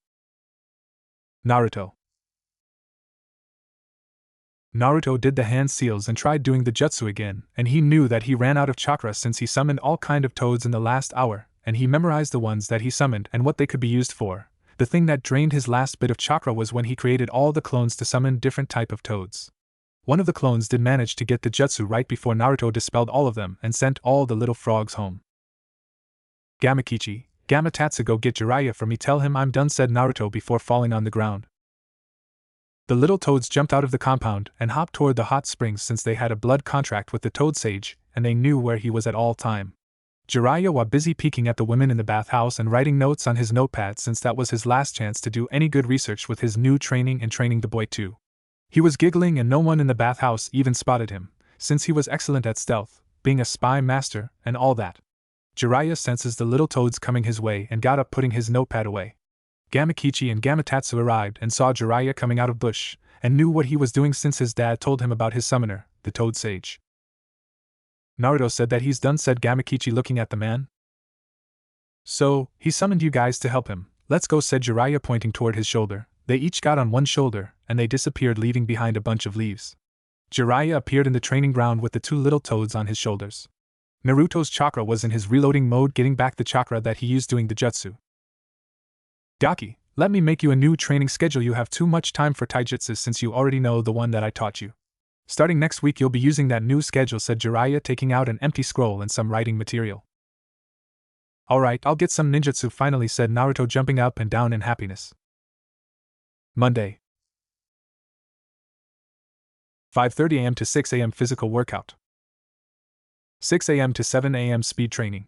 Naruto did the hand seals and tried doing the jutsu again, and he knew that he ran out of chakra since he summoned all kind of toads in the last hour, and he memorized the ones that he summoned and what they could be used for. The thing that drained his last bit of chakra was when he created all the clones to summon different type of toads. One of the clones did manage to get the jutsu right before Naruto dispelled all of them and sent all the little frogs home. Gamakichi, Gamatatsu, go get Jiraiya for me, tell him I'm done, said Naruto before falling on the ground. The little toads jumped out of the compound and hopped toward the hot springs since they had a blood contract with the Toad Sage, and they knew where he was at all time. Jiraiya was busy peeking at the women in the bathhouse and writing notes on his notepad since that was his last chance to do any good research with his new training and training the boy too. He was giggling and no one in the bathhouse even spotted him, since he was excellent at stealth, being a spy master, and all that. Jiraiya senses the little toads coming his way and got up, putting his notepad away. Gamakichi and Gamatatsu arrived and saw Jiraiya coming out of bush, and knew what he was doing since his dad told him about his summoner, the Toad Sage. Naruto said that he's done, said Gamakichi looking at the man. So, he summoned you guys to help him. Let's go, said Jiraiya pointing toward his shoulder. They each got on one shoulder, and they disappeared, leaving behind a bunch of leaves. Jiraiya appeared in the training ground with the two little toads on his shoulders. Naruto's chakra was in his reloading mode, getting back the chakra that he used doing the jutsu. Daki, let me make you a new training schedule. You have too much time for taijutsu since you already know the one that I taught you. Starting next week you'll be using that new schedule, said Jiraiya, taking out an empty scroll and some writing material. Alright, I'll get some ninjutsu finally, said Naruto, jumping up and down in happiness. Monday. 5:30 a.m. to 6 a.m. physical workout. 6 a.m. to 7 a.m. speed training.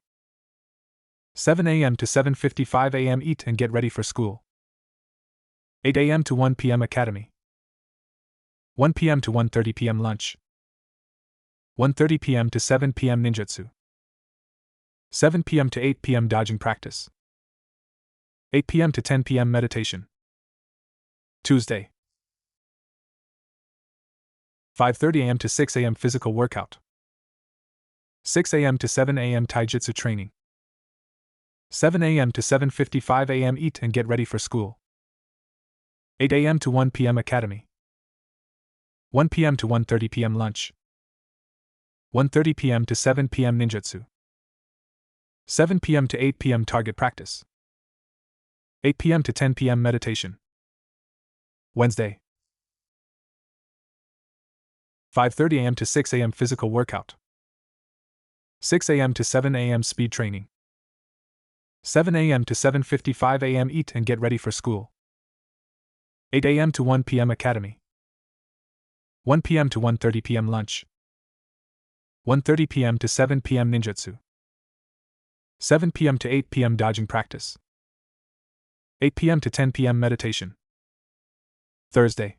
7 a.m. to 7:55 a.m. eat and get ready for school. 8 a.m. to 1 p.m. academy. 1 p.m. to 1:30 p.m. lunch. 1:30 p.m. to 7 p.m. ninjutsu. 7 p.m. to 8 p.m. dodging practice. 8 p.m. to 10 p.m. meditation. Tuesday. 5:30 a.m. to 6 a.m. physical workout. 6 a.m. to 7 a.m. taijutsu training. 7 a.m. to 7:55 a.m. eat and get ready for school. 8 a.m. to 1 p.m. academy. 1 p.m. to 1:30 p.m. lunch. 1:30 p.m. to 7 p.m. ninjutsu. 7 p.m. to 8 p.m. target practice. 8 p.m. to 10 p.m. meditation. Wednesday. 5:30 a.m. to 6 a.m. physical workout. 6 a.m. to 7 a.m. speed training. 7 a.m. to 7:55 a.m. eat and get ready for school. 8 a.m. to 1 p.m. academy. 1 p.m. to 1:30 p.m. lunch. 1:30 p.m. to 7 p.m. ninjutsu. 7 p.m. to 8 p.m. dodging practice. 8 p.m. to 10 p.m. meditation. Thursday.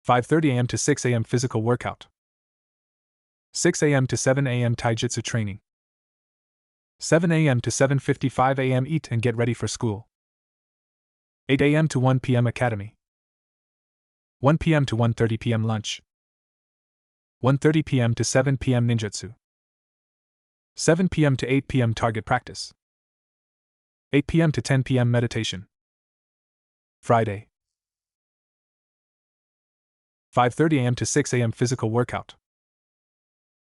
5:30 a.m. to 6 a.m. physical workout. 6 a.m. to 7 a.m. taijutsu training. 7 a.m. to 7:55 a.m. eat and get ready for school. 8 a.m. to 1 p.m. academy. 1 p.m. to 1:30 p.m. lunch. 1:30 p.m. to 7 p.m. ninjutsu. 7 p.m. to 8 p.m. target practice. 8 p.m. to 10 p.m. meditation. Friday. 5:30 a.m. to 6 a.m. physical workout.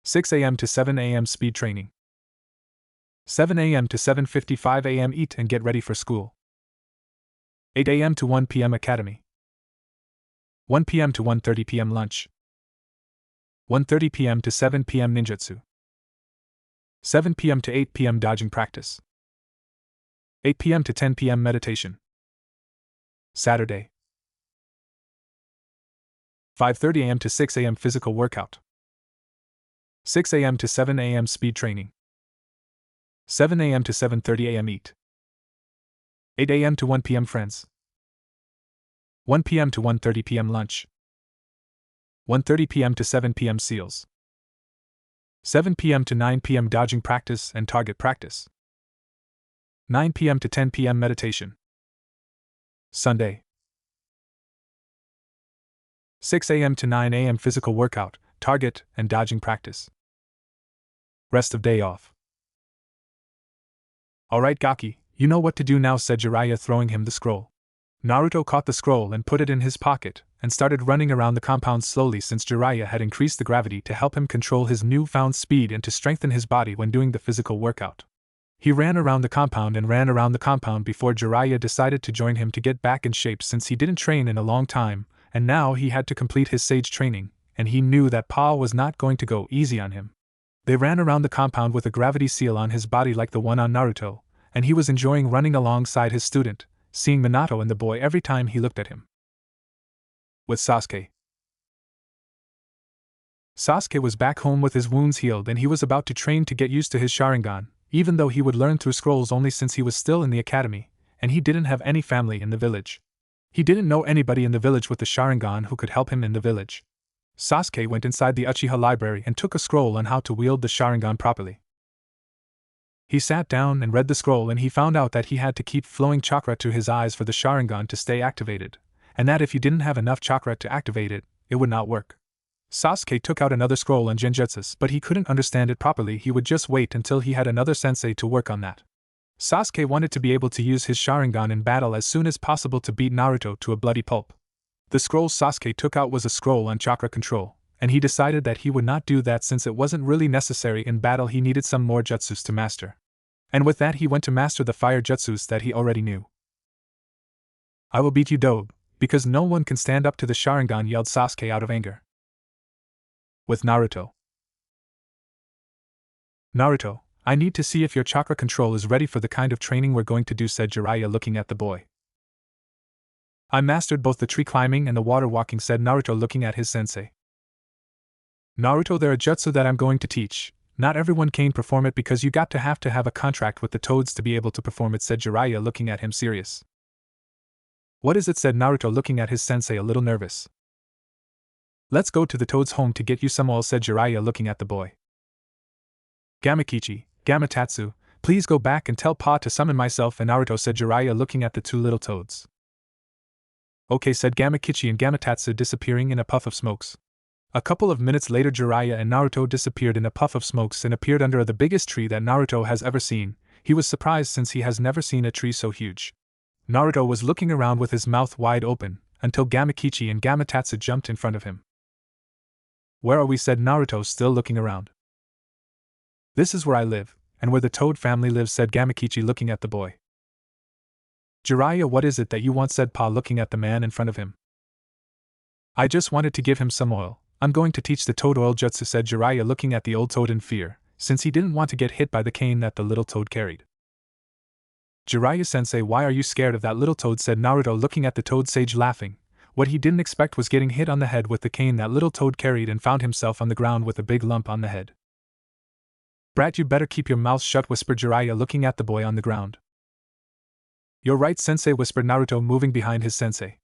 6 a.m. to 7 a.m. speed training. 7 a.m. to 7:55 a.m. eat and get ready for school. 8 a.m. to 1 p.m. academy. 1 p.m. to 1:30 p.m. lunch. 1:30 p.m. to 7 p.m. ninjutsu. 7 p.m. to 8 p.m. dodging practice. 8 p.m. to 10 p.m. meditation. Saturday. 5:30 a.m. to 6 a.m. physical workout. 6 a.m. to 7 a.m. speed training. 7 a.m. to 7:30 a.m. eat. 8 a.m. to 1 p.m. friends. 1 p.m. to 1:30 p.m. lunch. 1:30 p.m. to 7 p.m. seals. 7 p.m. to 9 p.m. dodging practice and target practice. 9 p.m. to 10 p.m. meditation. Sunday. 6 a.m. to 9 a.m. physical workout, target, and dodging practice. Rest of day off. Alright Gaki, you know what to do now, said Jiraiya, throwing him the scroll. Naruto caught the scroll and put it in his pocket, and started running around the compound slowly since Jiraiya had increased the gravity to help him control his newfound speed and to strengthen his body when doing the physical workout. He ran around the compound and ran around the compound before Jiraiya decided to join him to get back in shape since he didn't train in a long time, and now he had to complete his sage training, and he knew that Pa was not going to go easy on him. They ran around the compound with a gravity seal on his body like the one on Naruto, and he was enjoying running alongside his student, seeing Minato and the boy every time he looked at him. With Sasuke. Sasuke was back home with his wounds healed and he was about to train to get used to his Sharingan, even though he would learn through scrolls only since he was still in the academy, and he didn't have any family in the village. He didn't know anybody in the village with the Sharingan who could help him in the village. Sasuke went inside the Uchiha library and took a scroll on how to wield the Sharingan properly. He sat down and read the scroll and he found out that he had to keep flowing chakra to his eyes for the Sharingan to stay activated, and that if you didn't have enough chakra to activate it, it would not work. Sasuke took out another scroll on Genjutsus, but he couldn't understand it properly. He would just wait until he had another sensei to work on that. Sasuke wanted to be able to use his Sharingan in battle as soon as possible to beat Naruto to a bloody pulp. The scroll Sasuke took out was a scroll on chakra control, and he decided that he would not do that since it wasn't really necessary in battle. He needed some more jutsus to master. And with that he went to master the fire jutsus that he already knew. I will beat you, Dobe, because no one can stand up to the Sharingan, yelled Sasuke out of anger. With Naruto. Naruto, I need to see if your chakra control is ready for the kind of training we're going to do, said Jiraiya looking at the boy. I mastered both the tree climbing and the water walking, said Naruto looking at his sensei. Naruto, there are jutsu that I'm going to teach. Not everyone can perform it because you got to have a contract with the toads to be able to perform it, said Jiraiya looking at him serious. What is it, said Naruto looking at his sensei a little nervous. Let's go to the toad's home to get you some oil, said Jiraiya looking at the boy. Gamakichi, Gamatatsu, please go back and tell Pa to summon myself and Naruto, said Jiraiya looking at the two little toads. Okay, said Gamakichi and Gamatatsu, disappearing in a puff of smokes. A couple of minutes later Jiraiya and Naruto disappeared in a puff of smokes and appeared under the biggest tree that Naruto has ever seen. He was surprised since he has never seen a tree so huge. Naruto was looking around with his mouth wide open, until Gamakichi and Gamatatsu jumped in front of him. Where are we, said Naruto, still looking around. This is where I live, and where the Toad family lives, said Gamakichi looking at the boy. Jiraiya, what is it that you want, said Pa looking at the man in front of him. I just wanted to give him some oil. I'm going to teach the toad oil jutsu, said Jiraiya looking at the old toad in fear, since he didn't want to get hit by the cane that the little toad carried. Jiraiya-sensei, why are you scared of that little toad, said Naruto looking at the toad sage laughing. What he didn't expect was getting hit on the head with the cane that little toad carried and found himself on the ground with a big lump on the head. Brat, you better keep your mouth shut, whispered Jiraiya looking at the boy on the ground. You're right, sensei, whispered Naruto moving behind his sensei.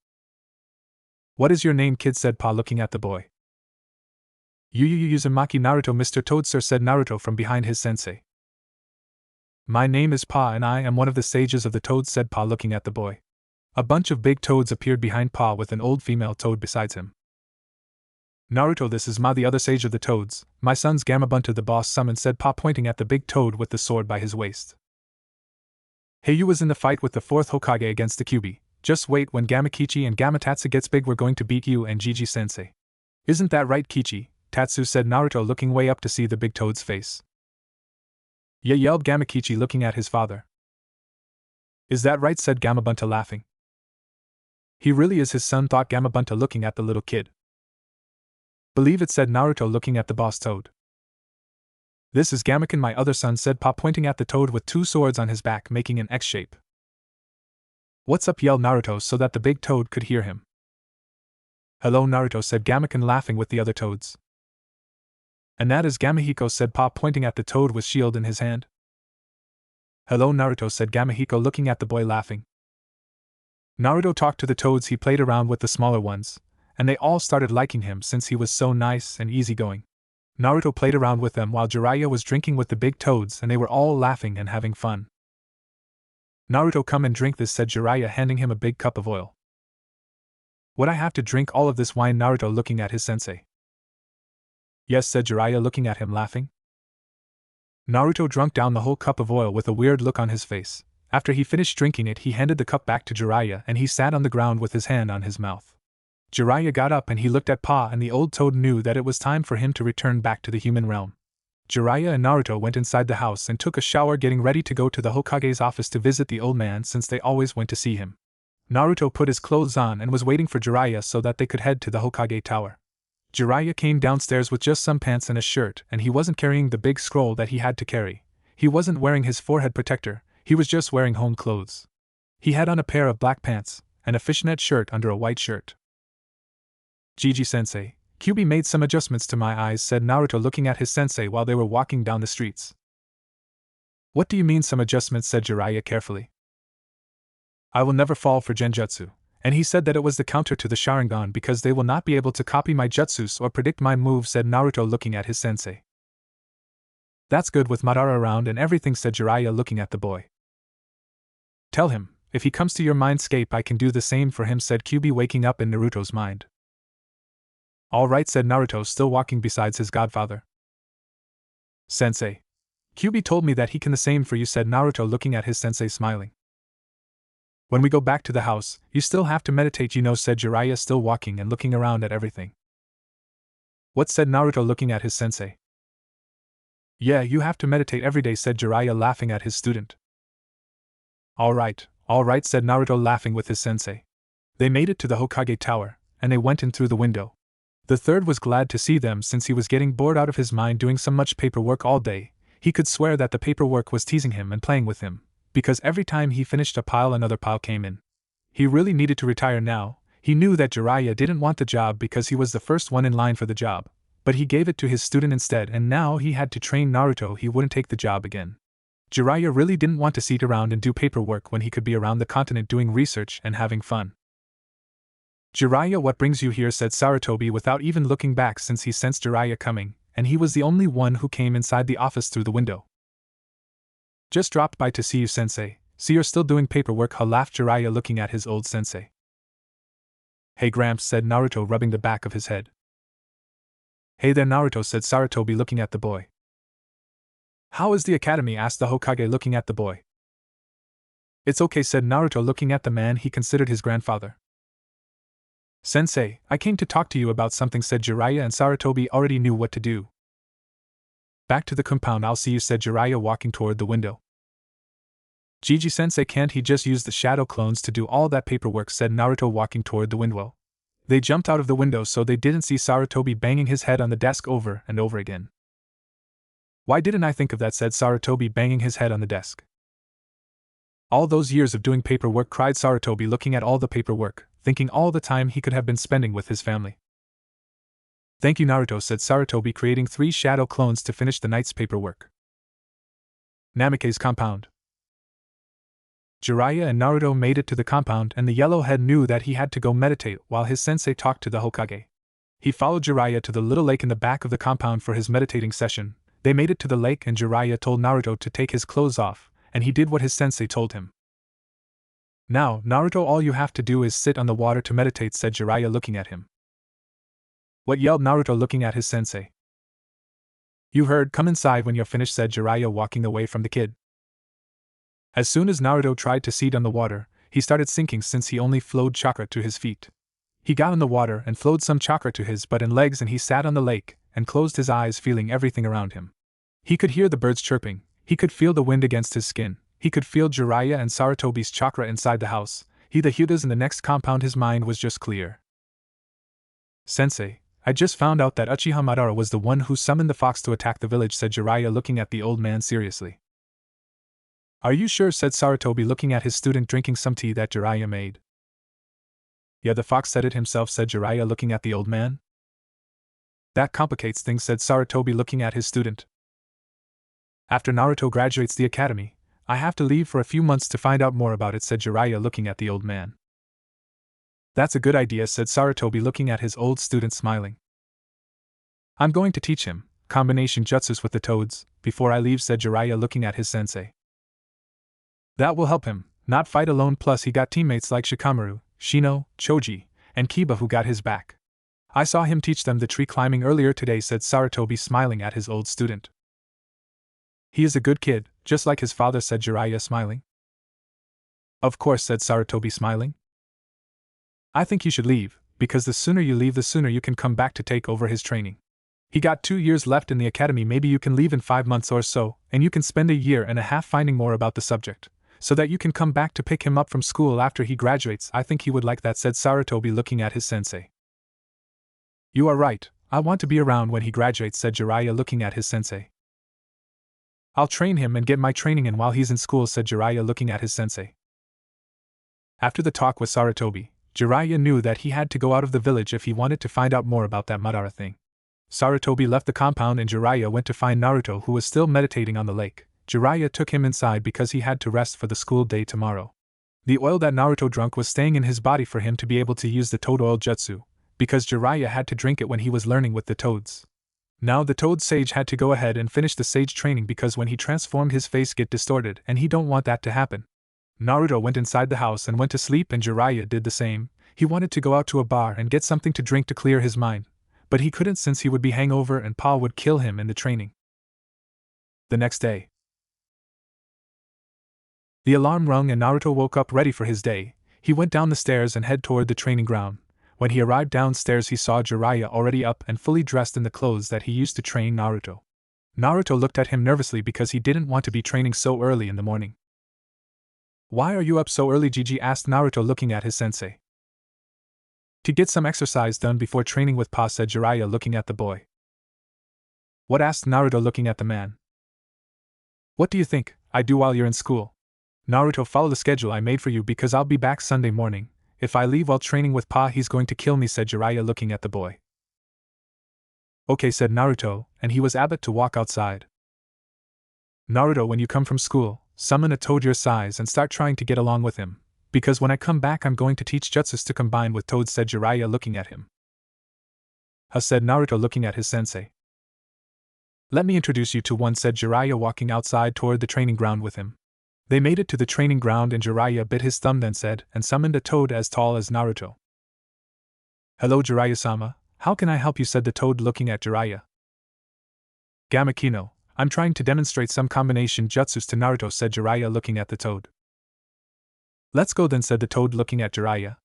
What is your name, kid, said Pa looking at the boy. Uzumaki Naruto, Mr. Toad, sir, said Naruto from behind his sensei. My name is Pa and I am one of the sages of the toads, said Pa looking at the boy. A bunch of big toads appeared behind Pa with an old female toad besides him. Naruto, this is Ma, the other sage of the toads. My son's Gamabunta the boss summoned, said Pa pointing at the big toad with the sword by his waist. Hey, you was in the fight with the fourth Hokage against the Kyuubi. Just wait, when Gamakichi and Gamatatsu gets big we're going to beat you and Gigi sensei. Isn't that right, Kichi? Tatsu, said Naruto looking way up to see the big toad's face. Yeah, yelled Gamakichi looking at his father. Is that right, said Gamabunta laughing. He really is his son, thought Gamabunta looking at the little kid. Believe it, said Naruto looking at the boss toad. This is Gamaken, my other son, said Pa pointing at the toad with two swords on his back making an X shape. What's up, yelled Naruto so that the big toad could hear him. Hello, Naruto, said Gamaken laughing with the other toads. And that is Gamahiko, said Pa pointing at the toad with shield in his hand. Hello, Naruto, said Gamahiko looking at the boy laughing. Naruto talked to the toads, he played around with the smaller ones, and they all started liking him since he was so nice and easygoing. Naruto played around with them while Jiraiya was drinking with the big toads, and they were all laughing and having fun. Naruto, come and drink this, said Jiraiya, handing him a big cup of oil. Would I have to drink all of this? whined Naruto, looking at his sensei. Yes, said Jiraiya, looking at him laughing. Naruto drank down the whole cup of oil with a weird look on his face. After he finished drinking it, he handed the cup back to Jiraiya and he sat on the ground with his hand on his mouth. Jiraiya got up and he looked at Pa, and the old toad knew that it was time for him to return back to the human realm. Jiraiya and Naruto went inside the house and took a shower, getting ready to go to the Hokage's office to visit the old man since they always went to see him. Naruto put his clothes on and was waiting for Jiraiya so that they could head to the Hokage tower. Jiraiya came downstairs with just some pants and a shirt, and he wasn't carrying the big scroll that he had to carry. He wasn't wearing his forehead protector, he was just wearing home clothes. He had on a pair of black pants and a fishnet shirt under a white shirt. Gigi-sensei, Kyuubi made some adjustments to my eyes, said Naruto, looking at his sensei while they were walking down the streets. What do you mean some adjustments? said Jiraiya carefully. I will never fall for genjutsu, and he said that it was the counter to the Sharingan because they will not be able to copy my jutsus or predict my moves, said Naruto, looking at his sensei. That's good with Madara around and everything, said Jiraiya, looking at the boy. Tell him, if he comes to your mindscape I can do the same for him, said Kyuubi, waking up in Naruto's mind. All right, said Naruto, still walking beside his godfather. Sensei. Kyuubi told me that he can the same for you, said Naruto, looking at his sensei, smiling. When we go back to the house, you still have to meditate, you know, said Jiraiya, still walking and looking around at everything. What? said Naruto, looking at his sensei. Yeah, you have to meditate every day, said Jiraiya, laughing at his student. All right, said Naruto, laughing with his sensei. They made it to the Hokage tower, and they went in through the window. The third was glad to see them since he was getting bored out of his mind doing so much paperwork all day. He could swear that the paperwork was teasing him and playing with him, because every time he finished a pile another pile came in. He really needed to retire now. He knew that Jiraiya didn't want the job because he was the first one in line for the job, but he gave it to his student instead, and now he had to train Naruto. He wouldn't take the job again. Jiraiya really didn't want to sit around and do paperwork when he could be around the continent doing research and having fun. Jiraiya, what brings you here? said Sarutobi without even looking back since he sensed Jiraiya coming, and he was the only one who came inside the office through the window. Just dropped by to see you, sensei. See, you're still doing paperwork, huh? laughed Jiraiya, looking at his old sensei. Hey Gramps, said Naruto, rubbing the back of his head. Hey there Naruto, said Sarutobi, looking at the boy. How is the academy? asked the Hokage, looking at the boy. It's okay, said Naruto, looking at the man he considered his grandfather. Sensei, I came to talk to you about something, said Jiraiya, and Sarutobi already knew what to do. Back to the compound, I'll see you, said Jiraiya, walking toward the window. Gigi-sensei, can't he just use the shadow clones to do all that paperwork? said Naruto, walking toward the window. They jumped out of the window so they didn't see Sarutobi banging his head on the desk over and over again. Why didn't I think of that? said Sarutobi, banging his head on the desk. All those years of doing paperwork, cried Sarutobi, looking at all the paperwork, thinking all the time he could have been spending with his family. Thank you, Naruto, said Sarutobi, creating 3 shadow clones to finish the night's paperwork. Namikaze's compound. Jiraiya and Naruto made it to the compound, and the yellowhead knew that he had to go meditate while his sensei talked to the Hokage. He followed Jiraiya to the little lake in the back of the compound for his meditating session. They made it to the lake and Jiraiya told Naruto to take his clothes off, and he did what his sensei told him. Now, Naruto, all you have to do is sit on the water to meditate, said Jiraiya, looking at him. What? yelled Naruto, looking at his sensei. You heard, come inside when you're finished, said Jiraiya, walking away from the kid. As soon as Naruto tried to sit on the water, he started sinking since he only flowed chakra to his feet. He got in the water and flowed some chakra to his butt and legs, and he sat on the lake and closed his eyes, feeling everything around him. He could hear the birds chirping, he could feel the wind against his skin, he could feel Jiraiya and Sarutobi's chakra inside the house, the Hyudas in the next compound. His mind was just clear. Sensei, I just found out that Uchiha Madara was the one who summoned the fox to attack the village, said Jiraiya, looking at the old man seriously. Are you sure? said Sarutobi, looking at his student drinking some tea that Jiraiya made. Yeah, the fox said it himself, said Jiraiya, looking at the old man. That complicates things, said Sarutobi, looking at his student. After Naruto graduates the academy, I have to leave for a few months to find out more about it, said Jiraiya, looking at the old man. That's a good idea, said Sarutobi, looking at his old student smiling. I'm going to teach him combination jutsus with the toads before I leave, said Jiraiya, looking at his sensei. That will help him not fight alone, plus he got teammates like Shikamaru, Shino, Choji, and Kiba who got his back. I saw him teach them the tree climbing earlier today, said Sarutobi, smiling at his old student. He is a good kid, just like his father, said Jiraiya, smiling. Of course, said Sarutobi, smiling. I think you should leave, because the sooner you leave the sooner you can come back to take over his training. He got 2 years left in the academy, maybe you can leave in 5 months or so, and you can spend 1.5 years finding more about the subject, so that you can come back to pick him up from school after he graduates. I think he would like that, said Sarutobi, looking at his sensei. You are right, I want to be around when he graduates, said Jiraiya, looking at his sensei. I'll train him and get my training in while he's in school, said Jiraiya, looking at his sensei. After the talk with Sarutobi, Jiraiya knew that he had to go out of the village if he wanted to find out more about that Madara thing. Sarutobi left the compound and Jiraiya went to find Naruto, who was still meditating on the lake. Jiraiya took him inside because he had to rest for the school day tomorrow. The oil that Naruto drank was staying in his body for him to be able to use the toad oil jutsu, because Jiraiya had to drink it when he was learning with the toads. Now the toad sage had to go ahead and finish the sage training because when he transformed his face get distorted and he don't want that to happen. Naruto went inside the house and went to sleep, and Jiraiya did the same. He wanted to go out to a bar and get something to drink to clear his mind, but he couldn't since he would be hangover and Pa would kill him in the training. The next day, the alarm rung and Naruto woke up ready for his day. He went down the stairs and head toward the training ground. When he arrived downstairs, he saw Jiraiya already up and fully dressed in the clothes that he used to train Naruto. Naruto looked at him nervously because he didn't want to be training so early in the morning. Why are you up so early, Gigi? Asked Naruto, looking at his sensei. To get some exercise done before training with Pa, said Jiraiya, looking at the boy. What? Asked Naruto, looking at the man. What do you think I do while you're in school? Naruto, follow the schedule I made for you because I'll be back Sunday morning. If I leave while training with Pa, he's going to kill me, said Jiraiya, looking at the boy. Okay, said Naruto, and he was about to walk outside. Naruto, when you come from school, summon a toad your size and start trying to get along with him, because when I come back I'm going to teach jutsus to combine with toads, said Jiraiya, looking at him. Said Naruto, looking at his sensei. Let me introduce you to one, said Jiraiya, walking outside toward the training ground with him. They made it to the training ground and Jiraiya bit his thumb, then said, and summoned a toad as tall as Naruto. Hello, Jiraiya-sama, how can I help you? Said the toad, looking at Jiraiya. Gamakino, I'm trying to demonstrate some combination jutsus to Naruto, said Jiraiya, looking at the toad. Let's go then, said the toad, looking at Jiraiya.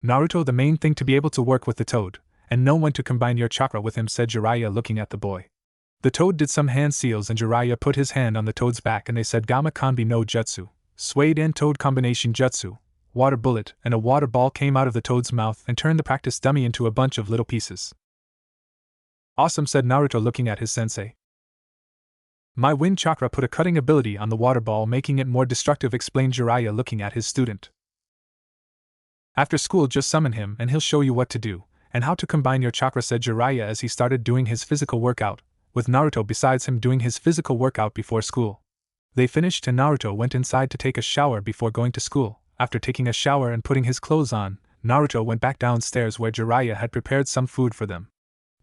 Naruto, the main thing to be able to work with the toad, and know when to combine your chakra with him, said Jiraiya, looking at the boy. The toad did some hand seals and Jiraiya put his hand on the toad's back and they said Gamma Kanbi no Jutsu, Suede and Toad Combination Jutsu, Water Bullet, and a water ball came out of the toad's mouth and turned the practice dummy into a bunch of little pieces. Awesome, said Naruto, looking at his sensei. My wind chakra put a cutting ability on the water ball, making it more destructive, explained Jiraiya, looking at his student. After school just summon him and he'll show you what to do, and how to combine your chakra, said Jiraiya as he started doing his physical workout, with Naruto besides him doing his physical workout before school. They finished and Naruto went inside to take a shower before going to school. After taking a shower and putting his clothes on, Naruto went back downstairs where Jiraiya had prepared some food for them.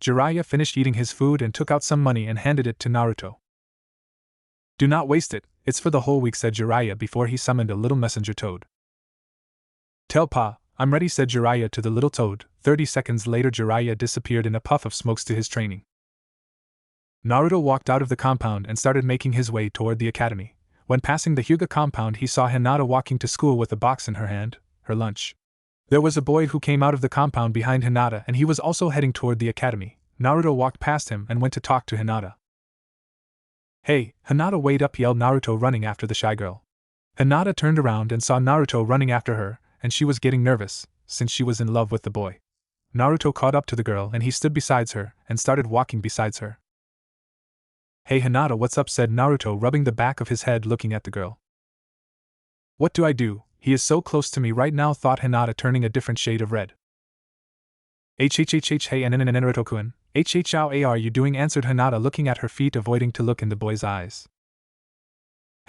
Jiraiya finished eating his food and took out some money and handed it to Naruto. Do not waste it, it's for the whole week, said Jiraiya before he summoned a little messenger toad. Tell Pa, I'm ready, said Jiraiya to the little toad. 30 seconds later Jiraiya disappeared in a puff of smokes to his training. Naruto walked out of the compound and started making his way toward the academy. When passing the Hyuga compound he saw Hinata walking to school with a box in her hand, her lunch. There was a boy who came out of the compound behind Hinata and he was also heading toward the academy. Naruto walked past him and went to talk to Hinata. Hey, Hinata, wait up, yelled Naruto, running after the shy girl. Hinata turned around and saw Naruto running after her, and she was getting nervous, since she was in love with the boy. Naruto caught up to the girl and he stood beside her and started walking beside her. Hey Hinata, what's up, said Naruto, rubbing the back of his head, looking at the girl. What do I do? He is so close to me right now, thought Hinata, turning a different shade of red. Hey Naruto-kun, how are you doing, answered Hinata, looking at her feet, avoiding to look in the boy's eyes.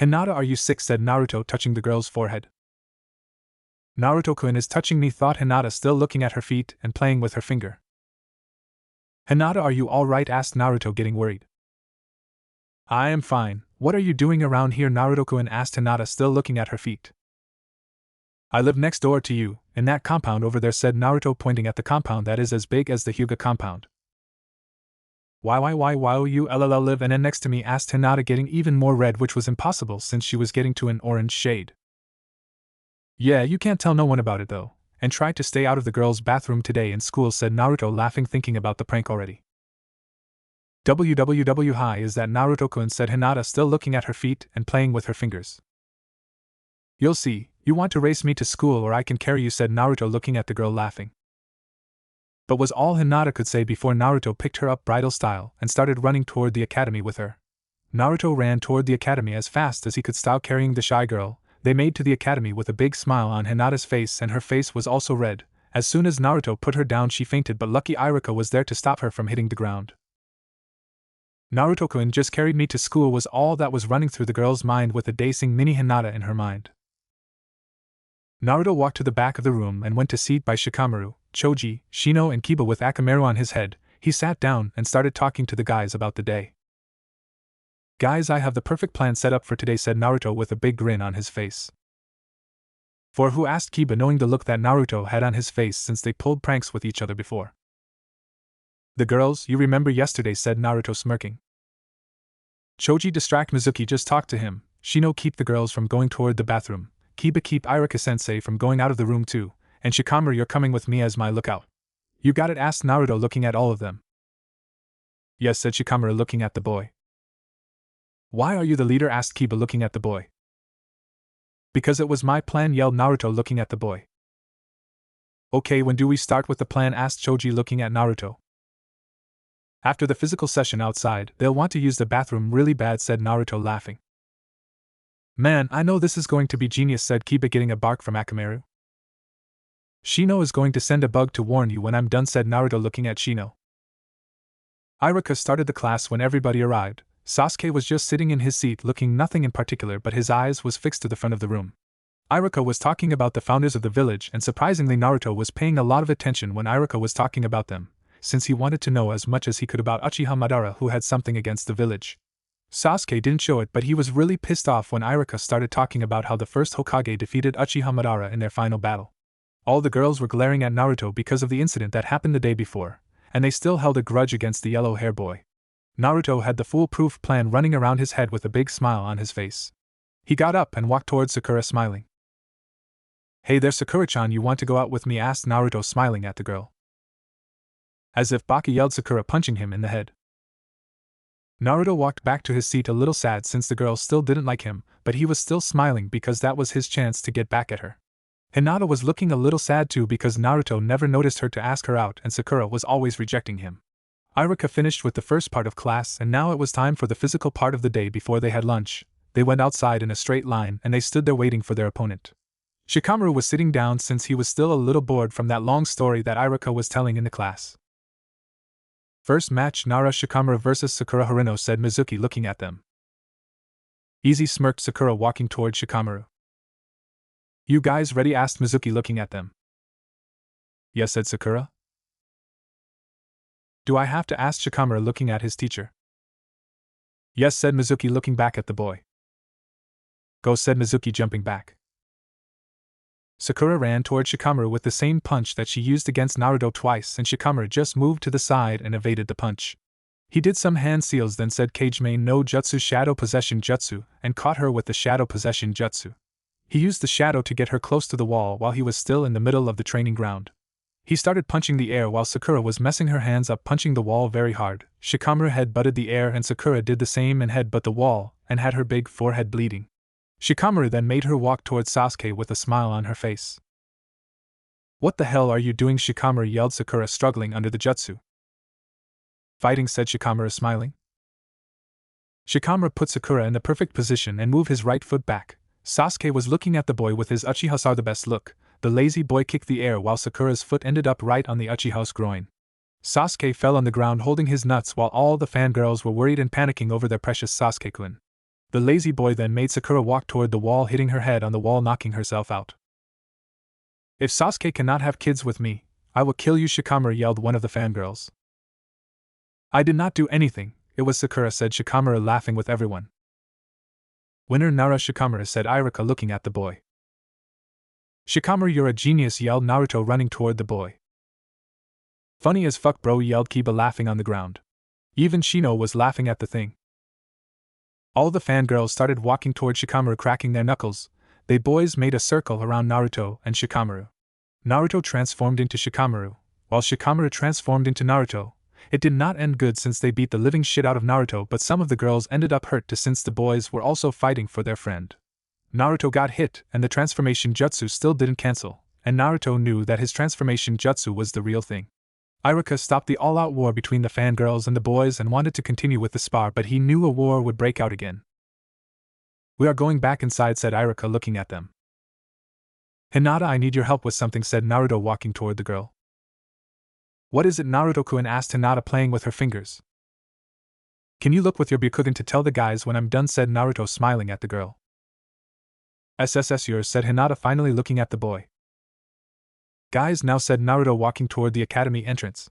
Hinata, are you sick, said Naruto, touching the girl's forehead. Naruto-kun is touching me, thought Hinata, still looking at her feet and playing with her finger. Hinata, are you alright? Asked Naruto, getting worried. I am fine. What are you doing around here? Naruto-kun asked Hinata, still looking at her feet. I live next door to you, in that compound over there, said Naruto, pointing at the compound that is as big as the Hyuga compound. Why you live and next to me? Asked Hinata, getting even more red, which was impossible since she was getting to an orange shade. Yeah, you can't tell no one about it though, and try to stay out of the girls' bathroom today in school, said Naruto, laughing, thinking about the prank already. WWW, hi, is that Naruto-kun? Said Hinata, still looking at her feet and playing with her fingers. You'll see, you want to race me to school or I can carry you, said Naruto, looking at the girl, laughing. But was all Hinata could say before Naruto picked her up bridal style and started running toward the academy with her. Naruto ran toward the academy as fast as he could, style carrying the shy girl. They made to the academy with a big smile on Hinata's face, and her face was also red. As soon as Naruto put her down, she fainted, but lucky Iruka was there to stop her from hitting the ground. Naruto-kun just carried me to school was all that was running through the girl's mind, with a dacing mini Hinata in her mind. Naruto walked to the back of the room and went to seat by Shikamaru, Choji, Shino and Kiba with Akamaru on his head. He sat down and started talking to the guys about the day. Guys, I have the perfect plan set up for today, said Naruto with a big grin on his face. For who? Asked Kiba, knowing the look that Naruto had on his face since they pulled pranks with each other before. The girls, you remember yesterday, said Naruto, smirking. Choji, distract Mizuki, just talk to him. Shino, keep the girls from going toward the bathroom. Kiba, keep Iruka-sensei from going out of the room too. And Shikamaru, you're coming with me as my lookout. You got it? Asked Naruto, looking at all of them. Yes, said Shikamaru, looking at the boy. Why are you the leader? Asked Kiba, looking at the boy. Because it was my plan, yelled Naruto, looking at the boy. Okay, when do we start with the plan? Asked Choji, looking at Naruto. After the physical session outside, they'll want to use the bathroom really bad, said Naruto, laughing. Man, I know this is going to be genius, said Kiba, getting a bark from Akamaru. Shino is going to send a bug to warn you when I'm done, said Naruto, looking at Shino. Iruka started the class when everybody arrived. Sasuke was just sitting in his seat, looking nothing in particular, but his eyes was fixed to the front of the room. Iruka was talking about the founders of the village, and surprisingly Naruto was paying a lot of attention when Iruka was talking about them, since he wanted to know as much as he could about Uchiha Madara, who had something against the village. Sasuke didn't show it, but he was really pissed off when Iruka started talking about how the first Hokage defeated Uchiha Madara in their final battle. All the girls were glaring at Naruto because of the incident that happened the day before, and they still held a grudge against the yellow hair boy. Naruto had the foolproof plan running around his head with a big smile on his face. He got up and walked towards Sakura, smiling. Hey there, Sakura-chan, you want to go out with me? Asked Naruto, smiling at the girl. As if Baka, yelled Sakura, punching him in the head. Naruto walked back to his seat a little sad since the girl still didn't like him, but he was still smiling because that was his chance to get back at her. Hinata was looking a little sad too because Naruto never noticed her to ask her out and Sakura was always rejecting him. Iruka finished with the first part of class and now it was time for the physical part of the day. Before they had lunch, they went outside in a straight line and they stood there waiting for their opponent. Shikamaru was sitting down since he was still a little bored from that long story that Iruka was telling in the class. First match, Nara Shikamaru vs Sakura Harino, said Mizuki, looking at them. Easy, smirked Sakura, walking toward Shikamaru. You guys ready? Asked Mizuki, looking at them. Yes, said Sakura. Do I have to? Asked Shikamaru, looking at his teacher. Yes, said Mizuki, looking back at the boy. Go, said Mizuki, jumping back. Sakura ran toward Shikamaru with the same punch that she used against Naruto twice, and Shikamaru just moved to the side and evaded the punch. He did some hand seals, then said Kageme no Jutsu Shadow Possession Jutsu, and caught her with the Shadow Possession Jutsu. He used the shadow to get her close to the wall while he was still in the middle of the training ground. He started punching the air while Sakura was messing her hands up, punching the wall very hard. Shikamaru head-butted the air and Sakura did the same and head-butt the wall, and had her big forehead bleeding. Shikamaru then made her walk towards Sasuke with a smile on her face. What the hell are you doing? Shikamaru yelled, Sakura struggling under the jutsu. Fighting, said Shikamaru, smiling. Shikamaru put Sakura in the perfect position and moved his right foot back. Sasuke was looking at the boy with his Uchiha the best look. The lazy boy kicked the air while Sakura's foot ended up right on the Uchiha's groin. Sasuke fell on the ground holding his nuts while all the fangirls were worried and panicking over their precious Sasuke-kun. The lazy boy then made Sakura walk toward the wall, hitting her head on the wall, knocking herself out. If Sasuke cannot have kids with me, I will kill you, Shikamaru yelled one of the fangirls. I did not do anything, it was Sakura, said Shikamaru, laughing with everyone. Winner Nara, Shikamaru, said Iruka, looking at the boy. Shikamaru, you're a genius, yelled Naruto, running toward the boy. Funny as fuck, bro, yelled Kiba, laughing on the ground. Even Shino was laughing at the thing. All the fangirls started walking toward Shikamaru, cracking their knuckles. They boys made a circle around Naruto and Shikamaru. Naruto transformed into Shikamaru, while Shikamaru transformed into Naruto. It did not end good since they beat the living shit out of Naruto, but some of the girls ended up hurt too since the boys were also fighting for their friend. Naruto got hit and the transformation jutsu still didn't cancel, and Naruto knew that his transformation jutsu was the real thing. Iruka stopped the all-out war between the fangirls and the boys and wanted to continue with the spar, but he knew a war would break out again. We are going back inside, said Iruka, looking at them. Hinata, I need your help with something, said Naruto, walking toward the girl. What is it, Naruto-kun, asked Hinata, playing with her fingers. Can you look with your Byakugan to tell the guys when I'm done, said Naruto, smiling at the girl. SSS yours, said Hinata, finally looking at the boy. Guys, now, said Naruto, walking toward the academy entrance.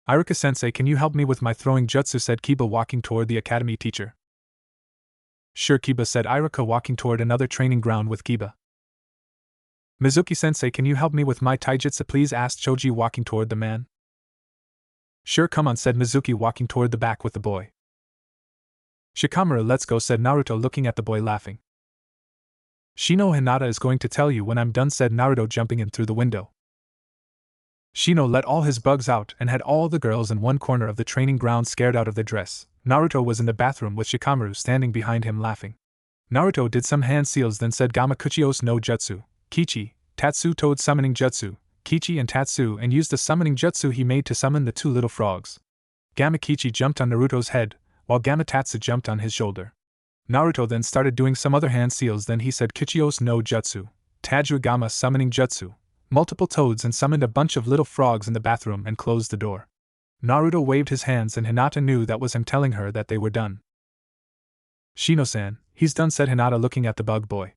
Iruka-sensei, can you help me with my throwing jutsu, said Kiba, walking toward the academy teacher. Sure, Kiba, said Iruka, walking toward another training ground with Kiba. Mizuki-sensei, can you help me with my taijutsu, please, asked Choji, walking toward the man. Sure, come on, said Mizuki, walking toward the back with the boy. Shikamaru, let's go, said Naruto, looking at the boy, laughing. Shino, Hinata is going to tell you when I'm done, said Naruto, jumping in through the window. Shino let all his bugs out and had all the girls in one corner of the training ground scared out of their dress. Naruto was in the bathroom with Shikamaru standing behind him, laughing. Naruto did some hand seals, then said Gamakuchios no Jutsu, Kichi, Tatsu Toad summoning jutsu, Kichi and Tatsu, and used the summoning jutsu he made to summon the two little frogs. Gamakichi jumped on Naruto's head, while Gamatatsu jumped on his shoulder. Naruto then started doing some other hand seals, then he said Kuchios no Jutsu, Tajugama summoning jutsu, multiple toads, and summoned a bunch of little frogs in the bathroom and closed the door. Naruto waved his hands and Hinata knew that was him telling her that they were done. Shino-san, he's done, said Hinata, looking at the bug boy.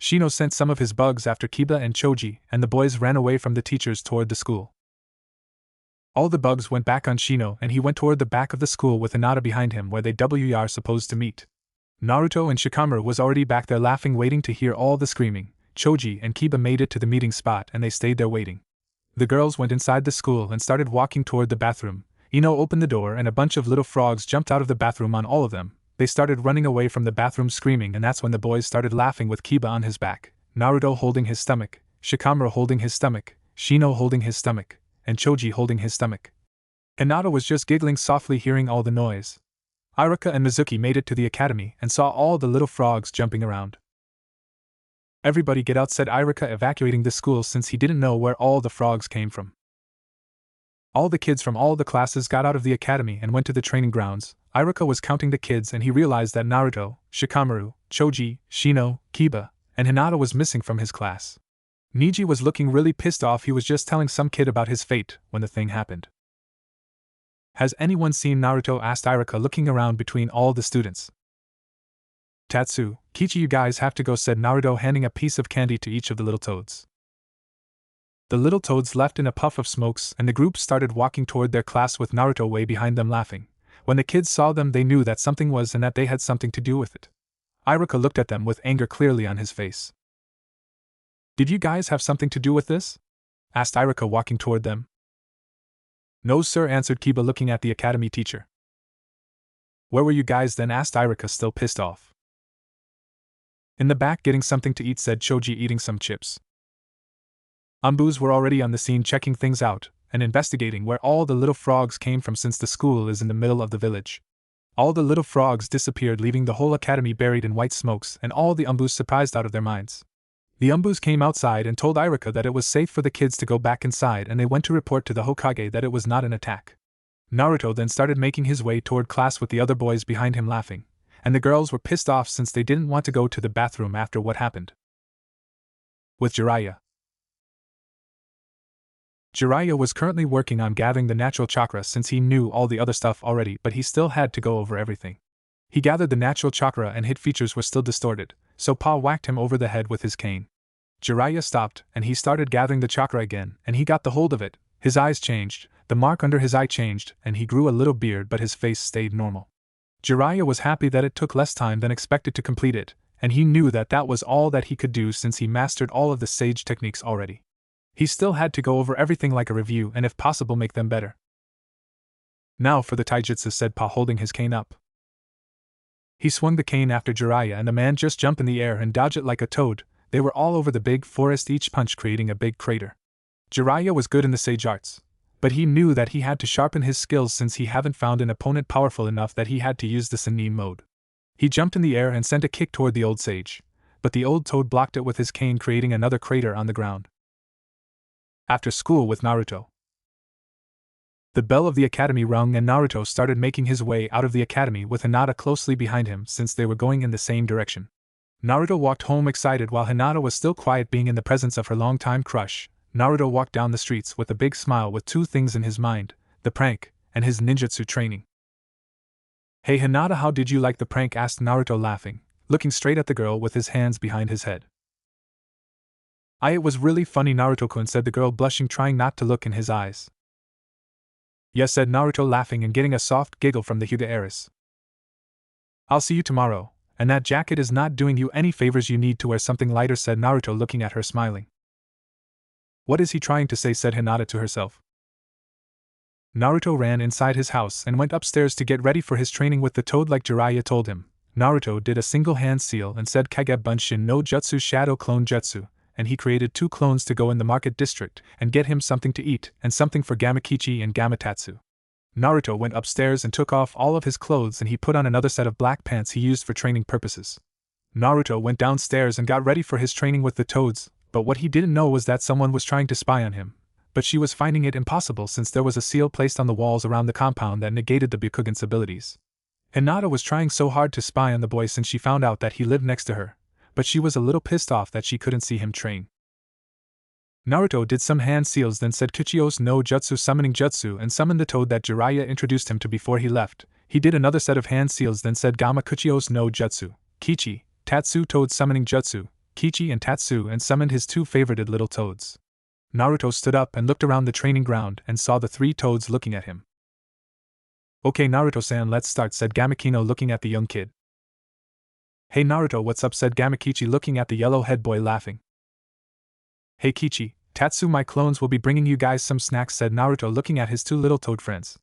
Shino sent some of his bugs after Kiba and Choji, and the boys ran away from the teachers toward the school. All the bugs went back on Shino and he went toward the back of the school with Hinata behind him where they were supposed to meet. Naruto and Shikamaru was already back there laughing, waiting to hear all the screaming. Choji and Kiba made it to the meeting spot and they stayed there waiting. The girls went inside the school and started walking toward the bathroom. Ino opened the door and a bunch of little frogs jumped out of the bathroom on all of them. They started running away from the bathroom screaming, and that's when the boys started laughing with Kiba on his back, Naruto holding his stomach, Shikamaru holding his stomach, Shino holding his stomach, and Choji holding his stomach. Hinata was just giggling softly hearing all the noise. Iruka and Mizuki made it to the academy and saw all the little frogs jumping around. Everybody get out, said Iruka, evacuating the school since he didn't know where all the frogs came from. All the kids from all the classes got out of the academy and went to the training grounds. Iruka was counting the kids and he realized that Naruto, Shikamaru, Choji, Shino, Kiba, and Hinata was missing from his class. Niji was looking really pissed off. He was just telling some kid about his fate when the thing happened. Has anyone seen Naruto? Asked Iruka, looking around between all the students. Tatsu, Kichi, you guys have to go, said Naruto, handing a piece of candy to each of the little toads. The little toads left in a puff of smokes and the group started walking toward their class with Naruto way behind them laughing. When the kids saw them they knew that something was and that they had something to do with it. Iruka looked at them with anger clearly on his face. Did you guys have something to do with this? Asked Iruka, walking toward them. No sir, answered Kiba, looking at the academy teacher. Where were you guys then? Asked Iruka, still pissed off. In the back getting something to eat, said Choji, eating some chips. Umbus were already on the scene checking things out and investigating where all the little frogs came from since the school is in the middle of the village. All the little frogs disappeared, leaving the whole academy buried in white smokes and all the Umbus surprised out of their minds. The Umbus came outside and told Iruka that it was safe for the kids to go back inside and they went to report to the Hokage that it was not an attack. Naruto then started making his way toward class with the other boys behind him laughing, and the girls were pissed off since they didn't want to go to the bathroom after what happened with Jiraiya. Jiraiya was currently working on gathering the natural chakra since he knew all the other stuff already, but he still had to go over everything. He gathered the natural chakra and his features were still distorted, so Pa whacked him over the head with his cane. Jiraiya stopped, and he started gathering the chakra again, and he got the hold of it. His eyes changed, the mark under his eye changed, and he grew a little beard, but his face stayed normal. Jiraiya was happy that it took less time than expected to complete it, and he knew that that was all that he could do since he mastered all of the sage techniques already. He still had to go over everything like a review and if possible make them better. Now for the taijutsu, said Pa, holding his cane up. He swung the cane after Jiraiya, and the man just jumped in the air and dodged it like a toad. They were all over the big forest, each punch creating a big crater. Jiraiya was good in the sage arts, but he knew that he had to sharpen his skills since he hadn't found an opponent powerful enough that he had to use the Sannin mode. He jumped in the air and sent a kick toward the old sage, but the old toad blocked it with his cane, creating another crater on the ground. After school with Naruto. The bell of the academy rung and Naruto started making his way out of the academy with Hinata closely behind him since they were going in the same direction. Naruto walked home excited while Hinata was still quiet, being in the presence of her longtime crush. Naruto walked down the streets with a big smile with two things in his mind, the prank and his ninjutsu training. Hey Hinata, how did you like the prank? Asked Naruto, laughing, looking straight at the girl with his hands behind his head. It was really funny, Naruto-kun, said the girl, blushing, trying not to look in his eyes. Yes, said Naruto, laughing and getting a soft giggle from the Hyuga heiress. I'll see you tomorrow, and that jacket is not doing you any favors, you need to wear something lighter, said Naruto, looking at her, smiling. What is he trying to say? Said Hinata to herself. Naruto ran inside his house and went upstairs to get ready for his training with the toad like Jiraiya told him. Naruto did a single hand seal and said Kage Bunshin no Jutsu Shadow Clone Jutsu, and he created 2 clones to go in the market district and get him something to eat and something for Gamakichi and Gamatatsu. Naruto went upstairs and took off all of his clothes, and he put on another set of black pants he used for training purposes. Naruto went downstairs and got ready for his training with the toads, but what he didn't know was that someone was trying to spy on him, but she was finding it impossible since there was a seal placed on the walls around the compound that negated the Byakugan's abilities. Hinata was trying so hard to spy on the boy since she found out that he lived next to her, but she was a little pissed off that she couldn't see him train. Naruto did some hand seals, then said Kuchios no Jutsu summoning jutsu and summoned the toad that Jiraiya introduced him to before he left. He did another set of hand seals, then said Gama Kuchios no Jutsu, Kichi, Tatsu toad summoning jutsu, Kichi and Tatsu, and summoned his 2 favorited little toads. Naruto stood up and looked around the training ground and saw the 3 toads looking at him. Okay Naruto-san, let's start, said Gamakino, looking at the young kid. Hey Naruto, what's up, said Gamakichi, looking at the yellow-head boy, laughing. Hey Kichi, Tatsu, my clones will be bringing you guys some snacks, said Naruto, looking at his 2 little toad friends.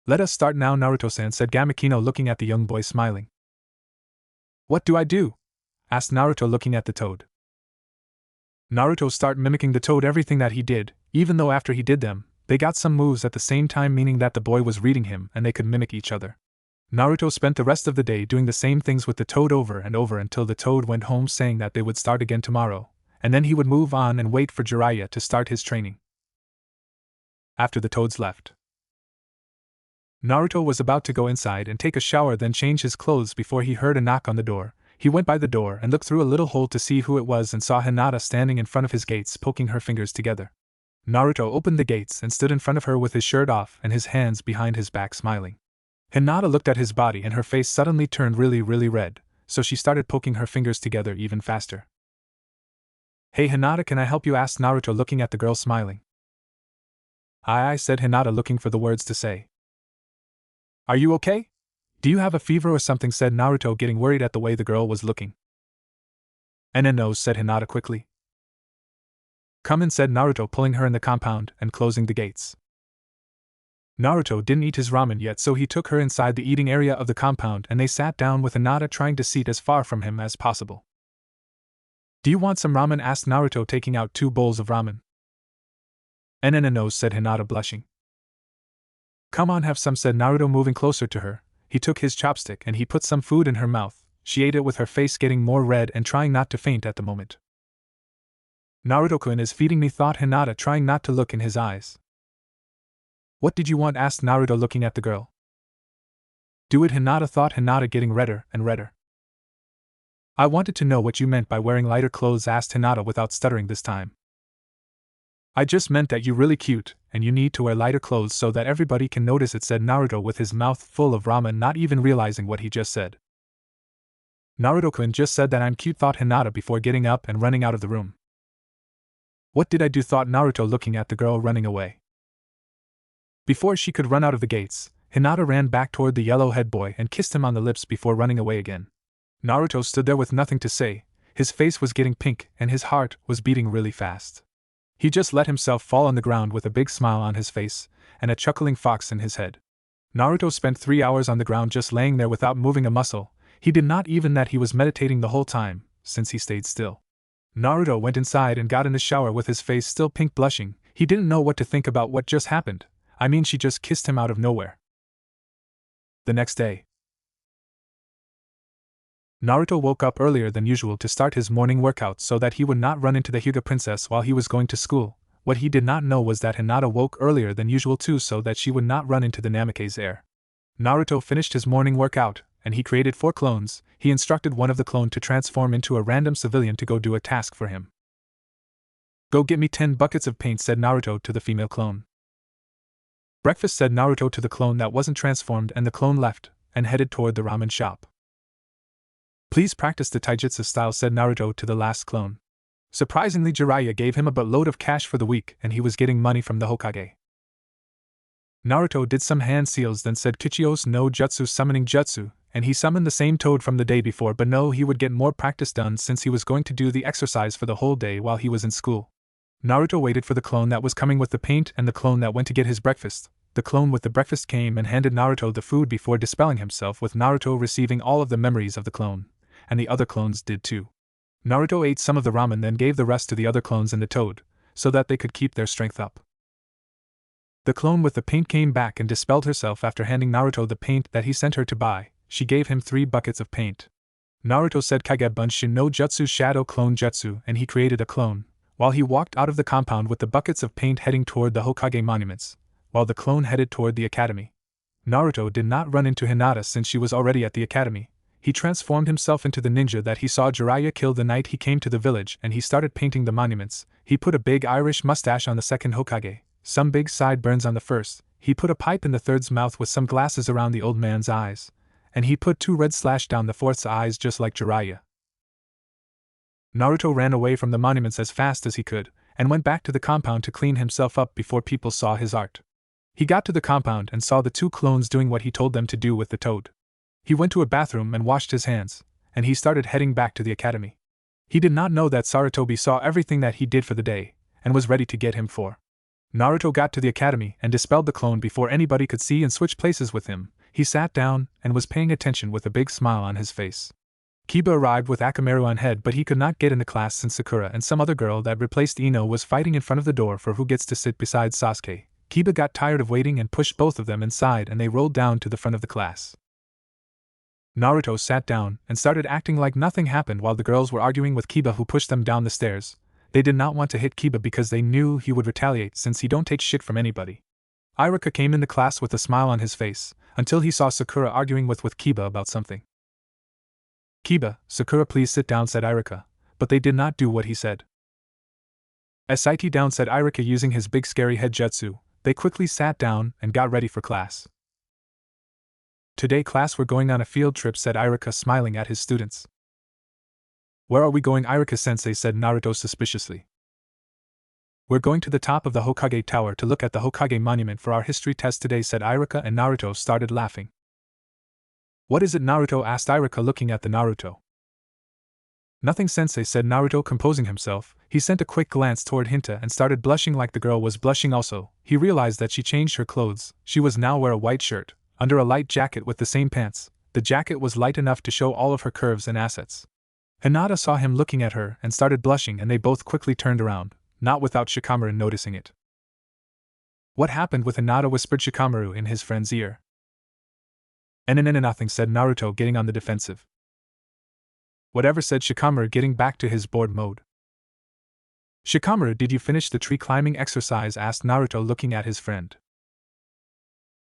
Let us start now Naruto-san, said Gamakino, looking at the young boy, smiling. What do I do? Asked Naruto, looking at the toad. Naruto started mimicking the toad everything that he did, even though after he did them, they got some moves at the same time, meaning that the boy was reading him and they could mimic each other. Naruto spent the rest of the day doing the same things with the toad over and over until the toad went home saying that they would start again tomorrow, and then he would move on and wait for Jiraiya to start his training. After the toads left, Naruto was about to go inside and take a shower, then change his clothes before he heard a knock on the door. He went by the door and looked through a little hole to see who it was and saw Hinata standing in front of his gates, poking her fingers together. Naruto opened the gates and stood in front of her with his shirt off and his hands behind his back, smiling. Hinata looked at his body and her face suddenly turned really red, so she started poking her fingers together even faster. Hey Hinata, can I help you? Asked Naruto, looking at the girl, smiling. Aye, said Hinata, looking for the words to say. Are you okay? Do you have a fever or something? Said Naruto, getting worried at the way the girl was looking. No, said Hinata quickly. Come in, said Naruto, pulling her in the compound and closing the gates. Naruto didn't eat his ramen yet, so he took her inside the eating area of the compound and they sat down with Hinata trying to sit as far from him as possible. Do you want some ramen? Asked Naruto, taking out 2 bowls of ramen. No, said Hinata, blushing. Come on, have some, said Naruto, moving closer to her. He took his chopstick and he put some food in her mouth. She ate it with her face getting more red and trying not to faint at the moment. Naruto-kun is feeding me, thought Hinata, trying not to look in his eyes. What did you want? Asked Naruto, looking at the girl. Do it, Hinata, thought Hinata, getting redder and redder. I wanted to know what you meant by wearing lighter clothes, asked Hinata without stuttering this time. I just meant that you're really cute, and you need to wear lighter clothes so that everybody can notice it, said Naruto with his mouth full of ramen, not even realizing what he just said. Naruto-kun just said that I'm cute, thought Hinata before getting up and running out of the room. What did I do, thought Naruto looking at the girl running away. Before she could run out of the gates, Hinata ran back toward the yellow-head boy and kissed him on the lips before running away again. Naruto stood there with nothing to say. His face was getting pink and his heart was beating really fast. He just let himself fall on the ground with a big smile on his face and a chuckling fox in his head. Naruto spent 3 hours on the ground just laying there without moving a muscle. He did not even that he was meditating the whole time, since he stayed still. Naruto went inside and got in the shower with his face still pink, blushing. He didn't know what to think about what just happened. I mean, she just kissed him out of nowhere. The next day, Naruto woke up earlier than usual to start his morning workout so that he would not run into the Hyuga princess while he was going to school. What he did not know was that Hinata woke earlier than usual too so that she would not run into the Namake's heir. Naruto finished his morning workout, and he created 4 clones. He instructed one of the clone to transform into a random civilian to go do a task for him. Go get me 10 buckets of paint, said Naruto to the female clone. Breakfast, said Naruto to the clone that wasn't transformed, and the clone left and headed toward the ramen shop. Please practice the taijutsu style, said Naruto to the last clone. Surprisingly, Jiraiya gave him a buttload of cash for the week and he was getting money from the Hokage. Naruto did some hand seals, then said Kichios no Jutsu summoning jutsu, and he summoned the same toad from the day before, but no, he would get more practice done since he was going to do the exercise for the whole day while he was in school. Naruto waited for the clone that was coming with the paint and the clone that went to get his breakfast. The clone with the breakfast came and handed Naruto the food before dispelling himself, with Naruto receiving all of the memories of the clone, and the other clones did too. Naruto ate some of the ramen, then gave the rest to the other clones and the toad, so that they could keep their strength up. The clone with the paint came back and dispelled herself after handing Naruto the paint that he sent her to buy. She gave him 3 buckets of paint. Naruto said Kage Bunshin no Jutsu Shadow Clone Jutsu, and he created a clone, while he walked out of the compound with the buckets of paint heading toward the Hokage monuments, while the clone headed toward the academy. Naruto did not run into Hinata since she was already at the academy. He transformed himself into the ninja that he saw Jiraiya kill the night he came to the village, and he started painting the monuments. He put a big Irish mustache on the second Hokage, some big sideburns on the first. He put a pipe in the third's mouth with some glasses around the old man's eyes, and he put 2 red slash down the fourth's eyes just like Jiraiya. Naruto ran away from the monuments as fast as he could, and went back to the compound to clean himself up before people saw his art. He got to the compound and saw the 2 clones doing what he told them to do with the toad. He went to a bathroom and washed his hands, and he started heading back to the academy. He did not know that Sarutobi saw everything that he did for the day, and was ready to get him for. Naruto got to the academy and dispelled the clone before anybody could see and switch places with him. He sat down and was paying attention with a big smile on his face. Kiba arrived with Akamaru on head, but he could not get in the class since Sakura and some other girl that replaced Ino was fighting in front of the door for who gets to sit beside Sasuke. Kiba got tired of waiting and pushed both of them inside, and they rolled down to the front of the class. Naruto sat down and started acting like nothing happened while the girls were arguing with Kiba, who pushed them down the stairs. They did not want to hit Kiba because they knew he would retaliate since he don't take shit from anybody. Iruka came in the class with a smile on his face, until he saw Sakura arguing with Kiba about something. Kiba, Sakura, please sit down, said Iruka, but they did not do what he said. Sit down, said Iruka using his big scary head jutsu. They quickly sat down and got ready for class. Today class, we're going on a field trip, said Iruka, smiling at his students. Where are we going, Iruka-sensei, said Naruto suspiciously. We're going to the top of the Hokage Tower to look at the Hokage monument for our history test today, said Iruka, and Naruto started laughing. What is it, Naruto asked Iruka, looking at the Naruto. Nothing, sensei, said Naruto, composing himself. He sent a quick glance toward Hinta and started blushing like the girl was blushing also. He realized that she changed her clothes. She was now wear a white shirt, under a light jacket with the same pants. The jacket was light enough to show all of her curves and assets. Hinata saw him looking at her and started blushing, and they both quickly turned around, not without Shikamaru noticing it. What happened with Hinata, whispered Shikamaru in his friend's ear. Nothing, said Naruto, getting on the defensive. Whatever, said Shikamaru, getting back to his bored mode. Shikamaru, did you finish the tree climbing exercise, asked Naruto, looking at his friend.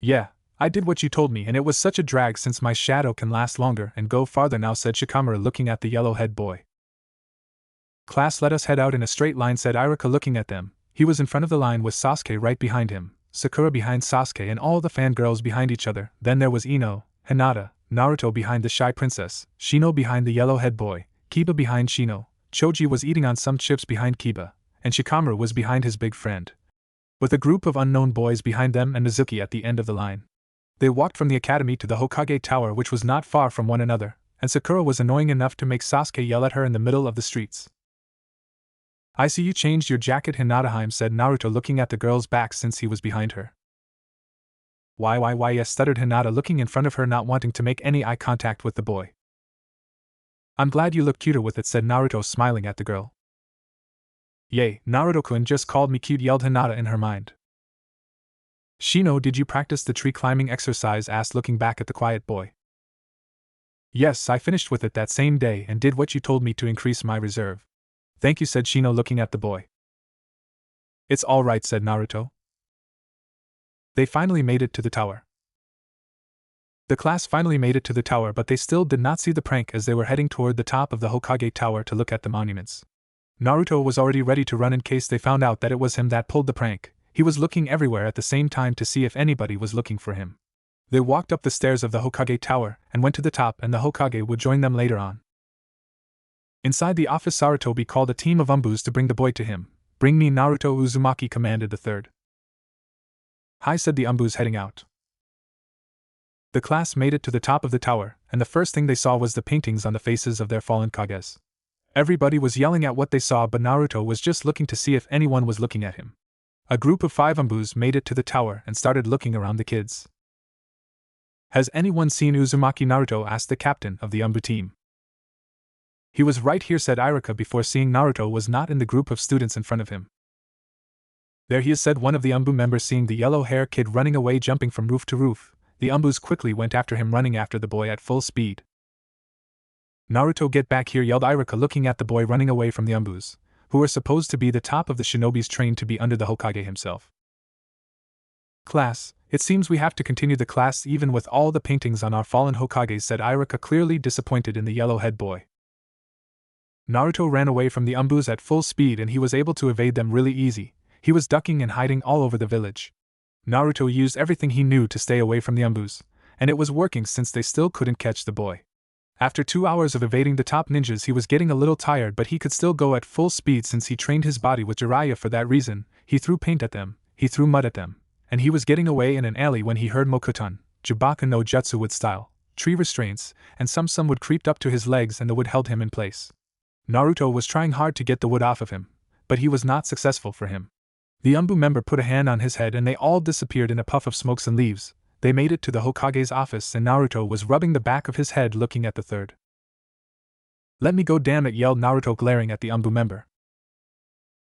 Yeah, I did what you told me, and it was such a drag since my shadow can last longer and go farther now, said Shikamaru, looking at the yellow-head boy. Class, let us head out in a straight line, said Iruka, looking at them. He was in front of the line with Sasuke right behind him, Sakura behind Sasuke, and all the fangirls behind each other. Then there was Ino, Hinata, Naruto behind the shy princess, Shino behind the yellow-head boy, Kiba behind Shino, Choji was eating on some chips behind Kiba, and Shikamaru was behind his big friend, with a group of unknown boys behind them and Mizuki at the end of the line. They walked from the academy to the Hokage Tower, which was not far from one another, and Sakura was annoying enough to make Sasuke yell at her in the middle of the streets. "I see you changed your jacket, Hinata," said Naruto, looking at the girl's back since he was behind her. Why, yes, stuttered Hinata, looking in front of her, not wanting to make any eye contact with the boy. "I'm glad you look cuter with it," said Naruto, smiling at the girl. "Yay, Naruto-kun just called me cute," yelled Hinata in her mind. "Shino, did you practice the tree climbing exercise?" asked, looking back at the quiet boy. "Yes, I finished with it that same day and did what you told me to increase my reserve." "Thank you," said Shino, looking at the boy. "It's all right," said Naruto. They finally made it to the tower. The class finally made it to the tower, but they still did not see the prank as they were heading toward the top of the Hokage Tower to look at the monuments. Naruto was already ready to run in case they found out that it was him that pulled the prank. He was looking everywhere at the same time to see if anybody was looking for him. They walked up the stairs of the Hokage Tower and went to the top, and the Hokage would join them later on. Inside the office, Sarutobi called a team of umbus to bring the boy to him. "Bring me Naruto," Uzumaki commanded the third. "Hi," said the umbus, heading out. The class made it to the top of the tower, and the first thing they saw was the paintings on the faces of their fallen Kages. Everybody was yelling at what they saw, but Naruto was just looking to see if anyone was looking at him. A group of 5 umbus made it to the tower and started looking around the kids. "Has anyone seen Uzumaki?" Naruto asked the captain of the umbu team. "He was right here," said Iruka, before seeing Naruto was not in the group of students in front of him. "There he is," said one of the umbu members, seeing the yellow-haired kid running away, jumping from roof to roof. The umbus quickly went after him, running after the boy at full speed. "Naruto, get back here," yelled Iruka, looking at the boy running away from the umbus, who were supposed to be the top of the shinobi's trained to be under the Hokage himself. "Class, it seems we have to continue the class even with all the paintings on our fallen Hokages," said Iruka, clearly disappointed in the yellow-head boy. Naruto ran away from the umbus at full speed, and he was able to evade them really easy. He was ducking and hiding all over the village. Naruto used everything he knew to stay away from the umbus, and it was working since they still couldn't catch the boy. After 2 hours of evading the top ninjas, he was getting a little tired, but he could still go at full speed since he trained his body with Jiraiya for that reason. He threw paint at them, he threw mud at them, and he was getting away in an alley when he heard Mokuton, Jubaka no Jutsu wood style, tree restraints, and some wood creeped up to his legs and the wood held him in place. Naruto was trying hard to get the wood off of him, but he was not successful for him. The umbu member put a hand on his head and they all disappeared in a puff of smokes and leaves. They made it to the Hokage's office and Naruto was rubbing the back of his head looking at the third. "Let me go, damn it," yelled Naruto, glaring at the umbu member.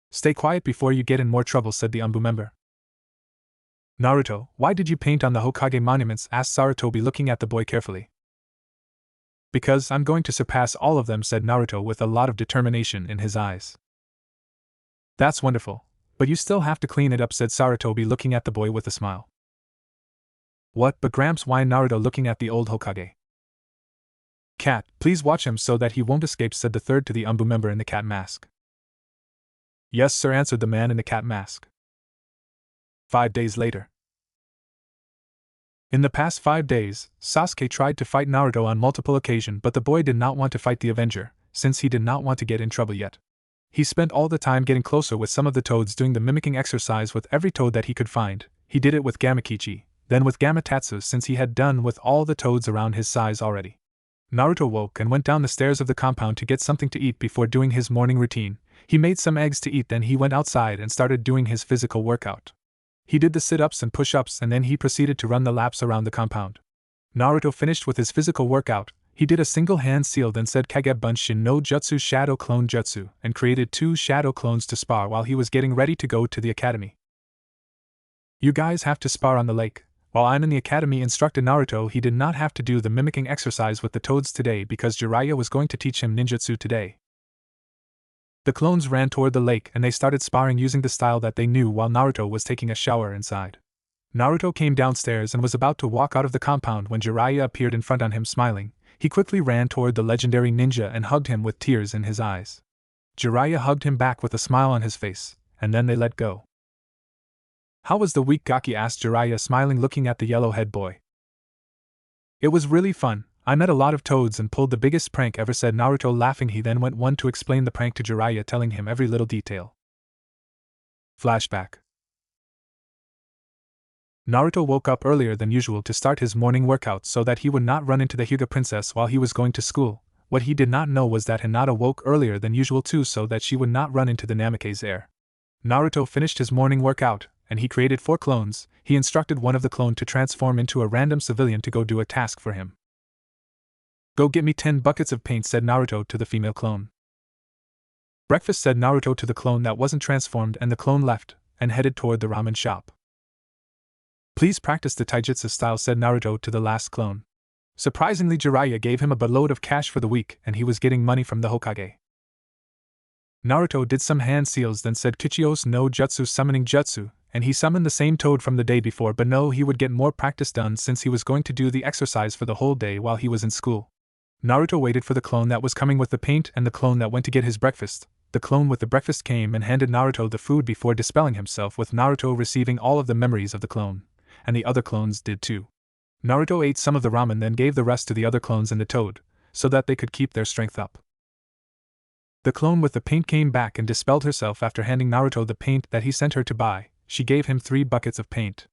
"Stay quiet before you get in more trouble," said the umbu member. "Naruto, why did you paint on the Hokage monuments?" asked Sarutobi, looking at the boy carefully. "Because I'm going to surpass all of them," said Naruto with a lot of determination in his eyes. "That's wonderful, but you still have to clean it up," said Sarutobi, looking at the boy with a smile. "What, but Gramps?" whined Naruto, looking at the old Hokage. "Cat, please watch him so that he won't escape," said the third to the umbu member in the cat mask. "Yes, sir," answered the man in the cat mask. 5 days later. In the past 5 days, Sasuke tried to fight Naruto on multiple occasions, but the boy did not want to fight the Avenger, since he did not want to get in trouble yet. He spent all the time getting closer with some of the toads, doing the mimicking exercise with every toad that he could find. He did it with Gamakichi, then with Gamatatsu, since he had done with all the toads around his size already. Naruto woke and went down the stairs of the compound to get something to eat before doing his morning routine. He made some eggs to eat, then he went outside and started doing his physical workout. He did the sit-ups and push-ups and then he proceeded to run the laps around the compound. Naruto finished with his physical workout. He did a single hand seal, then said Kage Bunshin no Jutsu Shadow Clone Jutsu and created 2 shadow clones to spar while he was getting ready to go to the academy. "You guys have to spar on the lake. While I'm in the academy," instructed Naruto. He did not have to do the mimicking exercise with the toads today because Jiraiya was going to teach him ninjutsu today. The clones ran toward the lake and they started sparring using the style that they knew while Naruto was taking a shower inside. Naruto came downstairs and was about to walk out of the compound when Jiraiya appeared in front on him smiling. He quickly ran toward the legendary ninja and hugged him with tears in his eyes. Jiraiya hugged him back with a smile on his face, and then they let go. "How was the week, Gaki?" asked Jiraiya, smiling, looking at the yellow-head boy. It was really fun. I met a lot of toads and pulled the biggest prank ever, said Naruto, laughing. He then went on to explain the prank to Jiraiya, telling him every little detail. Flashback. Naruto woke up earlier than usual to start his morning workout so that he would not run into the Hyuga princess while he was going to school. What he did not know was that Hinata woke earlier than usual too so that she would not run into the Namikaze heir. Naruto finished his morning workout, and he created 4 clones. He instructed one of the clone to transform into a random civilian to go do a task for him. Go get me 10 buckets of paint, said Naruto to the female clone. Breakfast, said Naruto to the clone that wasn't transformed, and the clone left and headed toward the ramen shop. Please practice the taijutsu style, said Naruto to the last clone. Surprisingly, Jiraiya gave him a boatload of cash for the week, and he was getting money from the Hokage. Naruto did some hand seals, then said Kichios no Jutsu summoning jutsu, and he summoned the same toad from the day before, but no, he would get more practice done since he was going to do the exercise for the whole day while he was in school. Naruto waited for the clone that was coming with the paint and the clone that went to get his breakfast. The clone with the breakfast came and handed Naruto the food before dispelling himself, with Naruto receiving all of the memories of the clone, and the other clones did too. Naruto ate some of the ramen, then gave the rest to the other clones and the toad, so that they could keep their strength up. The clone with the paint came back and dispelled herself after handing Naruto the paint that he sent her to buy. She gave him 3 buckets of paint.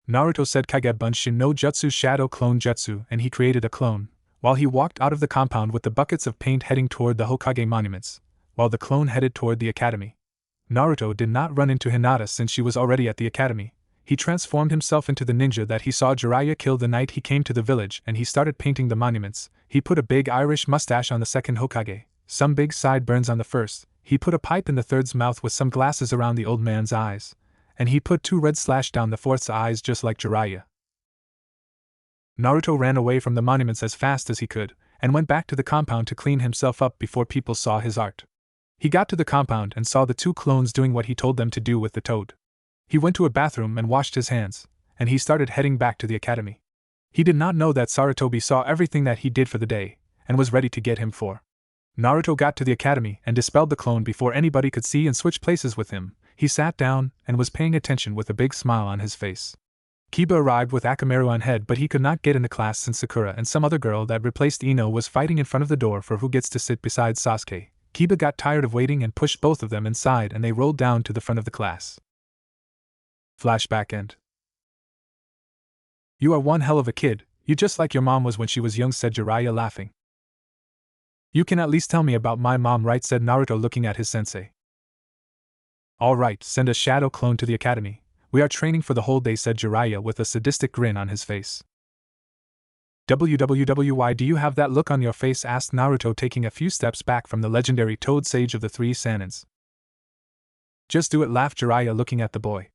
Naruto said Kage Bunshin no Jutsu Shadow Clone Jutsu, and he created a clone, while he walked out of the compound with the buckets of paint heading toward the Hokage monuments, while the clone headed toward the academy. Naruto did not run into Hinata since she was already at the academy. He transformed himself into the ninja that he saw Jiraiya kill the night he came to the village, and he started painting the monuments. He put a big Irish mustache on the second Hokage, some big sideburns on the first. He put a pipe in the third's mouth with some glasses around the old man's eyes, and he put 2 red slash down the fourth's eyes just like Jiraiya. Naruto ran away from the monuments as fast as he could, and went back to the compound to clean himself up before people saw his art. He got to the compound and saw the 2 clones doing what he told them to do with the toad. He went to a bathroom and washed his hands, and he started heading back to the academy. He did not know that Sarutobi saw everything that he did for the day, and was ready to get him for. Naruto got to the academy and dispelled the clone before anybody could see and switch places with him. He sat down and was paying attention with a big smile on his face. Kiba arrived with Akamaru on head, but he could not get into class since Sakura and some other girl that replaced Ino was fighting in front of the door for who gets to sit beside Sasuke. Kiba got tired of waiting and pushed both of them inside, and they rolled down to the front of the class. Flashback end. You are one hell of a kid, you just like your mom was when she was young, said Jiraiya, laughing. You can at least tell me about my mom, right, said Naruto, looking at his sensei. Alright, send a shadow clone to the academy. We are training for the whole day, said Jiraiya with a sadistic grin on his face. Why do you have that look on your face, asked Naruto, taking a few steps back from the legendary Toad Sage of the 3 Sanins. Just do it, laughed Jiraiya, looking at the boy.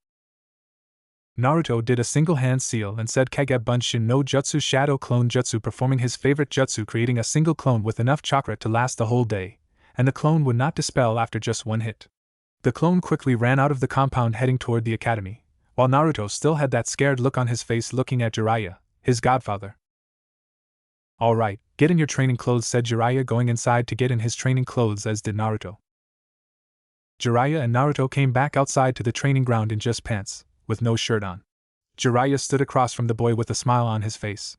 Naruto did a single hand seal and said Kage Bunshin no Jutsu Shadow Clone Jutsu, performing his favorite jutsu, creating a single clone with enough chakra to last the whole day, and the clone would not dispel after just 1 hit. The clone quickly ran out of the compound heading toward the academy, while Naruto still had that scared look on his face looking at Jiraiya, his godfather. Alright, get in your training clothes, said Jiraiya, going inside to get in his training clothes, as did Naruto. Jiraiya and Naruto came back outside to the training ground in just pants, with no shirt on. Jiraiya stood across from the boy with a smile on his face.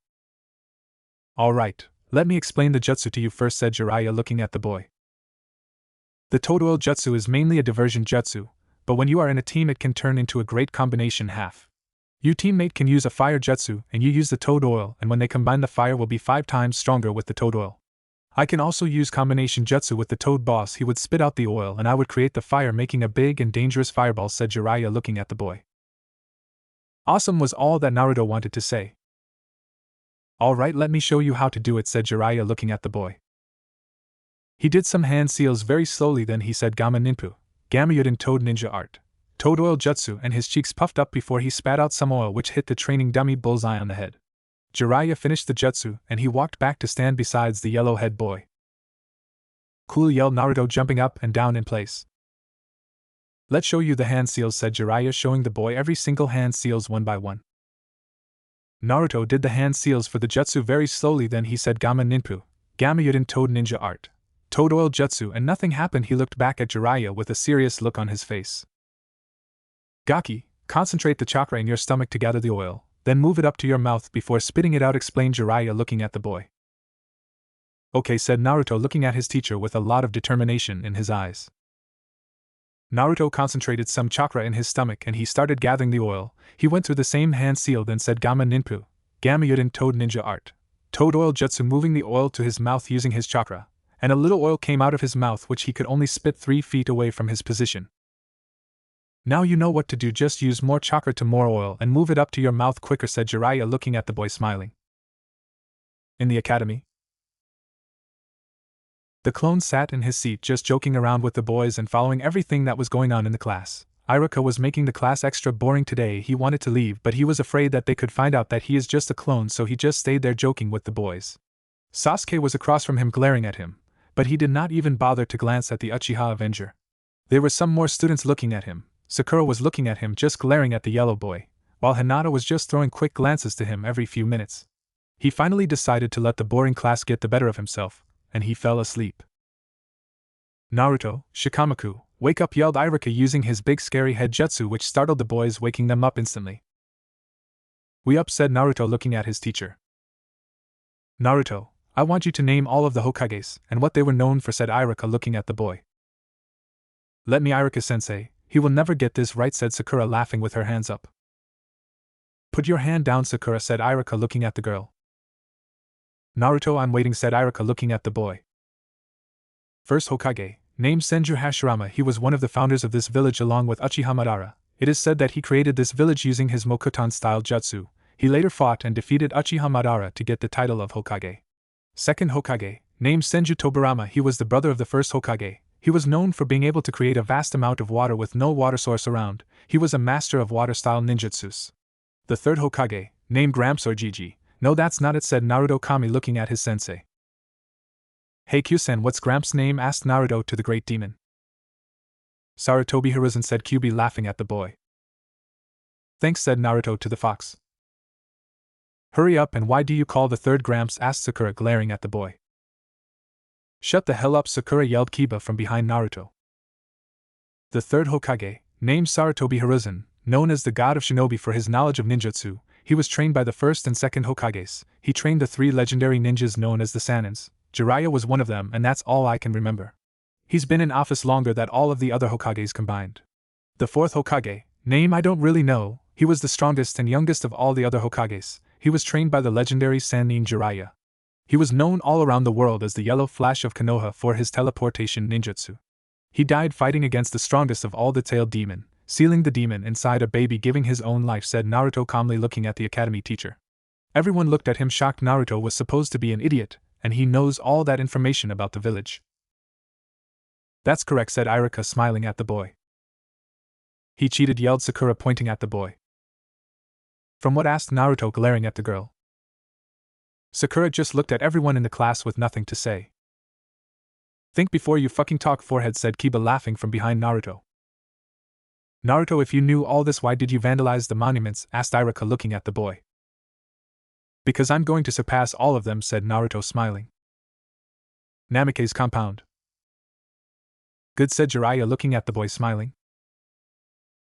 Alright, let me explain the jutsu to you first, said Jiraiya, looking at the boy. The Toad Oil Jutsu is mainly a diversion jutsu, but when you are in a team it can turn into a great combination half. Your teammate can use a fire jutsu and you use the Toad Oil, and when they combine the fire will be 5 times stronger with the Toad Oil. I can also use combination jutsu with the Toad Boss. He would spit out the oil and I would create the fire, making a big and dangerous fireball, said Jiraiya, looking at the boy. Awesome was all that Naruto wanted to say. Alright, let me show you how to do it, said Jiraiya, looking at the boy. He did some hand seals very slowly, then he said Gamma Ninpu, Gamayuden Toad Ninja Art, Toad Oil Jutsu, and his cheeks puffed up before he spat out some oil which hit the training dummy bullseye on the head. Jiraiya finished the jutsu and he walked back to stand beside the yellow-head boy. Cool, yelled Naruto, jumping up and down in place. Let's show you the hand seals, said Jiraiya, showing the boy every single hand seals one by one. Naruto did the hand seals for the jutsu very slowly, then he said Gamma Ninpu, Gamayuden Toad Ninja Art, Toad Oil Jutsu, and nothing happened. He looked back at Jiraiya with a serious look on his face. Gaki, concentrate the chakra in your stomach to gather the oil, Then move it up to your mouth before spitting it out, explained Jiraiya looking at the boy. Okay, said Naruto looking at his teacher with a lot of determination in his eyes. Naruto concentrated some chakra in his stomach and he started gathering the oil. He went through the same hand seal, then said Gamma Ninpu, Gamma Yuden Toad Ninja Art. Toad Oil Jutsu, moving the oil to his mouth using his chakra, and a little oil came out of his mouth which he could only spit 3 feet away from his position. Now you know what to do, just use more chakra to more oil and move it up to your mouth quicker, said Jiraiya looking at the boy smiling. In the academy, the clone sat in his seat just joking around with the boys and following everything that was going on in the class. Iruka was making the class extra boring today. He wanted to leave, but he was afraid that they could find out that he is just a clone, so he just stayed there joking with the boys. Sasuke was across from him glaring at him, but he did not even bother to glance at the Uchiha Avenger. There were some more students looking at him. Sakura was looking at him just glaring at the yellow boy, while Hinata was just throwing quick glances to him every few minutes. He finally decided to let the boring class get the better of himself, and he fell asleep. Naruto, Shikamaku, wake up, yelled Iruka using his big scary head jutsu, which startled the boys, waking them up instantly. We up, said Naruto looking at his teacher. Naruto, I want you to name all of the Hokages and what they were known for, said Iruka looking at the boy. Let me, Iruka-sensei, he will never get this right, said Sakura laughing with her hands up. Put your hand down, Sakura, said Iruka looking at the girl. Naruto, I'm waiting, said Iruka looking at the boy. First Hokage, named Senju Hashirama, he was one of the founders of this village along with Uchiha Madara. It is said that he created this village using his Mokuton-style jutsu. He later fought and defeated Uchiha Madara to get the title of Hokage. Second Hokage, named Senju Tobirama, he was the brother of the first Hokage. He was known for being able to create a vast amount of water with no water source around. He was a master of water-style ninjutsus. The third Hokage, named Gramps or Gigi. No, that's not it, said Naruto Kami looking at his sensei. Hey Kyusen, what's Gramps' name? Asked Naruto to the great demon. Sarutobi Hiruzen, said Kyuubi laughing at the boy. Thanks, said Naruto to the fox. Hurry up, and why do you call the third Gramps? Asked Sakura glaring at the boy. Shut the hell up, Sakura, yelled Kiba from behind Naruto. The third Hokage, named Sarutobi Hiruzen, known as the god of shinobi for his knowledge of ninjutsu, he was trained by the first and second Hokages. He trained the 3 legendary ninjas known as the Sanins. Jiraiya was one of them, and that's all I can remember. He's been in office longer than all of the other Hokages combined. The fourth Hokage, name I don't really know, he was the strongest and youngest of all the other Hokages. He was trained by the legendary Sannin Jiraiya. He was known all around the world as the Yellow Flash of Konoha for his teleportation ninjutsu. He died fighting against the strongest of all, the tailed demon, sealing the demon inside a baby, giving his own life, said Naruto calmly looking at the academy teacher. Everyone looked at him shocked. Naruto was supposed to be an idiot, and he knows all that information about the village. That's correct, said Iruka smiling at the boy. He cheated, yelled Sakura pointing at the boy. From what? Asked Naruto glaring at the girl. Sakura just looked at everyone in the class with nothing to say. Think before you fucking talk, forehead, said Kiba laughing from behind Naruto. Naruto, if you knew all this, why did you vandalize the monuments? Asked Iruka looking at the boy. Because I'm going to surpass all of them, said Naruto smiling. Namikaze's compound. Good, said Jiraiya looking at the boy smiling.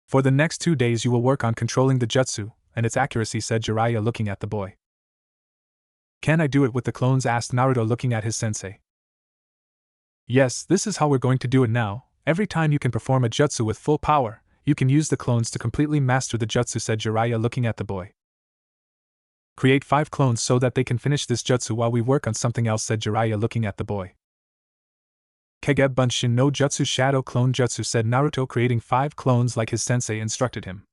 For the next 2 days you will work on controlling the jutsu and its accuracy, said Jiraiya looking at the boy. Can I do it with the clones? Asked Naruto looking at his sensei. Yes, this is how we're going to do it now. Every time you can perform a jutsu with full power, you can use the clones to completely master the jutsu, said Jiraiya looking at the boy. Create 5 clones so that they can finish this jutsu while we work on something else, said Jiraiya looking at the boy. Kegeb Bunshin no Jutsu Shadow Clone Jutsu, said Naruto, creating 5 clones like his sensei instructed him.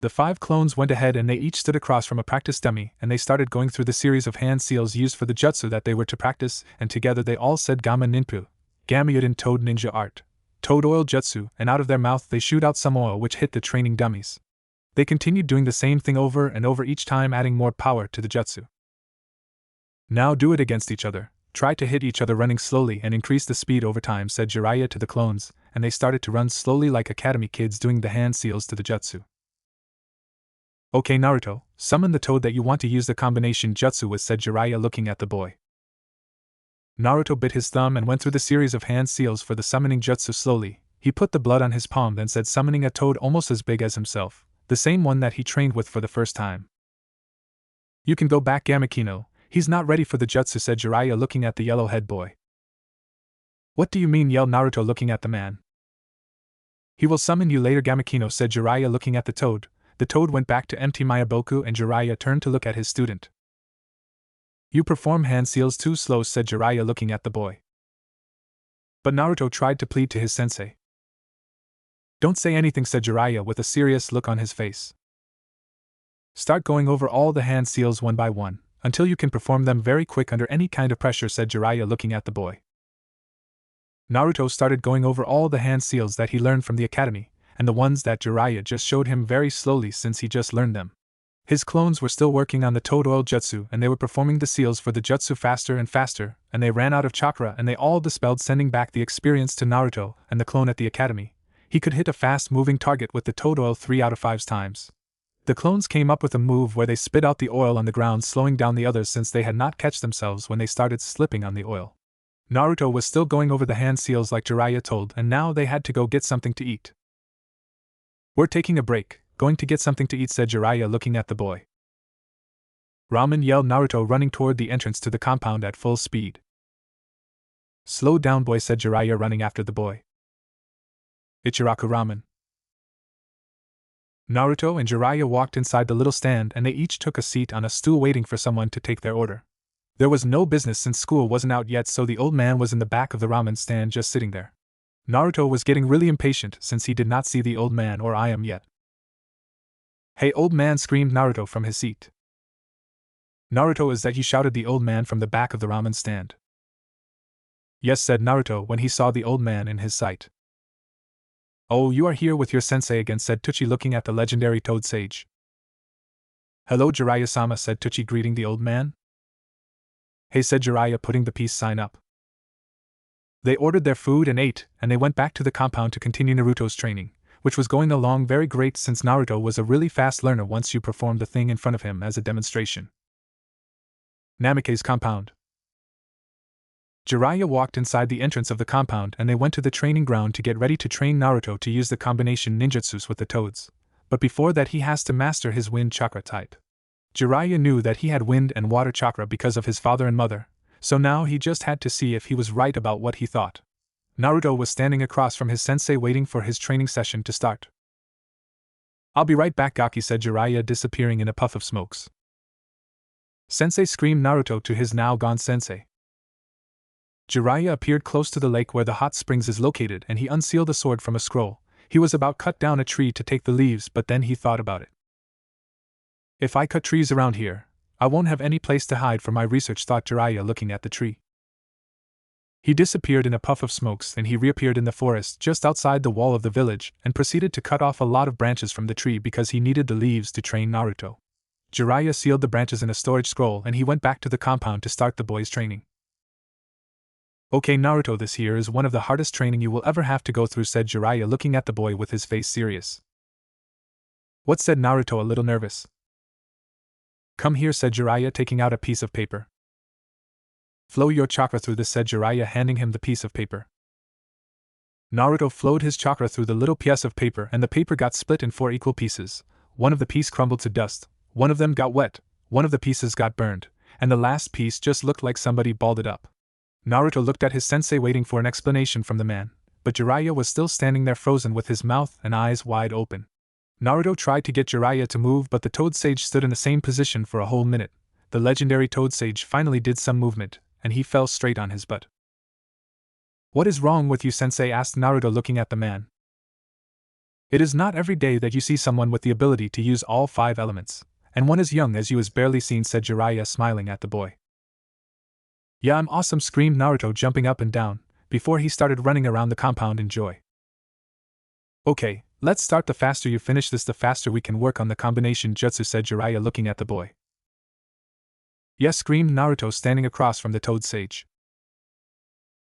The 5 clones went ahead and they each stood across from a practice dummy, and they started going through the series of hand seals used for the jutsu that they were to practice, and together they all said Gamma Ninpu, Gamma Yuden Toad Ninja Art, Toad Oil Jutsu, and out of their mouth they shoot out some oil which hit the training dummies. They continued doing the same thing over and over, each time adding more power to the jutsu. Now do it against each other. Try to hit each other running slowly and increase the speed over time, said Jiraiya to the clones, and they started to run slowly like academy kids doing the hand seals to the jutsu. Okay Naruto, summon the toad that you want to use the combination jutsu with, said Jiraiya looking at the boy. Naruto bit his thumb and went through the series of hand seals for the summoning jutsu slowly. He put the blood on his palm, then said, summoning a toad almost as big as himself. the same one that he trained with for the first time. You can go back, Gamakino. He's not ready for the jutsu, said Jiraiya looking at the yellow-head boy. What do you mean, yelled Naruto looking at the man. He will summon you later, Gamakino, said Jiraiya looking at the toad. The toad went back to empty Mayaboku and Jiraiya turned to look at his student. You perform hand seals too slow, said Jiraiya looking at the boy. But Naruto tried to plead to his sensei. Don't say anything, said Jiraiya with a serious look on his face. Start going over all the hand seals one by one, until you can perform them very quick under any kind of pressure, said Jiraiya looking at the boy. Naruto started going over all the hand seals that he learned from the academy, and the ones that Jiraiya just showed him very slowly since he just learned them. His clones were still working on the toad oil jutsu and they were performing the seals for the jutsu faster and faster, and they ran out of chakra and they all dispelled, sending back the experience to Naruto and the clone at the academy. He could hit a fast-moving target with the toad oil 3 out of 5 times. The clones came up with a move where they spit out the oil on the ground, slowing down the others since they had not catch themselves when they started slipping on the oil. Naruto was still going over the hand seals like Jiraiya told, and now they had to go get something to eat. We're taking a break, going to get something to eat, said Jiraiya looking at the boy. Ramen, yelled Naruto running toward the entrance to the compound at full speed. Slow down, boy, said Jiraiya running after the boy. Ichiraku ramen. Naruto and Jiraiya walked inside the little stand and they each took a seat on a stool waiting for someone to take their order. There was no business since school wasn't out yet, so the old man was in the back of the ramen stand just sitting there. Naruto was getting really impatient since he did not see the old man or Ayam yet. Hey, old man, screamed Naruto from his seat. Naruto, is that you? Shouted the old man from the back of the ramen stand. Yes, said Naruto when he saw the old man in his sight. Oh, you are here with your sensei again, said Teuchi looking at the legendary Toad Sage. Hello, Jiraiya-sama, said Teuchi greeting the old man. Hey, said Jiraiya putting the peace sign up. They ordered their food and ate, and they went back to the compound to continue Naruto's training, which was going along very great since Naruto was a really fast learner once you performed the thing in front of him as a demonstration. Namikaze's compound. Jiraiya walked inside the entrance of the compound and they went to the training ground to get ready to train Naruto to use the combination ninjutsus with the toads, but before that he has to master his wind chakra type. Jiraiya knew that he had wind and water chakra because of his father and mother, so now he just had to see if he was right about what he thought. Naruto was standing across from his sensei waiting for his training session to start. I'll be right back, Gaki, said Jiraiya disappearing in a puff of smokes. Sensei, screamed Naruto to his now gone sensei. Jiraiya appeared close to the lake where the hot springs is located and he unsealed a sword from a scroll. He was about cut down a tree to take the leaves, but then he thought about it. If I cut trees around here, I won't have any place to hide for my research, thought Jiraiya looking at the tree. He disappeared in a puff of smokes and he reappeared in the forest just outside the wall of the village and proceeded to cut off a lot of branches from the tree because he needed the leaves to train Naruto. Jiraiya sealed the branches in a storage scroll and he went back to the compound to start the boy's training. Okay, Naruto, this here is one of the hardest training you will ever have to go through, said Jiraiya looking at the boy with his face serious. What, said Naruto a little nervous. Come here, said Jiraiya taking out a piece of paper. Flow your chakra through this, said Jiraiya handing him the piece of paper. Naruto flowed his chakra through the little piece of paper and the paper got split in 4 equal pieces. One of the pieces crumbled to dust, one of them got wet, one of the pieces got burned, and the last piece just looked like somebody balled it up. Naruto looked at his sensei waiting for an explanation from the man, but Jiraiya was still standing there frozen with his mouth and eyes wide open. Naruto tried to get Jiraiya to move, but the Toad Sage stood in the same position for a whole minute. The legendary Toad Sage finally did some movement, and he fell straight on his butt. What is wrong with you, sensei? Asked Naruto looking at the man. It is not every day that you see someone with the ability to use all 5 elements, and one as young as you is barely seen, said Jiraiya smiling at the boy. Yeah, I'm awesome, screamed Naruto jumping up and down, before he started running around the compound in joy. Okay, let's start. The faster you finish this, the faster we can work on the combination jutsu, said Jiraiya looking at the boy. Yes, screamed Naruto standing across from the Toad Sage.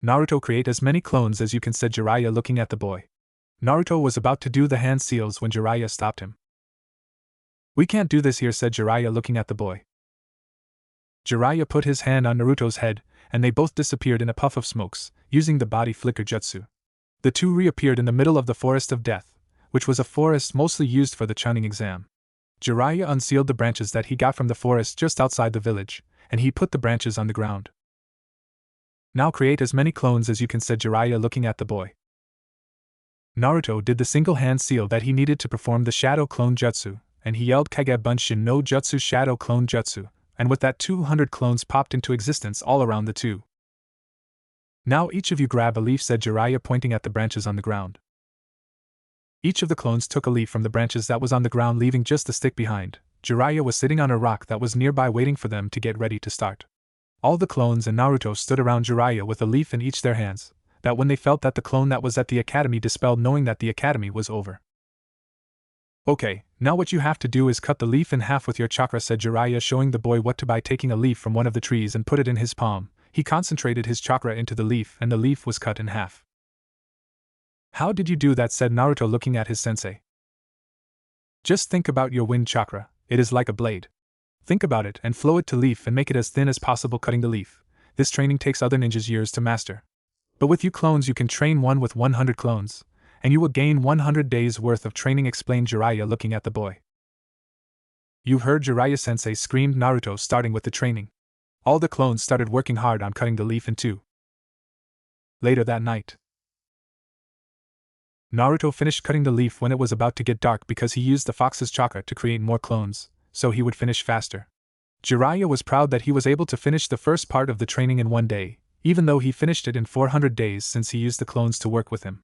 Naruto, create as many clones as you can, said Jiraiya looking at the boy. Naruto was about to do the hand seals when Jiraiya stopped him. We can't do this here, said Jiraiya looking at the boy. Jiraiya put his hand on Naruto's head, and they both disappeared in a puff of smokes, using the body flicker jutsu. The two reappeared in the middle of the forest of death, which was a forest mostly used for the Chunin exam. Jiraiya unsealed the branches that he got from the forest just outside the village, and he put the branches on the ground. Now create as many clones as you can, said Jiraiya looking at the boy. Naruto did the single hand seal that he needed to perform the Shadow Clone Jutsu, and he yelled Kage Bunshin no Jutsu Shadow Clone Jutsu, and with that 200 clones popped into existence all around the two. Now each of you grab a leaf, said Jiraiya pointing at the branches on the ground. Each of the clones took a leaf from the branches that was on the ground, leaving just the stick behind. Jiraiya was sitting on a rock that was nearby waiting for them to get ready to start. All the clones and Naruto stood around Jiraiya with a leaf in each their hands, that when they felt that the clone that was at the academy dispelled, knowing that the academy was over. Okay, now what you have to do is cut the leaf in half with your chakra, said Jiraiya, showing the boy what to by taking a leaf from one of the trees and put it in his palm. He concentrated his chakra into the leaf and the leaf was cut in half. How did you do that, said Naruto looking at his sensei. Just think about your wind chakra, it is like a blade. Think about it and flow it to leaf and make it as thin as possible, cutting the leaf. This training takes other ninjas years to master. But with you clones you can train one with 100 clones, and you will gain 100 days worth of training, explained Jiraiya looking at the boy. You heard Jiraiya sensei, screamed Naruto, starting with the training. All the clones started working hard on cutting the leaf in two. Later that night, Naruto finished cutting the leaf when it was about to get dark because he used the fox's chakra to create more clones, so he would finish faster. Jiraiya was proud that he was able to finish the first part of the training in one day, even though he finished it in 400 days since he used the clones to work with him.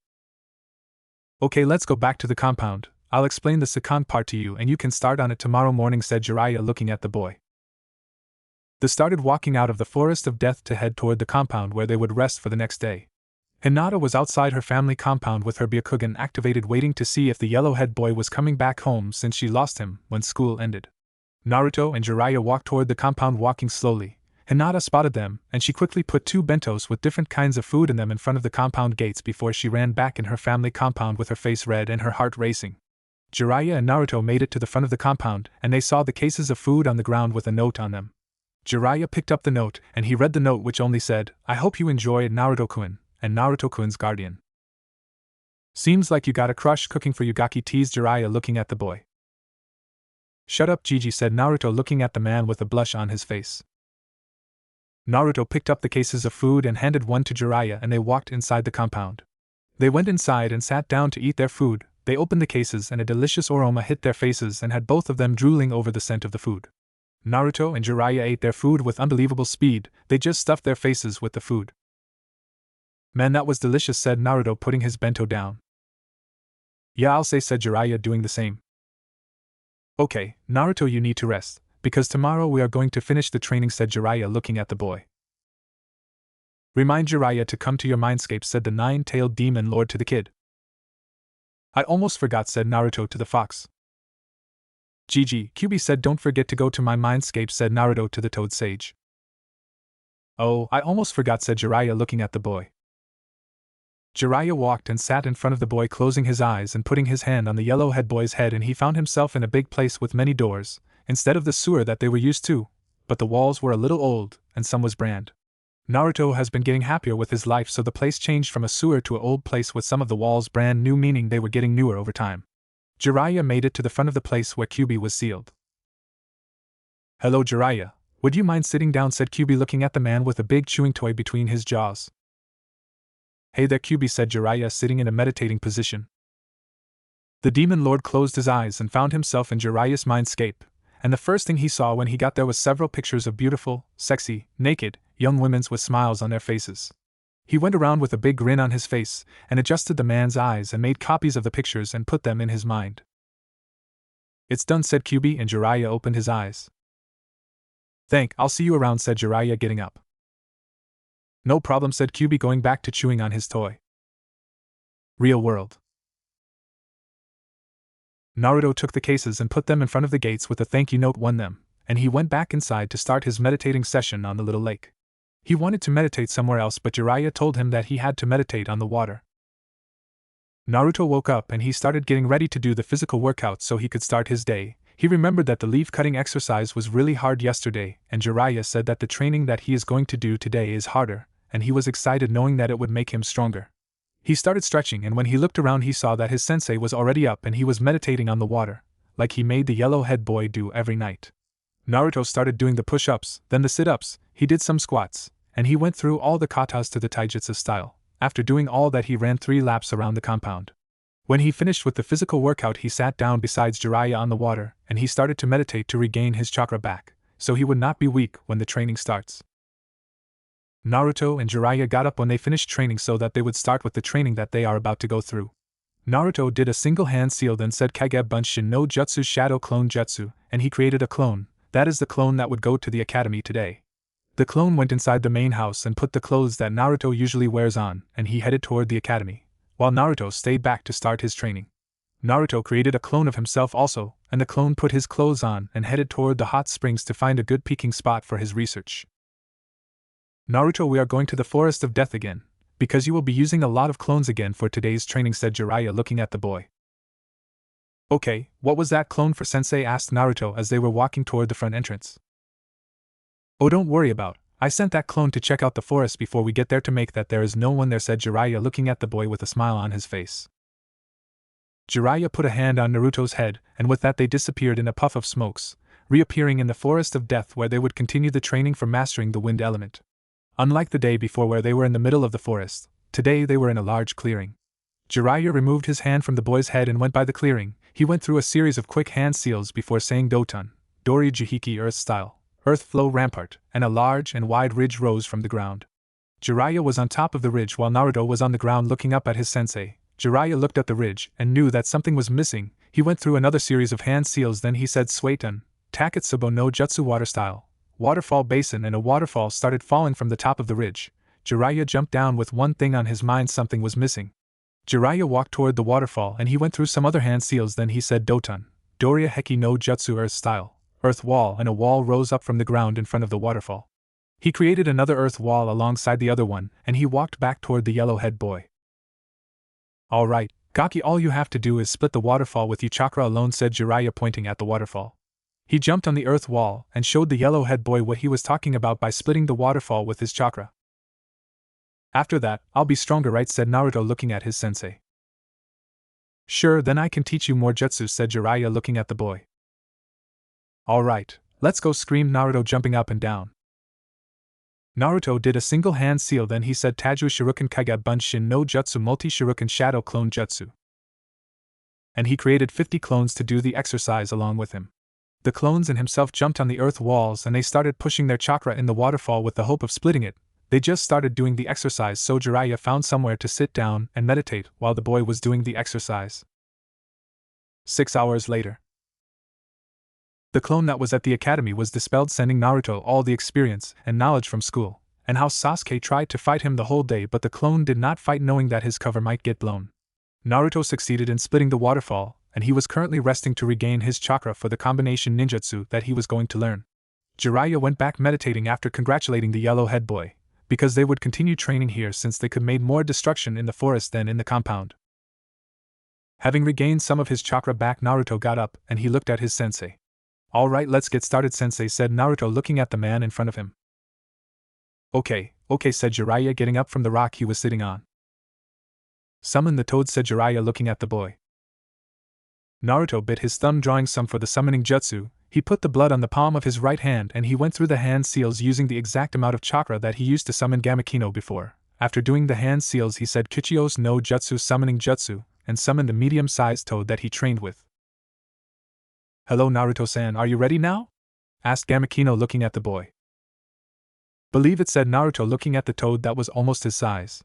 Okay, let's go back to the compound. I'll explain the second part to you and you can start on it tomorrow morning, said Jiraiya looking at the boy. They started walking out of the forest of death to head toward the compound where they would rest for the next day. Hinata was outside her family compound with her Byakugan activated, waiting to see if the yellow-head boy was coming back home since she lost him when school ended. Naruto and Jiraiya walked toward the compound walking slowly. Hinata spotted them, and she quickly put 2 bentos with different kinds of food in them in front of the compound gates before she ran back in her family compound with her face red and her heart racing. Jiraiya and Naruto made it to the front of the compound, and they saw the cases of food on the ground with a note on them. Jiraiya picked up the note, and he read the note, which only said, "I hope you enjoy it, Naruto-kun, and Naruto-kun's guardian." Seems like you got a crush cooking for Yugaki, teased Jiraiya looking at the boy. Shut up, Gigi, said Naruto looking at the man with a blush on his face. Naruto picked up the cases of food and handed one to Jiraiya, and they walked inside the compound. They went inside and sat down to eat their food. They opened the cases and a delicious aroma hit their faces and had both of them drooling over the scent of the food. Naruto and Jiraiya ate their food with unbelievable speed. They just stuffed their faces with the food. Man, that was delicious, said Naruto putting his bento down. Yeah, I'll say, said Jiraiya doing the same. Okay, Naruto, you need to rest, because tomorrow we are going to finish the training, said Jiraiya looking at the boy. Remind Jiraiya to come to your mindscape, said the 9-tailed demon lord to the kid. I almost forgot, said Naruto to the fox. Gigi, Kyuubi said don't forget to go to my mindscape, said Naruto to the toad sage. Oh, I almost forgot, said Jiraiya looking at the boy. Jiraiya walked and sat in front of the boy, closing his eyes and putting his hand on the yellow-head boy's head, and he found himself in a big place with many doors, instead of the sewer that they were used to, but the walls were a little old, and some was brand. Naruto has been getting happier with his life, so the place changed from a sewer to an old place with some of the walls brand new, meaning they were getting newer over time. Jiraiya made it to the front of the place where Kyuubi was sealed. Hello, Jiraiya, would you mind sitting down, said Kyuubi looking at the man with a big chewing toy between his jaws. Hey there, Kyuubi, said Jiraiya sitting in a meditating position. The demon lord closed his eyes and found himself in Jiraiya's mindscape, and the first thing he saw when he got there was several pictures of beautiful, sexy, naked, young women with smiles on their faces. He went around with a big grin on his face, and adjusted the man's eyes and made copies of the pictures and put them in his mind. It's done, said Kyuubi, and Jiraiya opened his eyes. I'll see you around, said Jiraiya getting up. No problem, said Kyuubi going back to chewing on his toy. Real world. Naruto took the cases and put them in front of the gates with a thank you note on them, and he went back inside to start his meditating session on the little lake. He wanted to meditate somewhere else, but Jiraiya told him that he had to meditate on the water. Naruto woke up and he started getting ready to do the physical workout so he could start his day. He remembered that the leaf-cutting exercise was really hard yesterday, and Jiraiya said that the training that he is going to do today is harder, and he was excited knowing that it would make him stronger. He started stretching, and when he looked around he saw that his sensei was already up and he was meditating on the water, like he made the yellow-head boy do every night. Naruto started doing the push-ups, then the sit-ups, he did some squats, and he went through all the katas to the taijutsu style. After doing all that he ran 3 laps around the compound. When he finished with the physical workout he sat down beside Jiraiya on the water, and he started to meditate to regain his chakra back, so he would not be weak when the training starts. Naruto and Jiraiya got up when they finished training so that they would start with the training that they are about to go through. Naruto did a single hand seal, then said Kage Bunshin no Jutsu Shadow Clone Jutsu, and he created a clone. That is the clone that would go to the academy today. The clone went inside the main house and put the clothes that Naruto usually wears on, and he headed toward the academy, while Naruto stayed back to start his training. Naruto created a clone of himself also, and the clone put his clothes on and headed toward the hot springs to find a good peeking spot for his research. Naruto, we are going to the Forest of Death again, because you will be using a lot of clones again for today's training, said Jiraiya looking at the boy. Okay, what was that clone for, sensei, asked Naruto as they were walking toward the front entrance. Oh, don't worry about, I sent that clone to check out the forest before we get there to make that there is no one there, said Jiraiya looking at the boy with a smile on his face. Jiraiya put a hand on Naruto's head, and with that they disappeared in a puff of smokes, reappearing in the Forest of Death where they would continue the training for mastering the wind element. Unlike the day before where they were in the middle of the forest, today they were in a large clearing. Jiraiya removed his hand from the boy's head and went by the clearing. He went through a series of quick hand seals before saying Doton, Dori Jihiki Earth Style, Earth Flow Rampart, and a large and wide ridge rose from the ground. Jiraiya was on top of the ridge while Naruto was on the ground looking up at his sensei. Jiraiya looked at the ridge and knew that something was missing. He went through another series of hand seals, then he said Sueton, Taketsubo no Jutsu Water Style, Waterfall Basin, and a waterfall started falling from the top of the ridge. Jiraiya jumped down with one thing on his mind: something was missing. Jiraiya walked toward the waterfall and he went through some other hand seals, then he said Doton, Doria Heki no Jutsu Earth Style, Earth Wall, and a wall rose up from the ground in front of the waterfall. He created another earth wall alongside the other one, and he walked back toward the yellow-head boy. Alright, Gaki, all you have to do is split the waterfall with your chakra alone, said Jiraiya pointing at the waterfall. He jumped on the earth wall and showed the yellow-head boy what he was talking about by splitting the waterfall with his chakra. After that, I'll be stronger, right, said Naruto looking at his sensei. Sure, then I can teach you more jutsu, said Jiraiya looking at the boy. Alright, let's go, screamed Naruto jumping up and down. Naruto did a single hand seal, then he said Taju Shuriken Kage Bunshin no Jutsu Multi Shuriken Shadow Clone Jutsu. And he created 50 clones to do the exercise along with him. The clones and himself jumped on the earth walls and they started pushing their chakra in the waterfall with the hope of splitting it. They just started doing the exercise, so Jiraiya found somewhere to sit down and meditate while the boy was doing the exercise. 6 hours later. The clone that was at the academy was dispelled, sending Naruto all the experience and knowledge from school, and how Sasuke tried to fight him the whole day, but the clone did not fight, knowing that his cover might get blown. Naruto succeeded in splitting the waterfall, and he was currently resting to regain his chakra for the combination ninjutsu that he was going to learn. Jiraiya went back meditating after congratulating the yellow-head boy, because they would continue training here since they could make more destruction in the forest than in the compound. Having regained some of his chakra back, Naruto got up and he looked at his sensei. Alright, let's get started, sensei, said Naruto looking at the man in front of him. Okay, said Jiraiya getting up from the rock he was sitting on. Summon the toad, said Jiraiya looking at the boy. Naruto bit his thumb, drawing some for the summoning jutsu. He put the blood on the palm of his right hand and he went through the hand seals using the exact amount of chakra that he used to summon Gamakino before. After doing the hand seals he said Kichios no Jutsu summoning jutsu, and summoned the medium-sized toad that he trained with. Hello Naruto-san, are you ready now? Asked Gamakino looking at the boy. Believe it, said Naruto looking at the toad that was almost his size.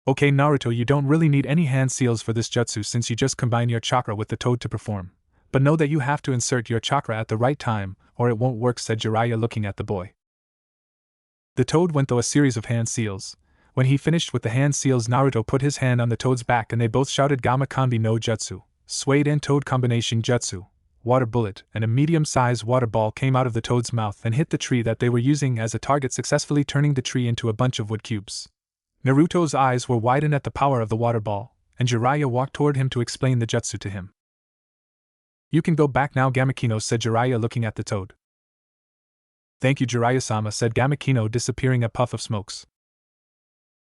Okay Naruto, you don't really need any hand seals for this jutsu since you just combine your chakra with the toad to perform. But know that you have to insert your chakra at the right time, or it won't work, said Jiraiya looking at the boy. The toad went through a series of hand seals. When he finished with the hand seals, Naruto put his hand on the toad's back and they both shouted Gama Kanbi no Jutsu, Suede and Toad Combination Jutsu, Water Bullet, and a medium-sized water ball came out of the toad's mouth and hit the tree that they were using as a target, successfully turning the tree into a bunch of wood cubes. Naruto's eyes were widened at the power of the water ball, and Jiraiya walked toward him to explain the jutsu to him. You can go back now, Gamakino, said Jiraiya looking at the toad. Thank you, Jiraiya-sama, said Gamakino, disappearing a puff of smokes.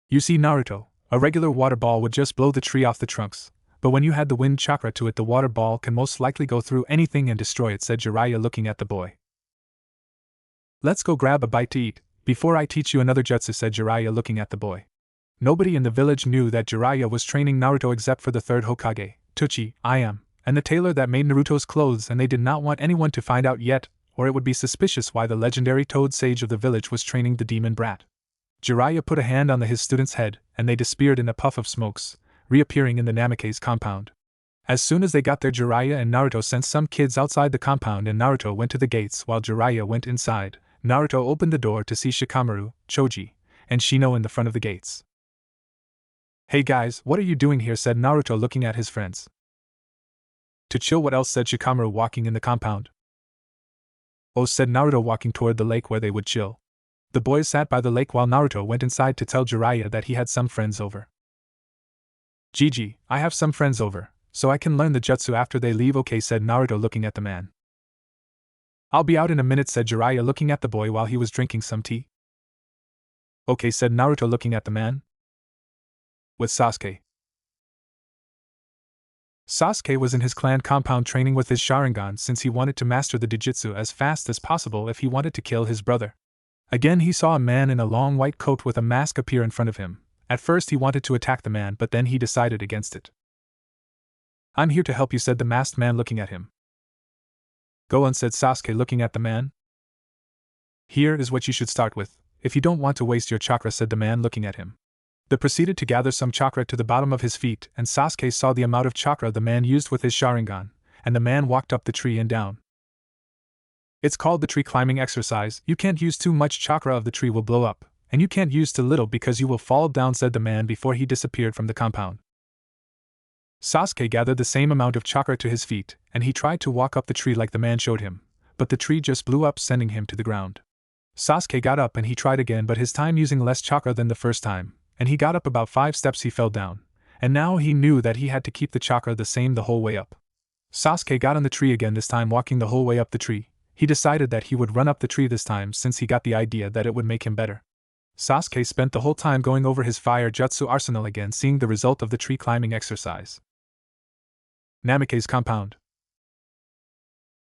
You see Naruto, A regular water ball would just blow the tree off the trunks, but when you had the wind chakra to it, the water ball can most likely go through anything and destroy it, said Jiraiya looking at the boy. Let's go grab a bite to eat, before I teach you another jutsu, said Jiraiya looking at the boy. Nobody in the village knew that Jiraiya was training Naruto except for the third Hokage, Tsuchi, I am, and the tailor that made Naruto's clothes, and they did not want anyone to find out yet, or it would be suspicious why the legendary Toad Sage of the village was training the demon brat. Jiraiya put a hand on his student's head, and they disappeared in a puff of smokes, reappearing in the Namake's compound. As soon as they got there, Jiraiya and Naruto sent some kids outside the compound, and Naruto went to the gates while Jiraiya went inside. Naruto opened the door to see Shikamaru, Choji, and Shino in the front of the gates. Hey guys, what are you doing here, said Naruto looking at his friends. To chill, what else, said Shikamaru walking in the compound. Oh, said Naruto walking toward the lake where they would chill. The boys sat by the lake while Naruto went inside to tell Jiraiya that he had some friends over. Gigi, I have some friends over, so I can learn the jutsu after they leave, okay, said Naruto looking at the man. I'll be out in a minute, said Jiraiya looking at the boy while he was drinking some tea. Okay, said Naruto looking at the man. With Sasuke. Sasuke was in his clan compound training with his Sharingan since he wanted to master the Jujutsu as fast as possible if he wanted to kill his brother. Again he saw a man in a long white coat with a mask appear in front of him. At first he wanted to attack the man, but then he decided against it. I'm here to help you, said the masked man looking at him. Go on, said Sasuke looking at the man. Here is what you should start with, if you don't want to waste your chakra, said the man looking at him. They proceeded to gather some chakra to the bottom of his feet, and Sasuke saw the amount of chakra the man used with his Sharingan, and the man walked up the tree and down. It's called the tree climbing exercise. You can't use too much chakra, of the tree will blow up, and you can't use too little because you will fall down, said the man before he disappeared from the compound. Sasuke gathered the same amount of chakra to his feet, and he tried to walk up the tree like the man showed him, but the tree just blew up, sending him to the ground. Sasuke got up and he tried again, but his time using less chakra than the first time, and he got up about 5 steps, he fell down, and now he knew that he had to keep the chakra the same the whole way up. Sasuke got on the tree again, this time walking the whole way up the tree. He decided that he would run up the tree this time since he got the idea that it would make him better. Sasuke spent the whole time going over his fire jutsu arsenal again, seeing the result of the tree climbing exercise. Namake's compound.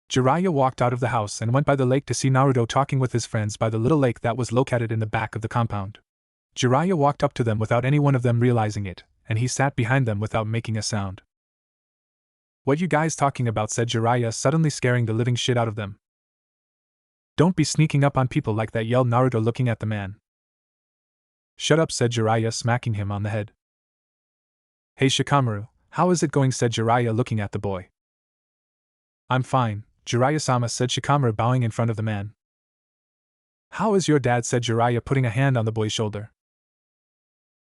Jiraiya walked out of the house and went by the lake to see Naruto talking with his friends by the little lake that was located in the back of the compound. Jiraiya walked up to them without any one of them realizing it, and he sat behind them without making a sound. What you guys talking about, said Jiraiya, suddenly scaring the living shit out of them. Don't be sneaking up on people like that, yelled Naruto looking at the man. Shut up, said Jiraiya, smacking him on the head. Hey Shikamaru, how is it going, said Jiraiya looking at the boy. I'm fine, Jiraiya-sama, said Shikamaru bowing in front of the man. How is your dad, said Jiraiya putting a hand on the boy's shoulder.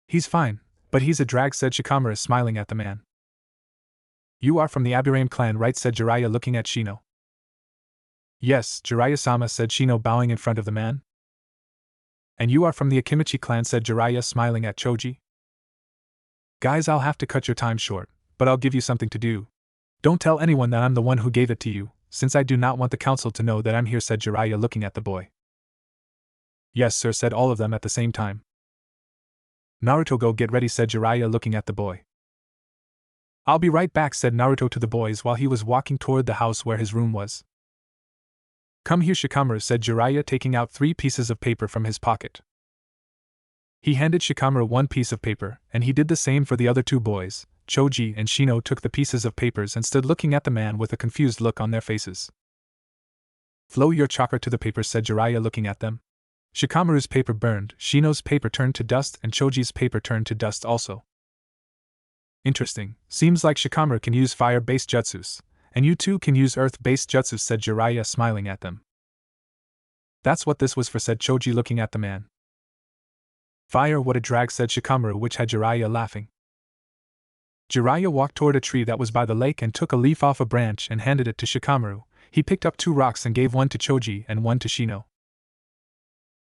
He's fine, but he's a drag, said Shikamaru smiling at the man. You are from the Aburame clan, right, said Jiraiya looking at Shino. Yes, Jiraiya-sama, said Shino bowing in front of the man. And you are from the Akimichi clan, said Jiraiya smiling at Choji. Guys, I'll have to cut your time short, but I'll give you something to do. Don't tell anyone that I'm the one who gave it to you, since I do not want the council to know that I'm here, said Jiraiya looking at the boy. Yes sir, said all of them at the same time. Naruto, go get ready, said Jiraiya looking at the boy. I'll be right back, said Naruto to the boys while he was walking toward the house where his room was. Come here Shikamaru, said Jiraiya taking out 3 pieces of paper from his pocket. He handed Shikamaru 1 piece of paper, and he did the same for the other 2 boys. Choji and Shino took the pieces of papers and stood looking at the man with a confused look on their faces. Flow your chakra to the paper, said Jiraiya looking at them. Shikamaru's paper burned, Shino's paper turned to dust, and Choji's paper turned to dust also. Interesting, seems like Shikamaru can use fire-based jutsus, and you too can use earth-based jutsus, said Jiraiya smiling at them. That's what this was for, said Choji looking at the man. Fire, what a drag, said Shikamaru, which had Jiraiya laughing. Jiraiya walked toward a tree that was by the lake and took a leaf off a branch and handed it to Shikamaru. He picked up 2 rocks and gave one to Choji and one to Shino.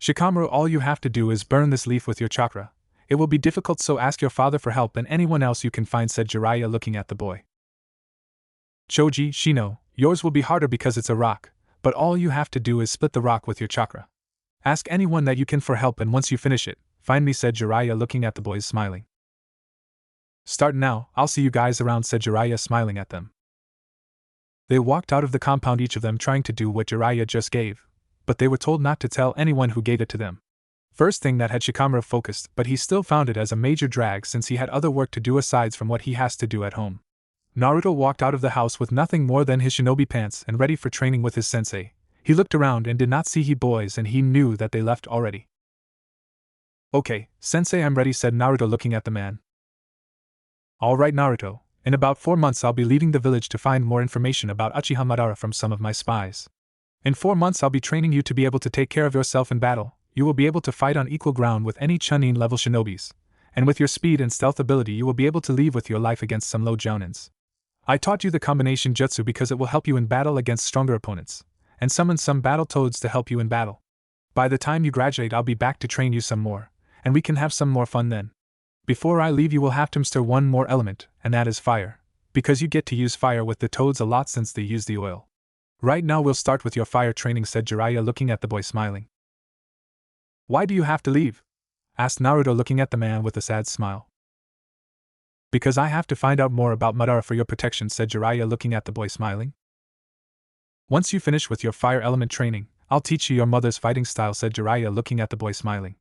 Shikamaru, all you have to do is burn this leaf with your chakra. It will be difficult, so ask your father for help and anyone else you can find, said Jiraiya looking at the boy. Choji, Shino, yours will be harder because it's a rock, but all you have to do is split the rock with your chakra. Ask anyone that you can for help, and once you finish it, find me, said Jiraiya looking at the boys smiling. Start now, I'll see you guys around, said Jiraiya, smiling at them. They walked out of the compound, each of them trying to do what Jiraiya just gave, but they were told not to tell anyone who gave it to them. First thing that had Shikamaru focused, but he still found it as a major drag since he had other work to do aside from what he has to do at home. Naruto walked out of the house with nothing more than his shinobi pants and ready for training with his sensei. He looked around and did not see he boys, and he knew that they left already. Okay, sensei, I'm ready, said Naruto, looking at the man. Alright Naruto, in about 4 months I'll be leaving the village to find more information about Uchiha Madara from some of my spies. In 4 months I'll be training you to be able to take care of yourself in battle. You will be able to fight on equal ground with any Chunin level shinobis, and with your speed and stealth ability you will be able to leave with your life against some low jounins. I taught you the combination jutsu because it will help you in battle against stronger opponents, and summon some battle toads to help you in battle. By the time you graduate I'll be back to train you some more, and we can have some more fun then. Before I leave you will have to master one more element, and that is fire, because you get to use fire with the toads a lot since they use the oil. Right now we'll start with your fire training, said Jiraiya, looking at the boy, smiling. Why do you have to leave? Asked Naruto, looking at the man with a sad smile. Because I have to find out more about Madara for your protection, said Jiraiya, looking at the boy, smiling. Once you finish with your fire element training, I'll teach you your mother's fighting style, said Jiraiya, looking at the boy, smiling.